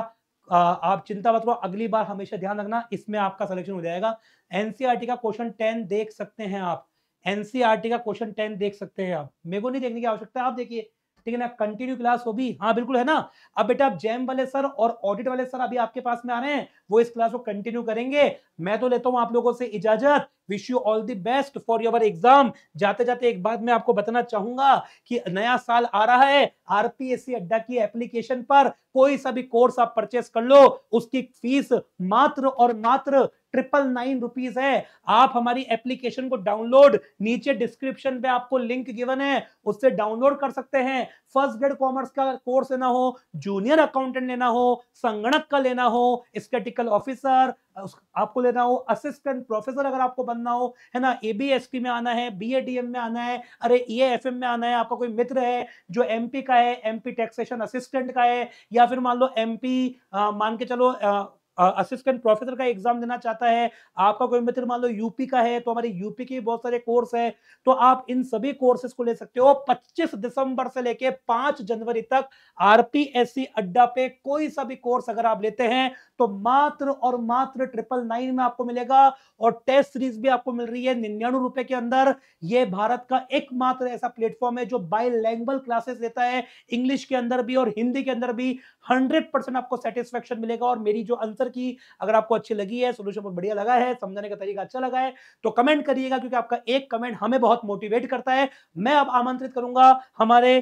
S1: आप चिंता मत करो, अगली बार हमेशा ध्यान रखना, इसमें आपका सिलेक्शन हो जाएगा। एनसीईआरटी का क्वेश्चन 10 देख सकते हैं आप, एनसीईआरटी का क्वेश्चन 10 देख सकते हैं आप, मेरे को नहीं देखने की आवश्यकता है, आप देखिए, ठीक है ना। कंटिन्यू क्लास होगी, हाँ बिल्कुल है ना। अब बेटा आप जैम वाले सर और ऑडिट वाले सर अभी आपके पास में आ रहे हैं, वो इस क्लास को कंटिन्यू करेंगे। मैं तो लेता हूं आप लोगों से इजाजत, wish you all the best for your exam. जाते जाते एक बात मैं आपको बताना चाहूंगा कि नया साल आ रहा है, आरपीएससी अड्डा की एप्लीकेशन पर कोई सा भी कोर्स आप परचेस कर लो, उसकी फीस मात्र और मात्र 999 रुपीज है। आप हमारी एप्लीकेशन को डाउनलोड, नीचे डिस्क्रिप्शन पे आपको लिंक गिवन है, उससे डाउनलोड कर सकते हैं। फर्स्ट ग्रेड कॉमर्स का कोर्स लेना हो, जूनियर अकाउंटेंट लेना हो, संगणक का लेना हो, स्टैटिस्टिकल ऑफिसर आपको लेना हो, असिस्टेंट प्रोफेसर अगर आपको बनना हो, है ना, एबीएसपी में आना है, बीएडीएम में आना है, अरे ईएएफएम में आना है, आपका कोई मित्र है जो एमपी का है, एमपी टैक्सेशन असिस्टेंट का है, या फिर मान लो एमपी मान के चलो असिस्टेंट प्रोफेसर का एग्जाम देना चाहता है, आपका कोई मित्र मान लो यूपी का है, तो हमारे यूपी के बहुत सारे कोर्स है, तो आप इन सभी कोर्सेज को ले सकते हो। 25 दिसंबर से लेके 5 जनवरी तक आरपीएससी अड्डा पे कोई सा भी कोर्स अगर आप लेते हैं तो मात्र और मात्र 999 में आपको मिलेगा, और टेस्ट सीरीज भी आपको मिल रही है 99 रुपए के अंदर। यह भारत का एकमात्र ऐसा प्लेटफॉर्म है जो बाइलैंग्वेज क्लासेस देता है, इंग्लिश के अंदर भी और हिंदी के अंदर भी। 100% आपको सेटिस्फेक्शन मिलेगा। और मेरी जो आंसर की अगर आपको अच्छी लगी है, सोल्यूशन बहुत बढ़िया लगा है, समझाने का तरीका अच्छा लगा है, तो कमेंट करिएगा, क्योंकि आपका एक कमेंट हमें बहुत मोटिवेट करता है। मैं अब आमंत्रित करूंगा हमारे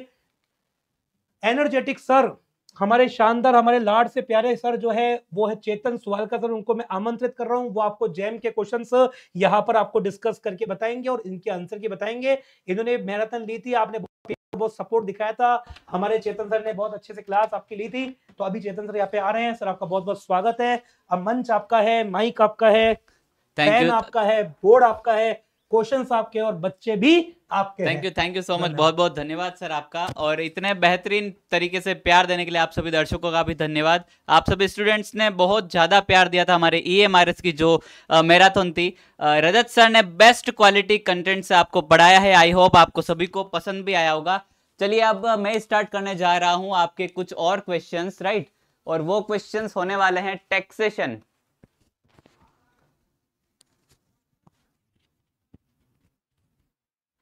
S1: एनर्जेटिक सर, हमारे शानदार, हमारे लाड से प्यारे सर जो है वो है चेतन सुवालकर सर, उनको मैं आमंत्रित कर रहा हूं। वो आपको जैम के क्वेश्चंस यहां पर आपको डिस्कस करके बताएंगे और इनके आंसर की बताएंगे। इन्होंने मैराथन ली थी, आपने बहुत सपोर्ट दिखाया था, हमारे चेतन सर ने बहुत अच्छे से क्लास आपकी ली थी। तो अभी चेतन सर यहाँ पे आ रहे हैं, सर आपका बहुत बहुत स्वागत है। अब मंच आपका है, माइक आपका है, पेन आपका है, बोर्ड आपका है, क्वेश्चंस आपके और बच्चे भी आपके।
S2: थैंक यू सो मच, बहुत बहुत धन्यवाद सर आपका, और इतने बेहतरीन तरीके से प्यार देने के लिए आप सभी दर्शकों का भी धन्यवाद। आप सभी स्टूडेंट्स ने बहुत ज्यादा प्यार दिया था हमारे ईएमआरएस की जो मैराथन थी। रजत सर ने बेस्ट क्वालिटी कंटेंट से आपको पढ़ाया है, आई होप आपको सभी को पसंद भी आया होगा। चलिए अब मैं स्टार्ट करने जा रहा हूं आपके कुछ और क्वेश्चंस, राइट, और वो क्वेश्चंस होने वाले हैं टैक्सेशन।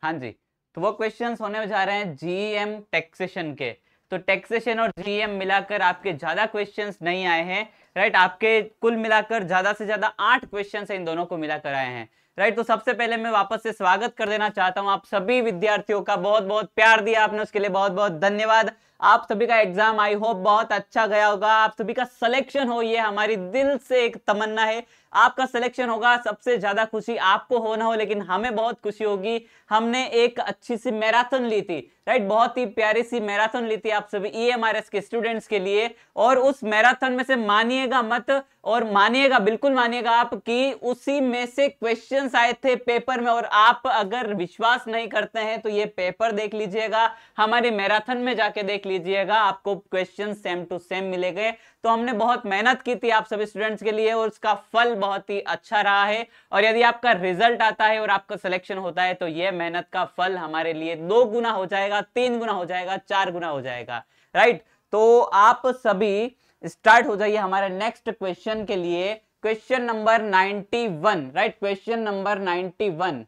S2: हाँ जी, तो वो क्वेश्चंस होने जा रहे हैं जीएम टैक्सेशन के। तो टैक्सेशन और जीएम मिलाकर आपके ज्यादा क्वेश्चंस नहीं आए हैं, राइट, आपके कुल मिलाकर ज्यादा से ज्यादा 8 क्वेश्चंस इन दोनों को मिलाकर आए हैं, राइट। तो सबसे पहले मैं वापस से स्वागत कर देना चाहता हूं आप सभी विद्यार्थियों का, बहुत बहुत प्यार दिया आपने, उसके लिए बहुत बहुत धन्यवाद। आप सभी का एग्जाम आई होप बहुत अच्छा गया होगा, आप सभी का सिलेक्शन हो, ये हमारी दिल से एक तमन्ना है, आपका सिलेक्शन होगा। सबसे ज्यादा खुशी आपको हो ना हो, लेकिन हमें बहुत खुशी होगी। हमने एक अच्छी सी मैराथन ली थी, राइट, बहुत ही प्यारी सी मैराथन ली थी आप सभी ईएमआरएस के स्टूडेंट्स के लिए, और उस मैराथन में से मानिएगा मत, और मानिएगा, बिल्कुल मानिएगा आप, कि उसी में से क्वेश्चंस आए थे पेपर में। और आप अगर विश्वास नहीं करते हैं तो ये पेपर देख लीजिएगा, हमारी मैराथन में जाके देख लीजिएगा, आपको क्वेश्चन सेम टू सेम मिलेंगे। तो हमने बहुत मेहनत की थी आप सभी स्टूडेंट्स के लिए, और उसका फल बहुत ही अच्छा रहा है। और यदि आपका रिजल्ट आता है और आपका सिलेक्शन होता है तो यह मेहनत का फल हमारे लिए 2 गुना हो जाएगा, 3 गुना हो जाएगा, 4 गुना हो जाएगा, राइट। तो आप सभी स्टार्ट हो जाइए हमारे नेक्स्ट क्वेश्चन के लिए। Question number 91, right, question number 91।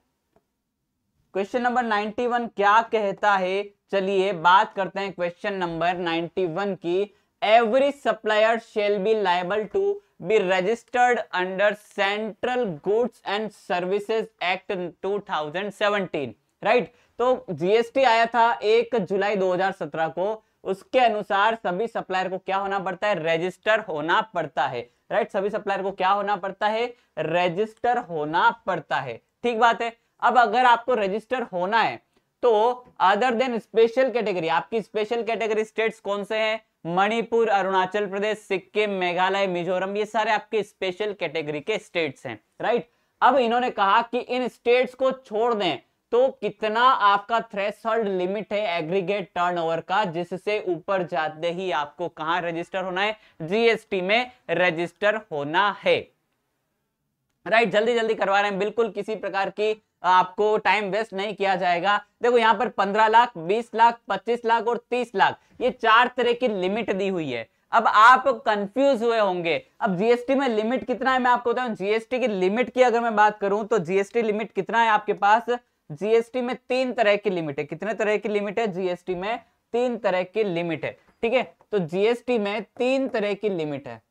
S2: Question number 91 क्या कहता है, चलिए बात करते हैं क्वेश्चन नंबर 91 की। Every supplier shall be liable to be registered under central goods and services act 2017, right. तो जीएसटी आया था 1 जुलाई 2017 को, उसके अनुसार सभी सप्लायर को क्या होना पड़ता है, रजिस्टर होना पड़ता है, राइट। सभी सप्लायर को क्या होना पड़ता है, रजिस्टर होना पड़ता है, ठीक बात है। अब अगर आपको रजिस्टर होना है तो अदर देन स्पेशल कैटेगरी, आपकी स्पेशल कैटेगरी स्टेट्स कौन से हैं, मणिपुर, अरुणाचल प्रदेश, सिक्किम, मेघालय, मिजोरम, ये सारे आपके स्पेशल कैटेगरी के स्टेट्स हैं, राइट। अब इन्होंने कहा कि इन स्टेट्स को छोड़ दें तो कितना आपका थ्रेशोल्ड लिमिट है एग्रीगेट टर्नओवर का, जिससे ऊपर जाते ही आपको कहां रजिस्टर होना है, जीएसटी में रजिस्टर होना है, राइट। जल्दी जल्दी करवा रहे हैं, बिल्कुल किसी प्रकार की आपको टाइम वेस्ट नहीं किया जाएगा। देखो यहाँ पर 15 लाख, 20 लाख, 25 लाख और 30 लाख, ये 4 तरह की लिमिट दी हुई है। अब आप कंफ्यूज हुए होंगे, अब जीएसटी में लिमिट कितना है मैं आपको बताऊं। जीएसटी की लिमिट की अगर मैं बात करूं तो जीएसटी लिमिट कितना है आपके पास, जीएसटी में 3 तरह की लिमिट है। कितने तरह की लिमिट है, जीएसटी में 3 तरह की लिमिट है, ठीक है। तो जीएसटी में 3 तरह की लिमिट है,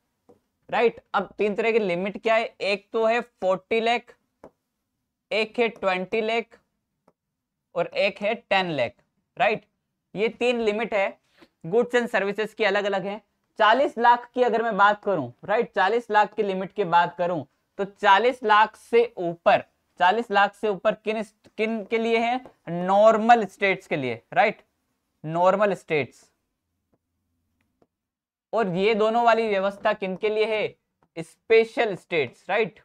S2: राइट। अब 3 तरह की लिमिट क्या है, एक तो है 40 लाख, एक है 20 लाख और एक है 10 लाख, राइट। ये 3 लिमिट है, गुड्स एंड सर्विसेज की अलग अलग है। 40 लाख की अगर मैं बात करूं, राइट, 40 लाख की लिमिट की बात करूं तो 40 लाख से ऊपर, 40 लाख से ऊपर किन किन के लिए है, नॉर्मल स्टेट्स के लिए, राइट, नॉर्मल स्टेट्स। और ये दोनों वाली व्यवस्था किन के लिए है, special states, right,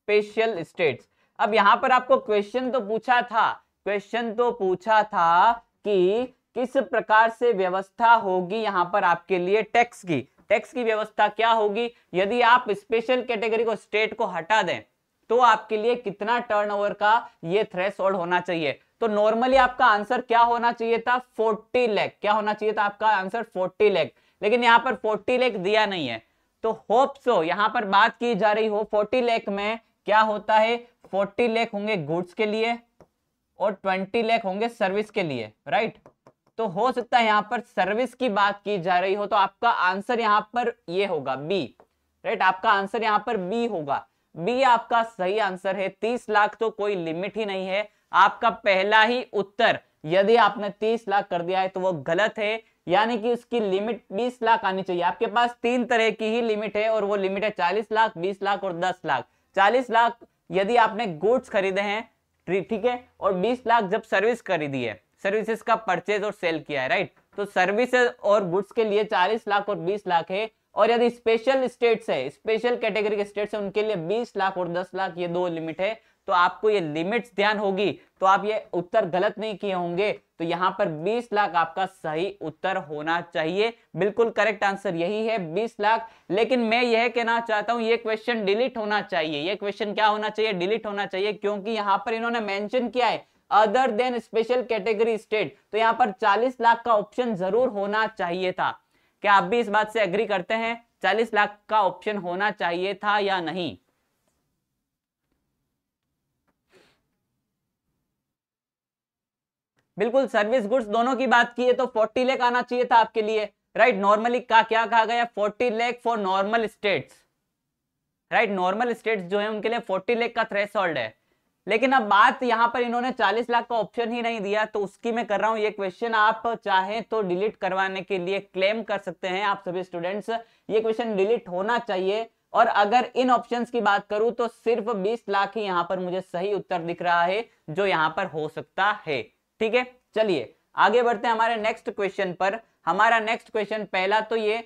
S2: special states. अब यहां पर आपको क्वेश्चन तो पूछा था, क्वेश्चन तो पूछा था कि किस प्रकार से व्यवस्था होगी यहां पर आपके लिए टैक्स की, टैक्स की व्यवस्था क्या होगी, यदि आप स्पेशल कैटेगरी को, स्टेट को हटा दें तो आपके लिए कितना टर्नओवर का ये थ्रेशोल्ड होना चाहिए। तो नॉर्मली आपका आंसर क्या होना चाहिए था, 40 लाख, क्या होना चाहिए था आपका आंसर 40 लाख, लेकिन यहां पर 40 लाख दिया नहीं है। तो होप सो यहां पर बात की जा रही हो 40 लाख में क्या होता है, 40 लाख होंगे गुड्स के लिए और 20 लाख होंगे सर्विस के लिए, राइट। तो हो सकता है यहां पर सर्विस की बात की जा रही हो, तो आपका आंसर यहां पर ये होगा बी, राइट। आपका आंसर यहां पर बी होगा, बी आपका सही आंसर है। 30 लाख तो कोई लिमिट ही नहीं है, आपका पहला ही उत्तर, यदि आपने 30 लाख कर दिया है तो वो गलत है, यानी कि उसकी लिमिट 20 लाख आनी चाहिए। आपके पास 3 तरह की ही लिमिट है और वो लिमिट है 40 लाख, 20 लाख और 10 लाख। 40 लाख यदि आपने गुड्स खरीदे हैं, ठीक है, और 20 लाख जब सर्विस खरीदी है, सर्विसेज का परचेज और सेल किया है, राइट। तो सर्विसेज और गुड्स के लिए 40 लाख और 20 लाख है, और यदि स्पेशल स्टेट्स है, स्पेशल कैटेगरी के स्टेट्स है, उनके लिए 20 लाख और 10 लाख, ये 2 लिमिट है। तो आपको ये लिमिट्स ध्यान होगी तो आप ये उत्तर गलत नहीं किए होंगे। तो यहां पर 20 लाख आपका सही उत्तर होना चाहिए, बिल्कुल करेक्ट आंसर यही है 20 लाख। लेकिन मैं यह कहना चाहता हूं ये क्वेश्चन डिलीट होना चाहिए, ये क्वेश्चन क्या होना चाहिए, डिलीट होना चाहिए, क्योंकि यहां पर इन्होंने मेंशन किया है other than special category state, तो यहां पर 40 लाख का ऑप्शन जरूर होना चाहिए था। क्या आप भी इस बात से एग्री करते हैं, 40 लाख का ऑप्शन होना चाहिए था या नहीं? बिल्कुल, सर्विस गुड्स दोनों की बात की है तो 40 लाख आना चाहिए था आपके लिए, राइट। नॉर्मली का क्या कहा गया, 40 lakh for normal states, right. Normal states जो है उनके लिए 40 लाख का थ्रेशोल्ड है। लेकिन अब बात यहां पर इन्होंने 40 लाख का ऑप्शन ही नहीं दिया, तो उसकी मैं कर रहा हूं ये क्वेश्चन, आप चाहें तो डिलीट करवाने के लिए क्लेम कर सकते हैं आप सभी स्टूडेंट्स, ये क्वेश्चन डिलीट होना चाहिए। और अगर इन ऑप्शंस की बात करूं तो सिर्फ 20 लाख ही यहां पर मुझे सही उत्तर दिख रहा है जो यहां पर हो सकता है, ठीक है। चलिए आगे बढ़ते हैं हमारे नेक्स्ट क्वेश्चन पर। हमारा नेक्स्ट क्वेश्चन पहला तो ये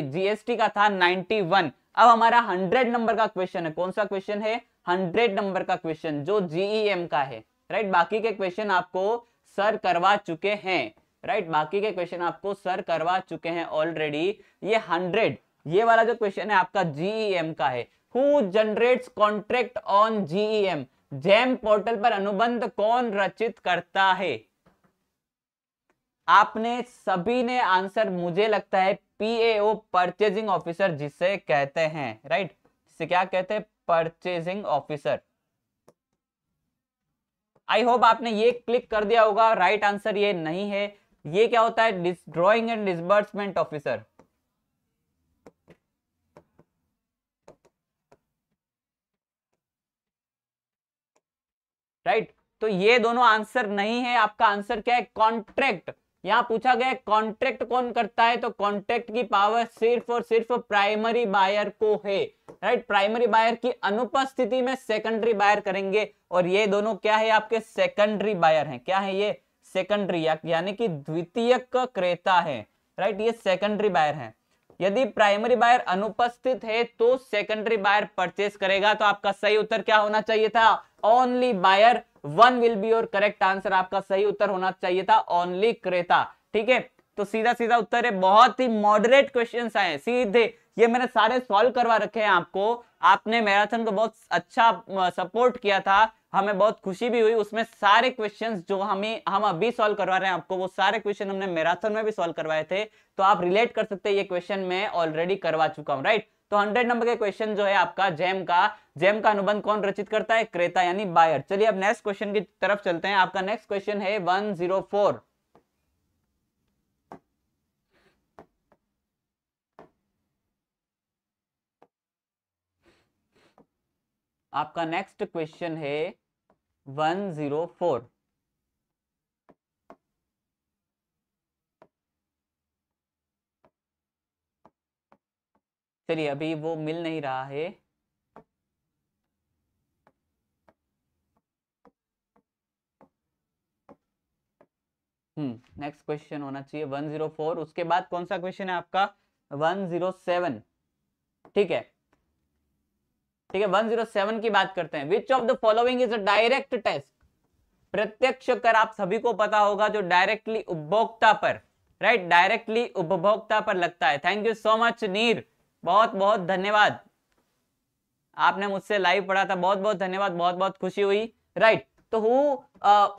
S2: जीएसटी का था 91। अब हमारा 100 नंबर का क्वेश्चन है, कौन सा क्वेश्चन है, 100 नंबर का क्वेश्चन जो जीईएम का है, राइट। बाकी के क्वेश्चन आपको सर करवा चुके हैं, राइट, बाकी के क्वेश्चन आपको सर करवा चुके हैं ऑलरेडी। ये 100, ये वाला जो क्वेश्चन है आपका जीईएम का है। Who generates contract on GeM, GeM portal पर अनुबंध कौन रचित करता है? आपने सभी ने आंसर मुझे लगता है पीएओ, परचेजिंग ऑफिसर जिसे कहते हैं, राइट, जिसे क्या कहते हैं, परचेजिंग ऑफिसर। आई होप आपने ये क्लिक कर दिया होगा। राइट आंसर ये नहीं है। ये क्या होता है, drawing and disbursement officer. Right, तो ये दोनों आंसर नहीं है। आपका आंसर क्या है, कॉन्ट्रैक्ट। यहां पूछा गया कॉन्ट्रैक्ट कौन करता है, तो कॉन्ट्रैक्ट की पावर सिर्फ और सिर्फ प्राइमरी बायर को है। राइट, प्राइमरी बायर की अनुपस्थिति में सेकेंडरी बायर करेंगे, और ये दोनों क्या है, आपके सेकेंडरी बायर हैं। क्या है ये, सेकेंडरी, यानी कि द्वितीयक क्रेता है। राइट, ये सेकेंडरी बायर है। यदि प्राइमरी बायर अनुपस्थित है तो सेकेंडरी बायर परचेस करेगा। तो आपका सही उत्तर क्या होना चाहिए था, only buyer. One will be your correct answer. आपका सही उत्तर होना चाहिए था ओनली क्रेता। ठीक है, तो सीधा सीधा उत्तर है। बहुत ही मॉडरेट क्वेश्चंस आए सीधे, ये मैंने सारे सॉल्व करवा रखे हैं आपको। आपने मैराथन को बहुत अच्छा सपोर्ट किया था, हमें बहुत खुशी भी हुई। उसमें सारे क्वेश्चंस जो हम अभी सॉल्व करवा रहे हैं आपको, वो सारे क्वेश्चन हमने मैराथन में भी सॉल्व करवाए थे। तो आप रिलेट कर सकते हैं, ये क्वेश्चन मैं ऑलरेडी करवा चुका हूं। राइट, तो 100 नंबर के क्वेश्चन जो है आपका जेम का अनुबंध कौन रचित करता है, क्रेता यानी बायर। चलिए अब नेक्स्ट क्वेश्चन की तरफ चलते हैं। आपका नेक्स्ट क्वेश्चन है 104। आपका नेक्स्ट क्वेश्चन है 104। चलिए अभी वो मिल नहीं रहा है। नेक्स्ट क्वेश्चन होना चाहिए 104। उसके बाद कौन सा क्वेश्चन है आपका, 107। ठीक है, ठीक है, 107 की बात करते हैं। Which of the following is a direct test. प्रत्यक्ष कर आप सभी को पता होगा, जो डायरेक्टली उपभोक्ता पर, राइट, डायरेक्टली उपभोक्ता पर लगता है। थैंक यू सो मच नीर, बहुत बहुत धन्यवाद। आपने मुझसे लाइव पढ़ा था, बहुत बहुत धन्यवाद, बहुत बहुत खुशी हुई। राइट, तो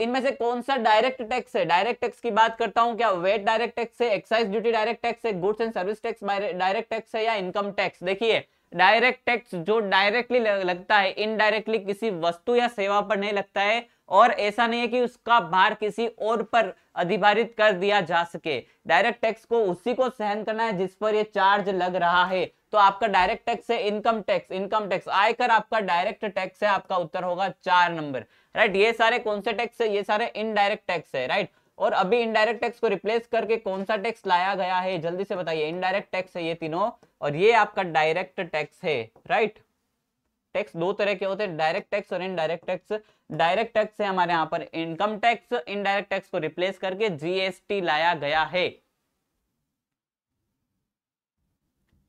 S2: इनमें से कौन सा डायरेक्ट टैक्स है। डायरेक्ट टैक्स की बात करता हूं, क्या वेट डायरेक्ट टैक्स है, एक्साइज ड्यूटी डायरेक्ट टैक्स है, goods and service tax direct tax है, या इनकम टैक्स। देखिए, डायरेक्ट टैक्स जो डायरेक्टली लगता है, इनडायरेक्टली किसी वस्तु या सेवा पर नहीं लगता है, और ऐसा नहीं है कि उसका भार किसी और पर अधिभारित कर दिया जा सके। डायरेक्ट टैक्स को उसी को सहन करना है जिस पर ये चार्ज लग रहा है। तो आपका डायरेक्ट टैक्स है इनकम टैक्स। इनकम टैक्स, आयकर आपका डायरेक्ट टैक्स है। आपका उत्तर होगा 4 नंबर। राइट, ये सारे कौन से टैक्स है, ये सारे इनडायरेक्ट टैक्स है। राइट, और अभी इनडायरेक्ट टैक्स को रिप्लेस करके कौन सा टैक्स लाया गया है, जल्दी से बताइए। इनडायरेक्ट टैक्स है ये तीनों, और ये आपका डायरेक्ट टैक्स है। राइट, टैक्स दो तरह के होते हैं, डायरेक्ट टैक्स और इनडायरेक्ट टैक्स। डायरेक्ट टैक्स है हमारे यहाँ पर इनकम टैक्स, इनडायरेक्ट टैक्स को रिप्लेस करके जीएसटी लाया गया है।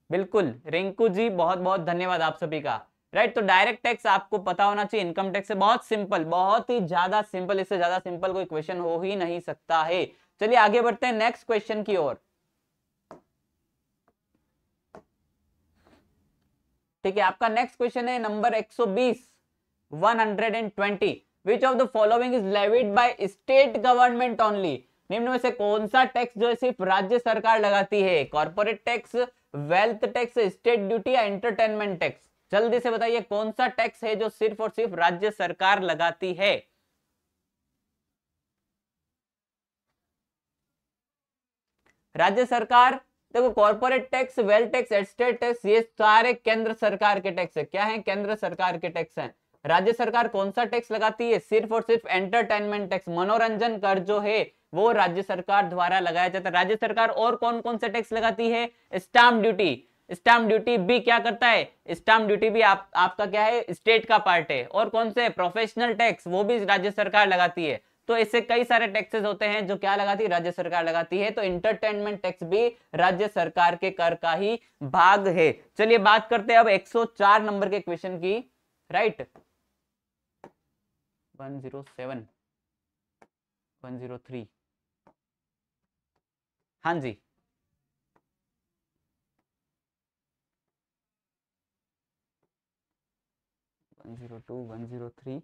S2: बिल्कुल रिंकू जी, बहुत बहुत धन्यवाद आप सभी का। राइट, तो डायरेक्ट टैक्स आपको पता होना चाहिए। इनकम टैक्स से बहुत सिंपल, बहुत ही ज्यादा सिंपल, इससे ज्यादा सिंपल कोई क्वेश्चन हो ही नहीं सकता है। चलिए आगे बढ़ते हैं नेक्स्ट क्वेश्चन की ओर। ठीक है, आपका नेक्स्ट क्वेश्चन है number 120, 120। Which of the following is levied by state government only. निम्न में से कौन सा टैक्स जो है सिर्फ राज्य सरकार लगाती है। Corporate tax, wealth tax, state duty या एंटरटेनमेंट टैक्स। जल्दी से बताइए कौन सा टैक्स है जो सिर्फ और सिर्फ राज्य सरकार लगाती है। राज्य सरकार, देखो corporate tax, wealth tax, estate tax, ये सारे केंद्र सरकार के टैक्स है। क्या है, केंद्र सरकार के टैक्स हैं। राज्य सरकार कौन सा टैक्स लगाती है, सिर्फ और सिर्फ एंटरटेनमेंट टैक्स, मनोरंजन कर जो है वो राज्य सरकार द्वारा लगाया जाता है। राज्य सरकार और कौन कौन से टैक्स लगाती है, स्टाम्प ड्यूटी। स्टाम्प ड्यूटी भी क्या करता है, स्टाम्प ड्यूटी भी आपका क्या है, स्टेट का पार्ट है। और कौन से, प्रोफेशनल टैक्स, वो भी राज्य सरकार लगाती है। तो इससे कई सारे टैक्सेस होते हैं जो क्या लगाती है, राज्य सरकार लगाती है। तो इंटरटेनमेंट टैक्स भी राज्य सरकार के कर का ही भाग है। चलिए बात करते हैं अब 104 नंबर के क्वेश्चन की। राइट, 107, 103, हाँ जी, वन 102, 103।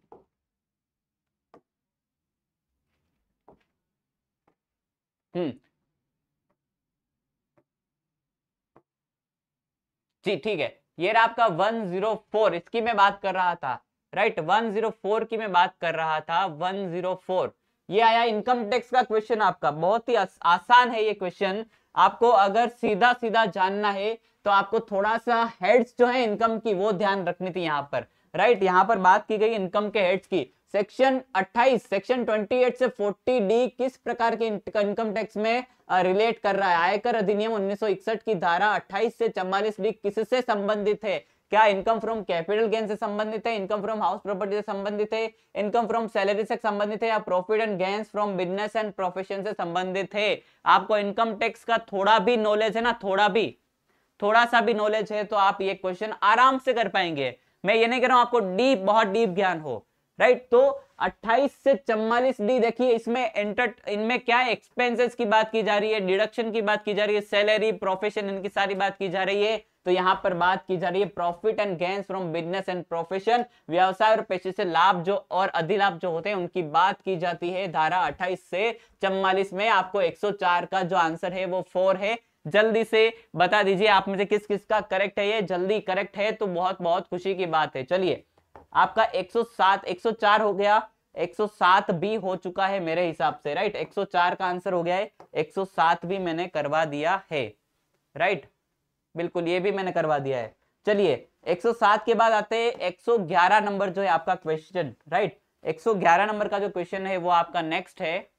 S2: जी ठीक है, ये रहा आपका 104, इसकी मैं बात कर रहा था, राइट 104 की मैं बात कर रहा था, 104 ये आया इनकम टैक्स का क्वेश्चन आपका, बहुत ही आसान है ये क्वेश्चन। आपको अगर सीधा सीधा जानना है तो आपको थोड़ा सा हेड्स जो है इनकम की वो ध्यान रखनी थी यहाँ पर, राइट। यहाँ पर बात की गई इनकम के हेड्स की। सेक्शन 28 सेक्शन 28 से 40D किस प्रकार के इनकम टैक्स में रिलेट कर रहा है? आयकर अधिनियम 1961 की धारा 28 से 44D किससे संबंधित है? क्या इनकम फ्रॉम कैपिटल गेन से संबंधित है, इनकम फ्रॉम हाउस प्रॉपर्टी से संबंधित है, इनकम फ्रॉम सैलरी से संबंधित है, या profit and gains from business and profession से संबंधित है? आपको इनकम टैक्स का थोड़ा भी नॉलेज है ना, थोड़ा सा भी नॉलेज है तो आप ये क्वेश्चन आराम से कर पाएंगे। मैं ये नहीं कह रहा हूं आपको डीप, बहुत डीप ज्ञान हो, राइट। तो 28 से 44D देखिए, इनमें क्या है, एक्सपेंसेस की बात की जा रही है, डिडक्शन की बात की जा रही है, सैलरी, प्रोफेशन, इनकी सारी बात की जा रही है। तो यहां पर बात की जा रही है profit and gains from business and profession, व्यवसाय और पेशे से लाभ जो और अधिलाभ जो होते हैं उनकी बात की जाती है धारा 28 से 44 में। आपको 104 का जो आंसर है वो 4 है। जल्दी से बता दीजिए आप में से किस किस का करेक्ट है। ये जल्दी करेक्ट है तो बहुत बहुत खुशी की बात है। चलिए, आपका 107 104 हो गया, 107 भी हो चुका है मेरे हिसाब से, राइट। 104 का आंसर हो गया है, 107 भी मैंने करवा दिया है, राइट, बिल्कुल ये भी मैंने करवा दिया है। चलिए, 107 के बाद आते हैं 111 नंबर जो है आपका क्वेश्चन, राइट। 111 नंबर का जो क्वेश्चन है वो आपका नेक्स्ट है।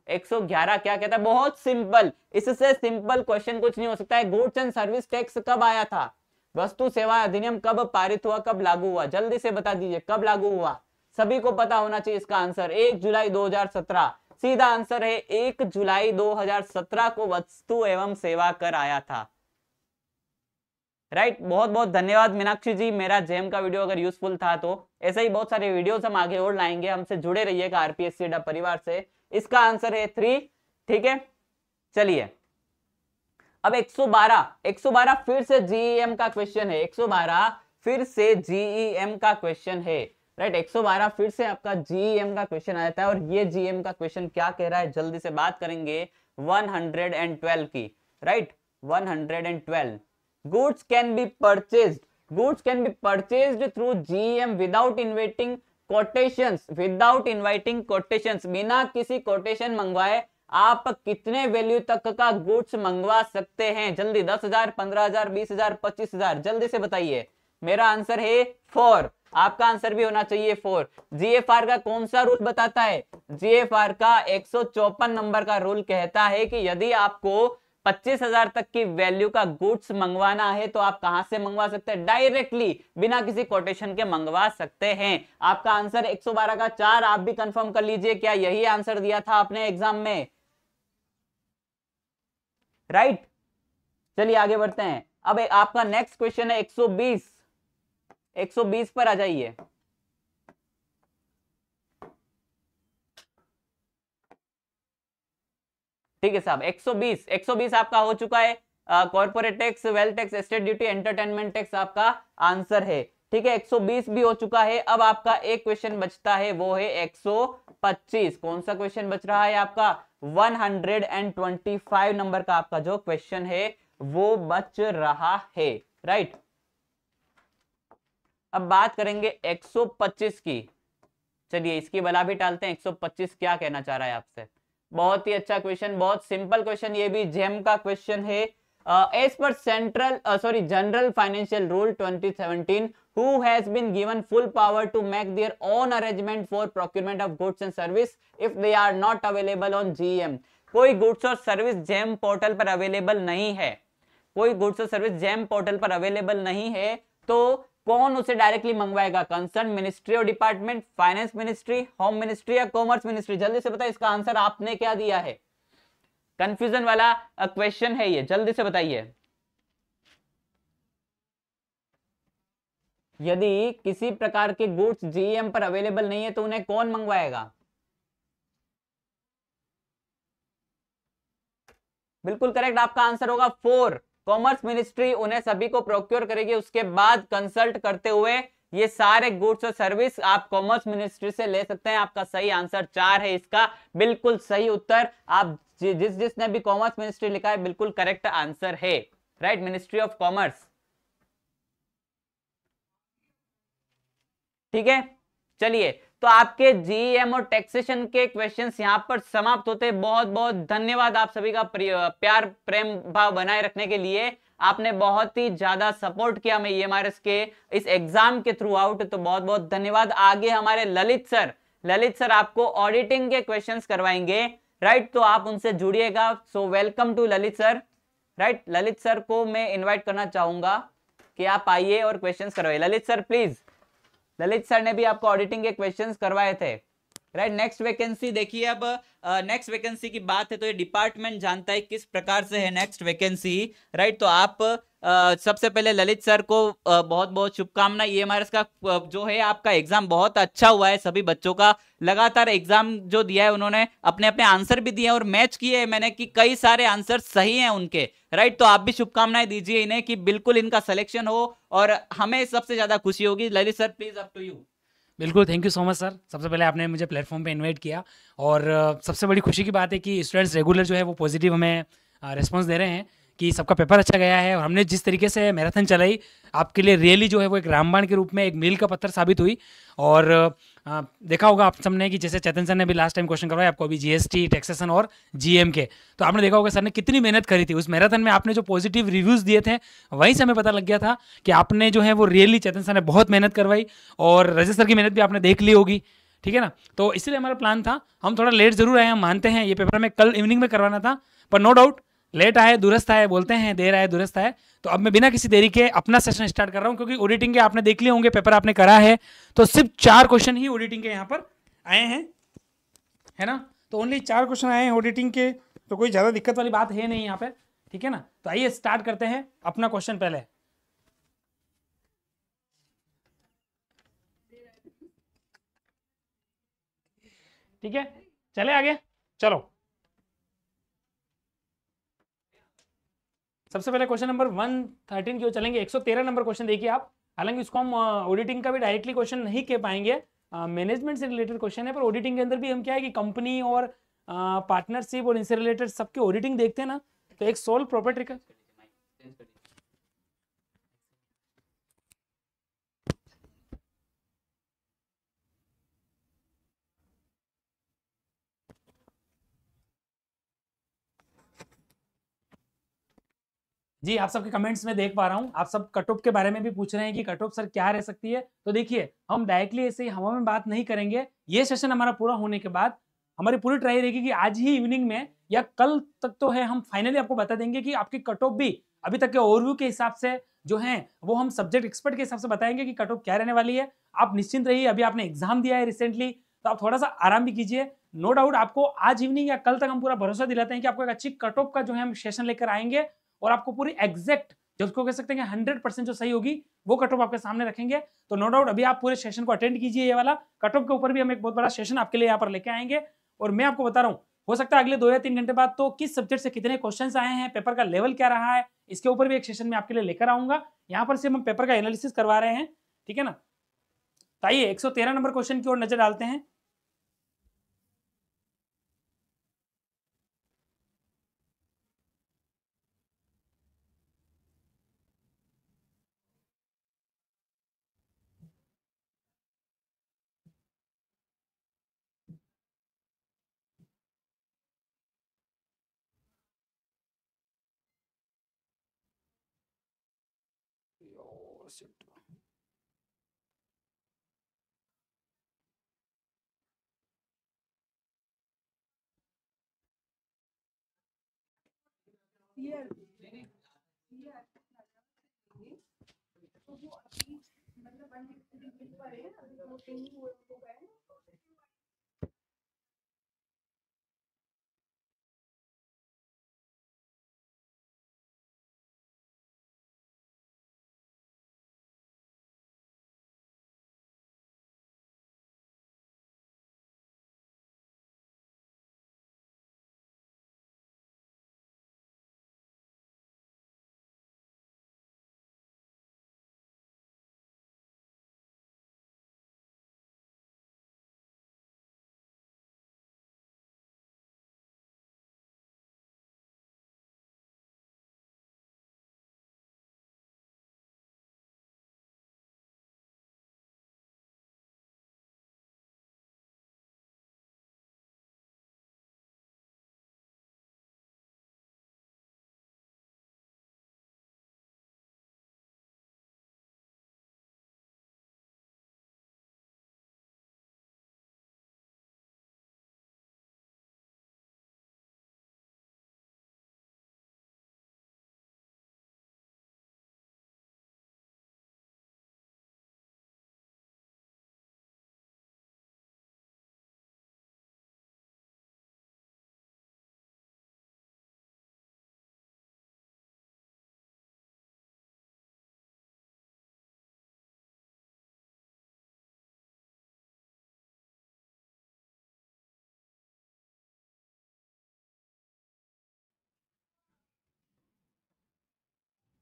S2: 111 क्या कहता है? बहुत सिंपल, इससे सिंपल क्वेश्चन कुछ नहीं हो सकता है। गुड्स एंड सर्विस टैक्स कब आया था? वस्तु सेवा अधिनियम कब पारित हुआ, कब लागू हुआ? जल्दी से बता दीजिए कब लागू हुआ। सभी को पता होना चाहिए इसका आंसर। 1 जुलाई 2017, सीधा आंसर है 1 जुलाई 2017 को वस्तु एवं सेवा कर आया था, राइट। बहुत बहुत धन्यवाद मीनाक्षी जी, मेरा जेम का वीडियो अगर यूजफुल था तो ऐसे ही बहुत सारे वीडियोस हम आगे और लाएंगे। हमसे जुड़े रहिएगा आरपीएससी अड्डा परिवार से। इसका आंसर है 3, ठीक है। चलिए, अब 112 फिर से जीईएम का क्वेश्चन है। 112 फिर से जीईएम का क्वेश्चन है, राइट। 112 फिर से आपका जीईएम का क्वेश्चन आ जाता है। और ये जीईएम का क्वेश्चन क्या कह रहा है, जल्दी से बात करेंगे। 112 की, right, 112 goods can be purchased through GEM without inviting quotations, बिना किसी कोटेशन मंगवाए आप कितने वैल्यू तक का गुड्स मंगवा सकते हैं? जल्दी, 10,000, 15,000, 20,000, 25,000, जल्दी से बताइए। मेरा आंसर है 4, आपका आंसर भी होना चाहिए 4। जीएफआर का कौन सा रूल बताता है? जीएफआर का 154 नंबर का रूल कहता है कि यदि आपको 25,000 तक की वैल्यू का गुड्स मंगवाना है तो आप कहां से मंगवा सकते हैं? डायरेक्टली, बिना किसी कोटेशन के मंगवा सकते हैं। आपका आंसर 112 का 4, आप भी कंफर्म कर लीजिए, क्या यही आंसर दिया था आपने एग्जाम में, राइट। चलिए आगे बढ़ते हैं। अब आपका नेक्स्ट क्वेश्चन है 120 पर आ जाइए। ठीक है साहब, 120 आपका हो चुका है। Corporate tax, wealth tax, estate duty, entertainment tax आपका आंसर है, ठीक है। 120 भी हो चुका है। अब आपका एक क्वेश्चन बचता है, वो है 125। कौन सा क्वेश्चन बच रहा है आपका? 125 नंबर का आपका जो क्वेश्चन है वो बच रहा है, राइट। अब बात करेंगे 125 की। चलिए, इसकी बला भी टालते हैं। 125 क्या कहना चाह रहा है आपसे? बहुत ही अच्छा क्वेश्चन, बहुत सिंपल क्वेश्चन, ये भी जेम का क्वेश्चन है। As per general financial rule 2017, who has been given full power to make their own arrangement for procurement of goods and service if they are not available on GEM। कोई गुड्स और सर्विस जेम पोर्टल पर अवेलेबल नहीं है, कोई गुड्स और सर्विस जेम पोर्टल पर अवेलेबल नहीं है, तो कौन उसे डायरेक्टली मंगवाएगा? कंसर्न मिनिस्ट्री और department, finance ministry, home ministry या कॉमर्स मिनिस्ट्री? जल्दी से बताइए, इसका आंसर आपने क्या दिया है? कंफ्यूजन वाला क्वेश्चन है ये, जल्दी से बताइए। यदि किसी प्रकार के गुड्स जीएम पर अवेलेबल नहीं है तो उन्हें कौन मंगवाएगा? बिल्कुल करेक्ट, आपका आंसर होगा 4, कॉमर्स मिनिस्ट्री उन्हें सभी को प्रोक्योर करेगी। उसके बाद कंसल्ट करते हुए ये सारे गुड्स और सर्विस आप कॉमर्स मिनिस्ट्री से ले सकते हैं। आपका सही आंसर 4 है, इसका बिल्कुल सही उत्तर। आप जिसने भी कॉमर्स मिनिस्ट्री लिखा है बिल्कुल करेक्ट आंसर है, राइट, मिनिस्ट्री ऑफ कॉमर्स। ठीक है, चलिए, तो आपके जीएम और टैक्सेशन के क्वेश्चंस यहां पर समाप्त होते हैं। बहुत बहुत धन्यवाद आप सभी का प्यार प्रेम भाव बनाए रखने के लिए। आपने बहुत ही ज्यादा सपोर्ट किया हमें ईएमआरएस के इस एग्जाम के थ्रू आउट, तो बहुत बहुत धन्यवाद। आगे हमारे ललित सर आपको ऑडिटिंग के क्वेश्चंस करवाएंगे, राइट, तो आप उनसे जुड़िएगा। So welcome to Lalit sir, right. Lalit sir को मैं इन्वाइट करना चाहूंगा कि आप आइए और क्वेश्चंस करवाइए। Lalit sir please, Lalit sir ने भी आपको ऑडिटिंग के क्वेश्चंस करवाए थे, राइट। नेक्स्ट वैकेंसी देखिए, अब नेक्स्ट वैकेंसी की बात है तो ये डिपार्टमेंट जानता है किस प्रकार से है नेक्स्ट वैकेंसी, राइट। तो आप सबसे पहले ललित सर को बहुत बहुत शुभकामनाएं। ईएमआरएस का जो है आपका एग्जाम बहुत अच्छा हुआ है, सभी बच्चों का लगातार एग्जाम जो दिया है उन्होंने अपने अपने आंसर भी दिए और मैच किए हैं मैंने कि कई सारे आंसर सही हैं उनके, राइट। तो आप भी शुभकामनाएं दीजिए इन्हें कि बिल्कुल इनका सिलेक्शन हो और हमें सबसे ज्यादा खुशी होगी। Lalit sir please up to you.
S3: बिल्कुल, thank you so much sir. सबसे पहले आपने मुझे प्लेटफॉर्म पे इनवाइट किया और सबसे बड़ी खुशी की बात है कि स्टूडेंट्स रेगुलर जो है वो पॉजिटिव हमें रिस्पांस दे रहे हैं कि सबका पेपर अच्छा गया है और हमने जिस तरीके से मैराथन चलाई आपके लिए रियली जो है वो एक रामबाण के रूप में एक मील का पत्थर साबित हुई। और देखा होगा आप सबने कि जैसे चेतन सर ने भी लास्ट टाइम क्वेश्चन करवाया आपको अभी जीएसटी टैक्सेशन और जीएम के, तो आपने देखा होगा सर ने कितनी मेहनत करी थी उस मैराथन में। आपने जो पॉजिटिव रिव्यूज़ दिए थे वहीं से हमें पता लग गया था कि आपने जो है वो रियली चेतन सर ने बहुत मेहनत करवाई और रजत सर की मेहनत भी आपने देख ली होगी, ठीक है ना। तो इसलिए हमारा प्लान था, हम थोड़ा लेट जरूर आए, हम मानते हैं ये पेपर हमें कल इवनिंग में करवाना था, पर नो डाउट लेट आए दुरुस्त आए, बोलते हैं देर आए दुरुस्त आए। तो अब मैं बिना किसी देरी के अपना सेशन स्टार्ट कर रहा हूं क्योंकि ऑडिटिंग के आपने देख लिए होंगे, पेपर आपने करा है, तो सिर्फ 4 क्वेश्चन ही ऑडिटिंग के यहाँ पर आए हैं, है ना। तो ओनली 4 क्वेश्चन आए हैं ऑडिटिंग के, तो कोई ज़्यादा दिक्कत वाली बात है नहीं यहाँ पे, ठीक है ना। तो आइए स्टार्ट करते हैं अपना क्वेश्चन पहले। ठीक है, चले आगे, चलो। सबसे पहले क्वेश्चन नंबर 113 की ओर चलेंगे। 113 नंबर क्वेश्चन देखिए आप, हालांकि इसको हम ऑडिटिंग का भी डायरेक्टली क्वेश्चन नहीं कह पाएंगे, मैनेजमेंट से रिलेटेड क्वेश्चन है, पर ऑडिटिंग के अंदर भी हम क्या है कि कंपनी और पार्टनरशिप और इनसे रिलेटेड सबके ऑडिटिंग देखते हैं ना, तो एक सोल प्रॉपर्टी का जी, आप सबके कमेंट्स में देख पा रहा हूँ, आप सब कट ऑफ के बारे में भी पूछ रहे हैं कि कट ऑफ सर क्या रह सकती है। तो देखिए, हम डायरेक्टली ऐसे ही हवा में बात नहीं करेंगे। ये सेशन हमारा पूरा होने के बाद हमारी पूरी ट्राई रहेगी कि आज ही इवनिंग में या कल तक तो है, हम फाइनली आपको बता देंगे कि आपकी कट ऑफ भी अभी तक के ओवरव्यू के हिसाब से जो है वो हम सब्जेक्ट एक्सपर्ट के हिसाब से बताएंगे कि कट ऑफ क्या रहने वाली है। आप निश्चिंत रहिए, अभी आपने एग्जाम दिया है रिसेंटली, तो आप थोड़ा सा आराम भी कीजिए। नो डाउट आपको आज इवनिंग या कल तक हम पूरा भरोसा दिलाते हैं कि आपको एक अच्छी कट ऑफ का जो है हम सेशन लेकर आएंगे और आपको पूरी एग्जैक्ट जो उसको कह सकते हैं कि 100% जो सही होगी वो कट ऑफ आपके सामने रखेंगे। तो नो डाउट अभी आप पूरे सेशन को अटेंड कीजिए, ये वाला कट ऑफ के ऊपर भी हम एक बहुत बड़ा सेशन आपके लिए यहाँ पर लेके आएंगे। और मैं आपको बता रहा हूँ, हो सकता है अगले 2 या 3 घंटे बाद तो किस सब्जेक्ट से कितने क्वेश्चन आए हैं, पेपर का लेवल क्या रहा है, इसके ऊपर भी एक सेशन में आपके लिए लेकर आऊंगा। यहाँ पर से हम पेपर का एनालिसिस करवा रहे हैं, ठीक है ना। तो आइए 113 नंबर क्वेश्चन की ओर नजर डालते हैं।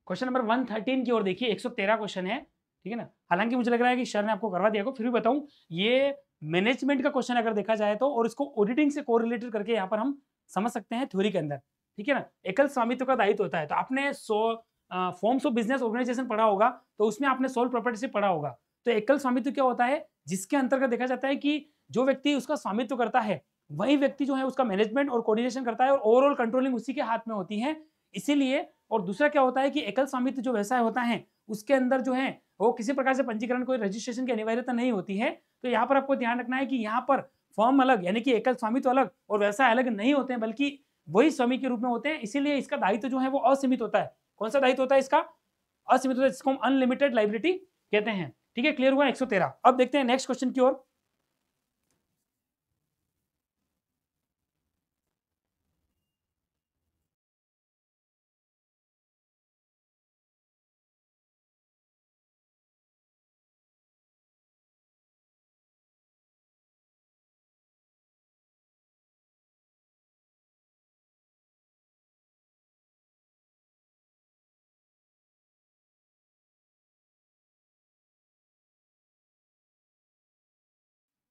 S3: क्वेश्चन नंबर 113 की ओर देखिए, 113 क्वेश्चन है, ठीक है ना। हालांकि मुझे लग रहा है कि सर ने आपको करवा दिया को, फिर भी बताऊं, ये मैनेजमेंट का क्वेश्चन अगर देखा जाए तो, और इसको ऑडिटिंग से कोरिलेटेड करके यहाँ पर हम समझ सकते हैं थ्योरी के अंदर, ठीक है ना। एकल स्वामित्व का दायित्व होता है, तो आपने फॉर्म्स ऑफ बिजनेस ऑर्गेनाइजेशन पढ़ा होगा, तो उसमें आपने सोल प्रॉपर्टीशिप पढ़ा होगा। तो एकल स्वामित्व क्या होता है, जिसके अंतर्गत देखा जाता है कि जो व्यक्ति उसका स्वामित्व करता है वही व्यक्ति जो है उसका मैनेजमेंट और कोऑर्डिनेशन करता है, और ओवरऑल कंट्रोलिंग उसी के हाथ में होती है। इसीलिए, और दूसरा क्या होता है कि एकल स्वामित्व जो व्यवसाय होता है उसके अंदर जो है वो किसी प्रकार से पंजीकरण, कोई रजिस्ट्रेशन की अनिवार्यता नहीं होती है। तो यहाँ पर आपको ध्यान रखना है कि यहाँ पर फॉर्म अलग यानी कि एकल स्वामित्व अलग और व्यवसाय अलग नहीं होते हैं, बल्कि वही स्वामी के रूप में होते हैं। इसीलिए इसका दायित्व जो है वो असीमित होता है। कौन सा दायित्व होता है इसका? असीमित होता है, जिसको हम अनलिमिटेड लाइबिलिटी कहते हैं। ठीक है, क्लियर हुआ 113। अब देखते हैं नेक्स्ट क्वेश्चन की ओर।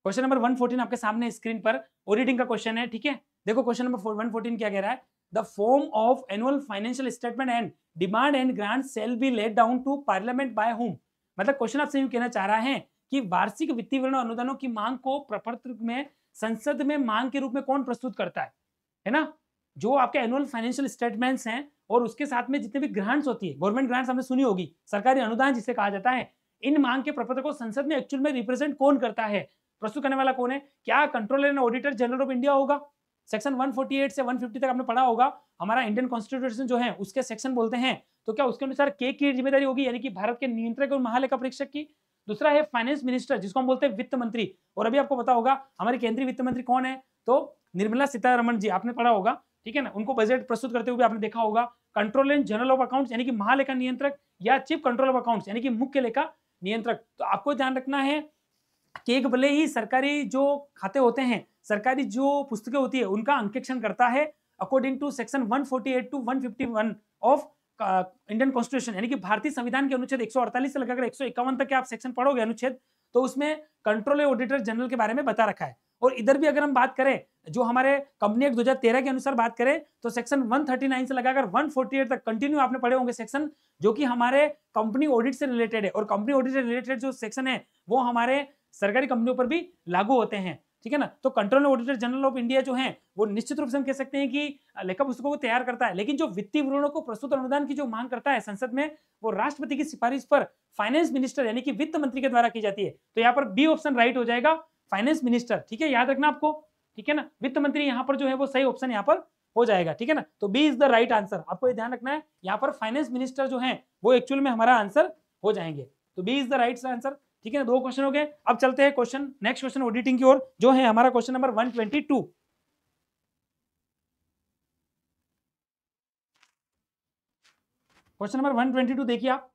S3: क्वेश्चन नंबर 114 आपके सामने स्क्रीन पर ऑडिटिंग का क्वेश्चन है, ठीक है। देखो क्वेश्चन नंबर 114 क्या कह रहा है, the form of annual financial statement and demand and grant shall be laid down to parliament by whom. मतलब क्वेश्चन आपसे यूं कहना चाह रहा है कि वार्षिक वित्तीय विवरण और अनुदानों की मांग को प्रपत्र में संसद में मांग के रूप में कौन प्रस्तुत करता है ना। जो आपके एनुअल फाइनेंशियल स्टेटमेंट्स हैं और उसके साथ में जितने भी ग्रांट्स होती है, गवर्नमेंट ग्रांट्स हमने सुनी होगी, सरकारी अनुदान जिसे कहा जाता है, इन मांग के प्रपत्र को संसद में एक्चुअल में रिप्रेजेंट कौन करता है, प्रस्तुत करने वाला कौन है? क्या controller and auditor general of India होगा? सेक्शन 148 से 150 तक आपने पढ़ा होगा, हमारा इंडियन कॉन्स्टिट्यूशन जो है उसके सेक्शन बोलते हैं। तो क्या उसके अनुसार के की जिम्मेदारी होगी, यानी कि भारत के नियंत्रक और महालेखा परीक्षक की। दूसरा है फाइनेंस मिनिस्टर, जिसको हम बोलते हैं वित्त मंत्री। और अभी आपको पता होगा हमारी केंद्रीय वित्त मंत्री कौन है, तो निर्मला सीतारमण जी, आपने पढ़ा होगा, ठीक है ना। उनको बजट प्रस्तुत करते हुए आपने देखा होगा। Controller and general of accounts यानी कि महालेखा नियंत्रक, या चीफ कंट्रोल ऑफ अकाउंट्स यानी कि मुख्य लेखा नियंत्रक। तो आपको ध्यान रखना है कि एक भले ही सरकारी जो खाते होते हैं, सरकारी जो पुस्तकें होती है, उनका अंकेक्षण करता है according to section 148 to 151 of Indian constitution, यानी कि भारतीय संविधान के अनुच्छेद 148 से लेकर 151 तक के आप सेक्शन पढ़ोगे अनुच्छेद, तो उसमें कंट्रोलर ऑडिटर जनरल के बारे में बता रखा है। और इधर भी अगर हम बात करें, जो हमारे कंपनी एक्ट 2013 के अनुसार बात करें, तो सेक्शन 139 से लगाकर 148 तक कंटिन्यू आपने पढ़े होंगे सेक्शन, जो कि हमारे कंपनी ऑडिट से रिलेटेड है। और कंपनी ऑडिट से रिलेटेड जो सेक्शन है वो हमारे सरकारी कंपनियों पर भी लागू होते हैं, ठीक है ना। तो controller auditor general of India जो है वो निश्चित रूप से हम कह सकते हैं कि लेखा पुस्तकों को तैयार करता है, लेकिन जो वित्तीय विवरणों को प्रस्तुत अनुदान की जो मांग करता है संसद में, वो राष्ट्रपति की सिफारिश पर फाइनेंस मिनिस्टर यानी कि वित्त मंत्री के द्वारा की जाती है। तो यहाँ पर बी ऑप्शन राइट हो जाएगा, फाइनेंस मिनिस्टर, ठीक है, याद रखना आपको, ठीक है ना। वित्त मंत्री यहाँ पर जो है वो सही ऑप्शन यहाँ पर हो जाएगा, ठीक है ना। तो B is the right answer, आपको ये ध्यान रखना है, यहाँ पर फाइनेंस मिनिस्टर जो है वो एक्चुअल में हमारा आंसर हो जाएंगे। तो B is the right answer, ठीक है ना। 2 क्वेश्चन हो गए। अब चलते हैं क्वेश्चन, नेक्स्ट क्वेश्चन ऑडिटिंग की ओर, जो है हमारा क्वेश्चन नंबर 122। क्वेश्चन नंबर 122 देखिए आप,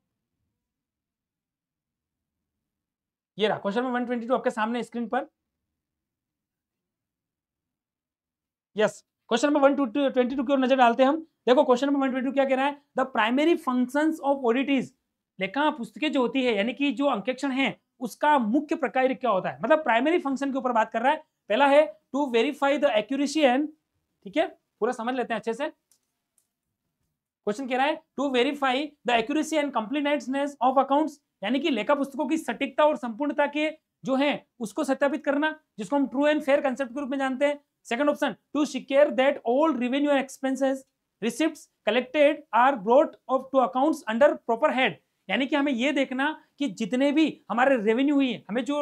S3: ये रहा क्वेश्चन नंबर 122 आपके सामने स्क्रीन पर। यस, क्वेश्चन नंबर 122 की ओर नजर डालते हैं हम। देखो क्वेश्चन नंबर 122 क्या कह रहा है, the primary functions of audit is, लेखा पुस्तकें जो होती है यानी कि जो अंकेक्षण है उसका मुख्य प्रकार क्या होता है, मतलब प्राइमरी फंक्शन के ऊपर बात कर रहा है। पहला है to verify the accuracy and, ठीक है, पूरा समझ लेते हैं अच्छे से। क्वेश्चन कह रहा है to verify the accuracy and completeness of accounts, यानी कि लेखा पुस्तकों की सटीकता और संपूर्णता के जो है उसको सत्यापित करना, जिसको हम ट्रू एंड फेयर कंसेप्ट के रूप में जानते हैं। Second option, to secure that all revenue and expenses receipts collected are brought up to accounts under proper head, यानी कि हमें यह देखना कि जितने भी हमारे रेवेन्यू हुई है, हमें जो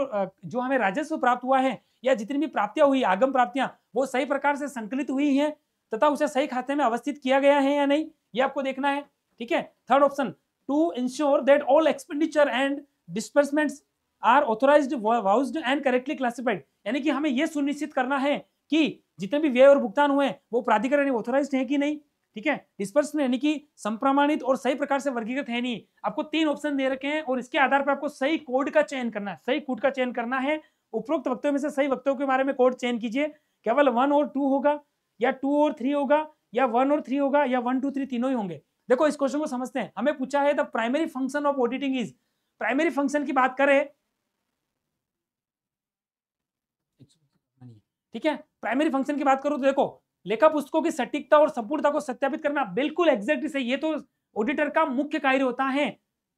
S3: हमें राजस्व प्राप्त हुआ है या जितनी भी प्राप्तियां हुई, आगम प्राप्तियां, वो सही प्रकार से संकलित हुई हैं तथा उसे सही खाते में अवस्थित किया गया है या नहीं, ये आपको देखना है, ठीक है। Third option, to ensure that all expenditure and disbursements are authorised, vouched and correctly classified, यानी कि हमें यह सुनिश्चित करना है कि जितने भी व्यय और भुगतान हुए वो प्राधिकरण ऑथोराइज्ड है कि नहीं, ठीक है। डिस्पर्समेंट यानी कि संप्रमाणित और सही प्रकार से वर्गीकृत है नहीं। आपको 3 ऑप्शन दे रखे हैं और इसके आधार पर आपको सही कोड का चयन करना है, सही कोड का चयन करना है। उपरोक्त वक्तव्य में से सही वक्तव्य के बारे में कोड चयन कीजिए। केवल 1 और 2 होगा, या 2 और 3 होगा, या 1 और 3 होगा, या 1 2 3 तीनों ही होंगे। देखो इस क्वेश्चन को समझते हैं। हमें पूछा है the primary function of auditing is, primary function की बात करें, ठीक है, प्राइमरी फंक्शन की बात करूं तो देखो लेखा पुस्तकों की सटीकता और संपूर्णता को सत्यापित करना, बिल्कुल एग्जैक्टली सही। ये तो ऑडिटर का मुख्य कार्य होता है।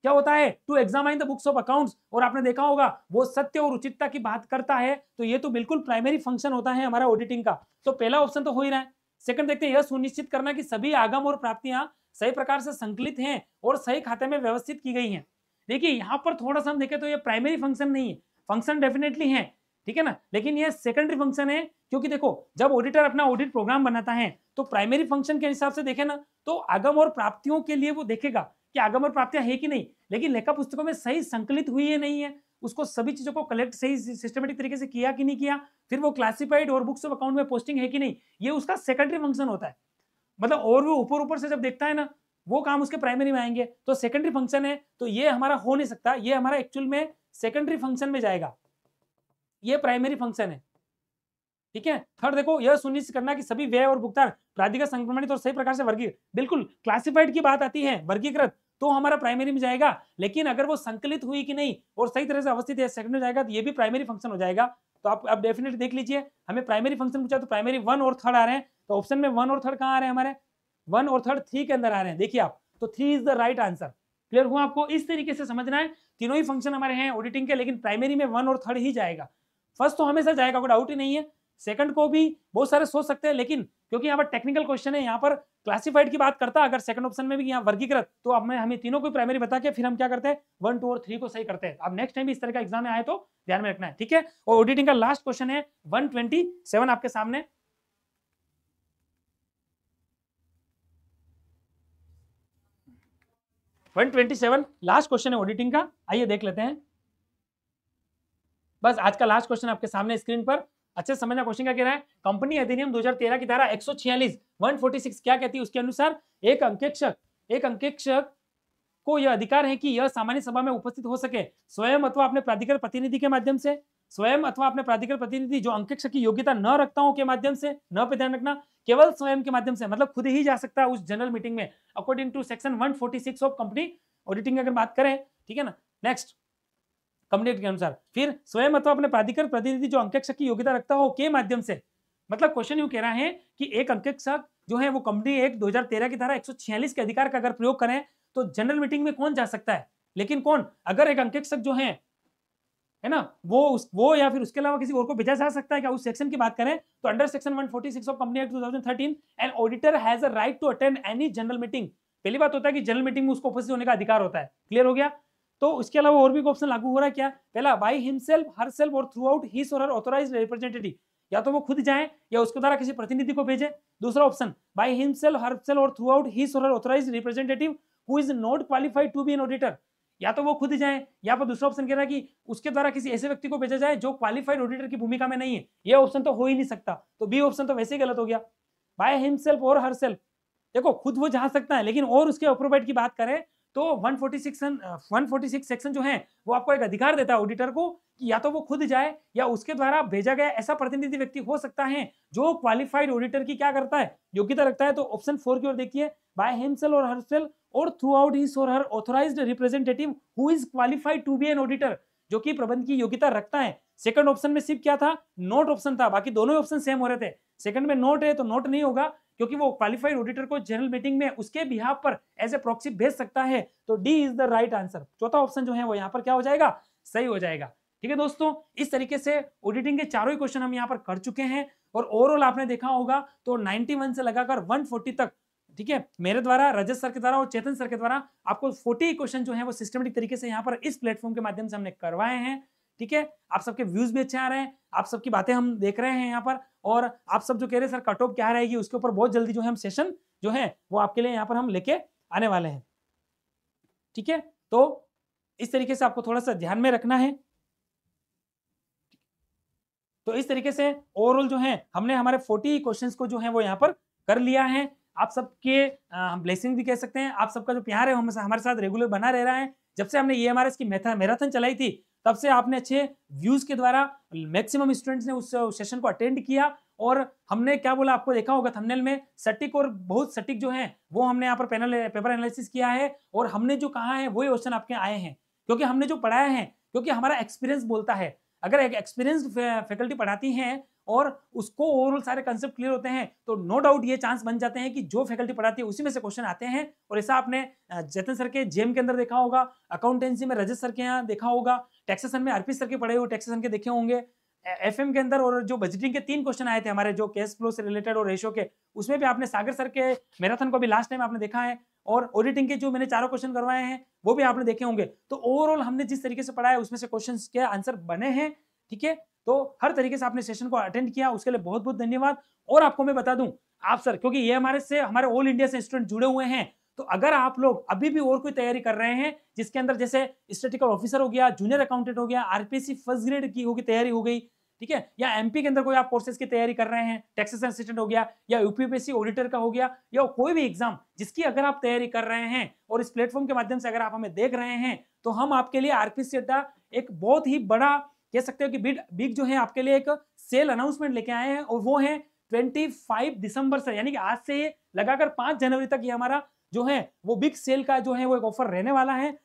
S3: क्या होता है? To examine the books of accounts, और आपने देखा होगा वो सत्य और उचितता की बात करता है, तो ये तो बिल्कुल प्राइमरी फंक्शन होता है हमारा ऑडिटिंग का। तो पहला ऑप्शन तो हो ही रहा है। सेकंड देखते हैं, यह सुनिश्चित करना कि सभी आगम और प्राप्तियां सही प्रकार से संकलित हैं और सही खाते में व्यवस्थित की गई हैं। देखिए यहाँ पर थोड़ा सा हम देखें तो ये प्राइमरी फंक्शन नहीं है, फंक्शन डेफिनेटली है, ठीक है ना, लेकिन ये सेकेंडरी फंक्शन है। क्योंकि देखो जब ऑडिटर अपना ऑडिट प्रोग्राम बनाता है तो प्राइमरी फंक्शन के हिसाब से देखे ना तो आगम और प्राप्तियों के लिए वो देखेगा कि आगम और प्राप्तियां है कि नहीं, लेकिन लेखा पुस्तकों में सही संकलित हुई है नहीं है, उसको सभी चीजों को कलेक्ट सही सिस्टमेटिक तरीके से किया कि नहीं किया, फिर वो क्लासिफाइड और बुक्स ऑफ अकाउंट में पोस्टिंग है कि नहीं, ये उसका सेकेंडरी फंक्शन होता है। मतलब और वो ऊपर ऊपर से जब देखता है ना वो काम उसके प्राइमरी में आएंगे, तो सेकेंडरी फंक्शन है, तो ये हमारा हो नहीं सकता, ये हमारा एक्चुअल में सेकेंडरी फंक्शन में जाएगा, ये प्राइमरी फंक्शन है, ठीक है। थर्ड देखो, यह सुनिश्चित करना कि सभी व्यय और भुगतान प्राधिकृत संक्रमणित और सही प्रकार से वर्गीकृत, बिल्कुल क्लासिफाइड की बात आती है, वर्गीकृत, तो हमारा प्राइमरी में जाएगा। लेकिन अगर वो संकलित हुई कि नहीं और सही तरह से अवस्थित है, सेकंड में जाएगा, तो ये भी प्राइमरी फंक्शन हो जाएगा। तो आप डेफिनेटली देख लीजिए, हमें प्राइमरी फंक्शन पूछा तो प्राइमरी 1 और 3 आ रहे हैं, तो ऑप्शन में 1 और 3 कहाँ आ रहे हैं हमारे, 1 और 3 3 के अंदर आ रहे हैं। देखिए आप, तो 3 is the right answer. Clear हुआ आपको? इस तरीके से समझना है, तीनों ही फंक्शन हमारे हैं ऑडिटिंग के, लेकिन प्राइमरी में 1 और 3 ही जाएगा। फर्स्ट तो हमेशा जाएगा, कोई डाउट ही नहीं है। सेकंड को भी बहुत सारे सोच सकते हैं, लेकिन क्योंकि यहाँ पर टेक्निकल क्वेश्चन है, यहाँ पर क्लासिफाइड की बात करता है, अगर सेकंड ऑप्शन में भी यहाँ वर्गीकृत, तो अब मैं हमें तीनों को प्राइमरी बता के फिर हम क्या करते हैं 1, 2 और 3 को सही करते हैं। अब नेक्स्ट टाइम इस तरह का एग्जाम में आए तो ध्यान में रखना है, ठीक है। और ऑडिटिंग का लास्ट क्वेश्चन है 127 आपके सामने। लास्ट क्वेश्चन है ऑडिटिंग का, आइए देख लेते हैं। बस आज का लास्ट क्वेश्चन आपके सामने स्क्रीन पर, अच्छे से समझना क्वेश्चन क्या कह रहा है। कंपनी अधिनियम 2013 की धारा 146 146 क्या कहती है, उसके अनुसार एक अंकेक्षक को यह अधिकार है कि यह सामान्य सभा में उपस्थित हो सके स्वयं अथवा अपने प्राधिकृत प्रतिनिधि के माध्यम से, स्वयं अथवा अपने प्राधिकृत प्रतिनिधि जो अंकेक्षक की योग्यता न रखता हो के माध्यम से, न पे ध्यान रखना, केवल स्वयं के माध्यम से, मतलब खुद ही जा सकता है उस जनरल मीटिंग में, according to section 146 of company auditing अगर बात करें, ठीक है ना। नेक्स्ट, कंपनी के अनुसार, फिर स्वयं अथवा अपने प्राधिकृत प्रतिनिधि जो अंकेक्षक की योग्यता रखता हो के माध्यम से, मतलब क्वेश्चन यूं कह रहा है कि एक अंकेक्षक जो है वो कंपनी एक 2013 की धारा 146 के अधिकार का अगर प्रयोग करें तो जनरल मीटिंग में कौन जा सकता है, लेकिन कौन, अगर एक अंकेक्षक जो है ना वो या फिर उसके अलावा किसी और को भेजा जा सकता है क्या, उस सेक्शन की बात करें तो under section 146 of company act 2013 an auditor has a right to attend any general meeting. पहली बात होता है कि जनरल मीटिंग में उसको उपस्थित होने का अधिकार होता है, क्लियर हो गया। तो उसके अलावा और भी ऑप्शन लागू हो रहा है क्या, पहला bye himself, herself or through out his or her authorised representative, या तो वो खुद जाए या उसके द्वारा किसी प्रतिनिधि को भेजे। दूसरा option by himself, herself or through out his or her authorised representative who is not qualified to be an auditor, या तो वो खुद जाए, या पर दूसरा ऑप्शन कह रहा है कि उसके द्वारा किसी ऐसे व्यक्ति को भेजा जाए जो क्वालिफाइड ऑडिटर की भूमिका में नहीं है। ये ऑप्शन तो हो ही नहीं सकता, तो बी ऑप्शन तो वैसे ही गलत हो गया। बाय हिमसेल्फ और हरसेल्फ, देखो खुद वो जा सकता है, लेकिन और उसके अप्रोवाइड की बात करें तो 146 सेक्शन जो है वो आपको एक अधिकार देता है ऑडिटर को कि या तो वो खुद जाए या उसके द्वारा भेजा गया ऐसा प्रतिनिधि व्यक्ति हो सकता है जो क्वालिफाइड ऑडिटर की क्या करता है, योग्यता रखता है। तो ऑप्शन 4 की ओर देखिए, by himself or herself or through out his or her authorised representative who is qualified to be an auditor, जो कि प्रबंध की योग्यता रखता है। सेकंड ऑप्शन में सिर्फ क्या था, नोट ऑप्शन था, बाकी दोनों ऑप्शन सेम हो रहे थे। सेकंड में नोट है तो नोट नहीं होगा क्योंकि वो क्वालिफाइड ऑडिटर को जनरल मीटिंग में उसके बिहाफ पर एज ए प्रॉक्सी भेज सकता है, तो D is the right answer. चौथा ऑप्शन जो है वो यहाँ पर क्या हो जाएगा, सही हो जाएगा। ठीक है दोस्तों, इस तरीके से ऑडिटिंग के चारों ही क्वेश्चन हम यहाँ पर कर चुके हैं और ओवरऑल आपने देखा होगा तो 91 से लगाकर 140 तक, ठीक है, मेरे द्वारा, रजत सर के द्वारा और चेतन सर के द्वारा आपको 40 क्वेश्चन जो है वो सिस्टमेटिक तरीके से यहाँ पर इस प्लेटफॉर्म के माध्यम से हमने करवाए हैं। ठीक है, आप सबके व्यूज भी अच्छे आ रहे हैं, आप सबकी बातें हम देख रहे हैं यहाँ पर, और आप सब जो कह रहे हैं सर कट ऑफ क्या रहेगी उसके ऊपर बहुत जल्दी जो है हम सेशन जो है वो आपके लिए यहाँ पर हम लेके आने वाले हैं। ठीक है, तो इस तरीके से आपको थोड़ा सा ध्यान में रखना है। तो इस तरीके से ओवरऑल जो है हमने हमारे 40 क्वेश्चंस को जो है वो यहाँ पर कर लिया है। आप सबके ब्लेसिंग भी कह सकते हैं, आप सबका जो प्यार है हमारे साथ रेगुलर बना रह रहा है। जब से हमने EMRS की मैराथन चलाई थी तब से आपने अच्छे व्यूज के द्वारा मैक्सिमम स्टूडेंट्स ने उस सेशन को अटेंड किया और हमने क्या बोला, आपको देखा होगा थंबनेल में, सटीक और बहुत सटीक जो है वो हमने यहाँ पर पेपर एनालिसिस किया है, और हमने जो कहा है वही क्वेश्चन आपके आए हैं, क्योंकि हमने जो पढ़ाया है, क्योंकि हमारा एक्सपीरियंस बोलता है। अगर एक एक्सपीरियंस्ड फैकल्टी पढ़ाती हैं और उसको ओवरऑल सारे कंसेप्ट क्लियर होते हैं, तो नो डाउट ये चांस बन जाते हैं कि जो फैकल्टी पढ़ाती है उसी में से क्वेश्चन आते हैं। और ऐसा आपने जतन सर के जेम के अंदर देखा होगा, अकाउंटेंसी में रजत सर के यहाँ देखा होगा, टैक्सेशन में आरपी सर के पढ़े हुए टैक्सेशन के देखे होंगे, एफएम के अंदर और जो बजटिंग के 3 क्वेश्चन आए थे हमारे जो कैश फ्लो से रिलेटेड और रेशो के, उसमें भी आपने सागर सर के मैराथन को भी लास्ट टाइम आपने देखा है, और ऑडिटिंग के जो मैंने 4 क्वेश्चन करवाए हैं वो भी आपने देखे होंगे। तो ओवरऑल हमने जिस तरीके से पढ़ा है उसमें से क्वेश्चंस के आंसर बने हैं, ठीक है। तो हर तरीके से आपने सेशन को अटेंड किया, उसके लिए बहुत बहुत धन्यवाद। और आपको मैं बता दूं, आप सर, क्योंकि ये हमारे ऑल इंडिया से स्टूडेंट जुड़े हुए हैं, तो अगर आप लोग अभी भी और कोई तैयारी कर रहे हैं जिसके अंदर जैसे स्टैटिस्टिकल ऑफिसर हो गया, जूनियर अकाउंटेंट हो गया, आरपीएससी फर्स्ट ग्रेड की होगी तैयारी हो गई, ठीक है, या एमपी के अंदर कोई आप कोर्सेज की तैयारी कर रहे हैं, टैक्सेशन असिस्टेंट हो गया, या यूपीपीएससी ऑडिटर का हो गया, या कोई भी एग्जाम जिसकी अगर आप तैयारी कर रहे हैं और इस प्लेटफॉर्म के माध्यम से अगर आप हमें देख रहे हैं, तो हम आपके लिए आरपीएससी अड्डा एक बहुत ही बड़ा, कह सकते हो कि बिग जो है आपके लिए एक सेल अनाउंसमेंट लेके आए हैं, और वो है 25 दिसंबर से, यानी कि आज से लगाकर 5 जनवरी तक ये हमारा जो है वो बिग सेल का जो है वो एक ऑफर रहने वाला है,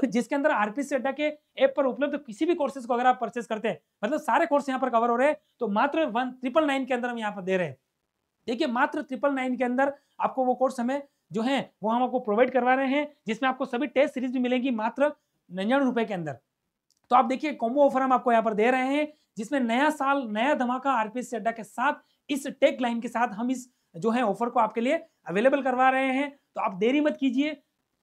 S3: जिसके अंदर आरपीएससी अड्डा के ऐप पर उपलब्ध किसी भी कोर्सेज को अगर आप परचेस करते हैं, मतलब सारे कोर्स यहाँ पर कवर हो रहे हैं, तो मात्र 1999 के अंदर हम यहाँ पर दे रहे हैं। देखिए, मात्र 999 के अंदर आपको वो कोर्स हमें जो है वो हम आपको प्रोवाइड करवा रहे हैं, जिसमें आपको सभी टेस्ट सीरीज भी मिलेंगी मात्र 99 रुपए के अंदर। तो आप देखिए, कॉम्बो ऑफर हम आपको यहाँ पर दे रहे हैं, जिसमें नया साल नया धमाका आरपीएससी अड्डा के साथ, इस टेक लाइन के साथ हम इस जो है ऑफर को आपके लिए अवेलेबल करवा रहे हैं। तो आप देरी मत कीजिए,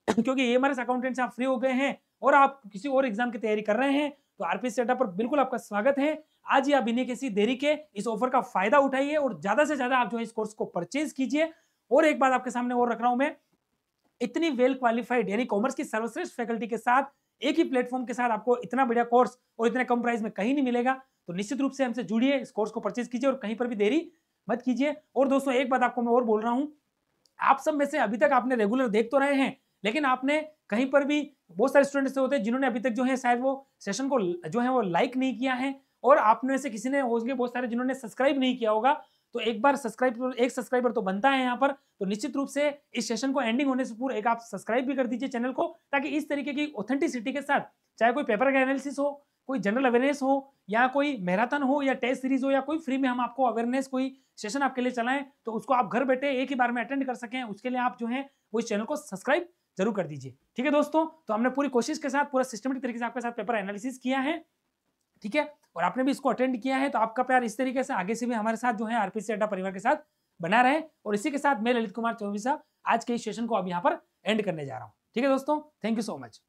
S3: क्योंकि ये हमारे अकाउंटेंट से आप फ्री हो गए हैं और आप किसी और एग्जाम की तैयारी कर रहे हैं, तो आरपीएससी अड्डा पर बिल्कुल आपका स्वागत है। आज ही आप बिना किसी देरी के इस ऑफर का फायदा उठाइए और ज्यादा से ज्यादा आप जो है इस कोर्स को परचेज कीजिए। और एक बात आपके सामने और रख रहा हूं मैं, इतनी वेल क्वालिफाइड यानी कॉमर्स की सर्वश्रेष्ठ फैकल्टी के साथ, एक ही प्लेटफॉर्म के साथ आपको इतना बढ़िया कोर्स और इतने कम प्राइस में कहीं नहीं मिलेगा। तो निश्चित रूप से हमसे जुड़िए, इस कोर्स को परचेज कीजिए और कहीं पर भी देरी मत कीजिए। और दोस्तों, एक बात आपको मैं और बोल रहा हूं, आप सब में से अभी तक आपने रेगुलर देख तो रहे हैं, लेकिन आपने कहीं पर भी, बहुत सारे स्टूडेंट्स होते हैं जिन्होंने अभी तक जो है शायद वो सेशन को जो है वो लाइक नहीं किया है, और आप में से किसी ने होंगे बहुत सारे जिन्होंने सब्सक्राइब नहीं किया होगा। तो एक बार एक सब्सक्राइबर तो बनता है यहाँ पर, तो निश्चित रूप से इस सेशन को एंडिंग होने से पूर्व एक आप सब्सक्राइब भी कर दीजिए चैनल को, ताकि इस तरीके की ऑथेंटिसिटी के साथ, चाहे कोई पेपर का एनालिसिस हो, कोई जनरल अवेयरनेस हो, या कोई मैराथन हो, या टेस्ट सीरीज हो, या कोई फ्री में हम आपको अवेयरनेस कोई सेशन आपके लिए चलाएं, तो उसको आप घर बैठे एक ही बार में अटेंड कर सकें, उसके लिए आप जो है वो इस चैनल को सब्सक्राइब जरूर कर दीजिए। ठीक है दोस्तों, तो हमने पूरी कोशिश के साथ पूरा सिस्टमेटिक तरीके से आपके साथ पेपर एनालिसिस किया है, ठीक है, और आपने भी इसको अटेंड किया है। तो आपका प्यार इस तरीके से आगे से भी हमारे साथ जो है आरपीएससी अड्डा परिवार के साथ बना रहे। और इसी के साथ मैं ललित कुमार चौबीसा आज के इस सेशन को अब यहाँ पर एंड करने जा रहा हूँ। ठीक है दोस्तों, थैंक यू सो मच।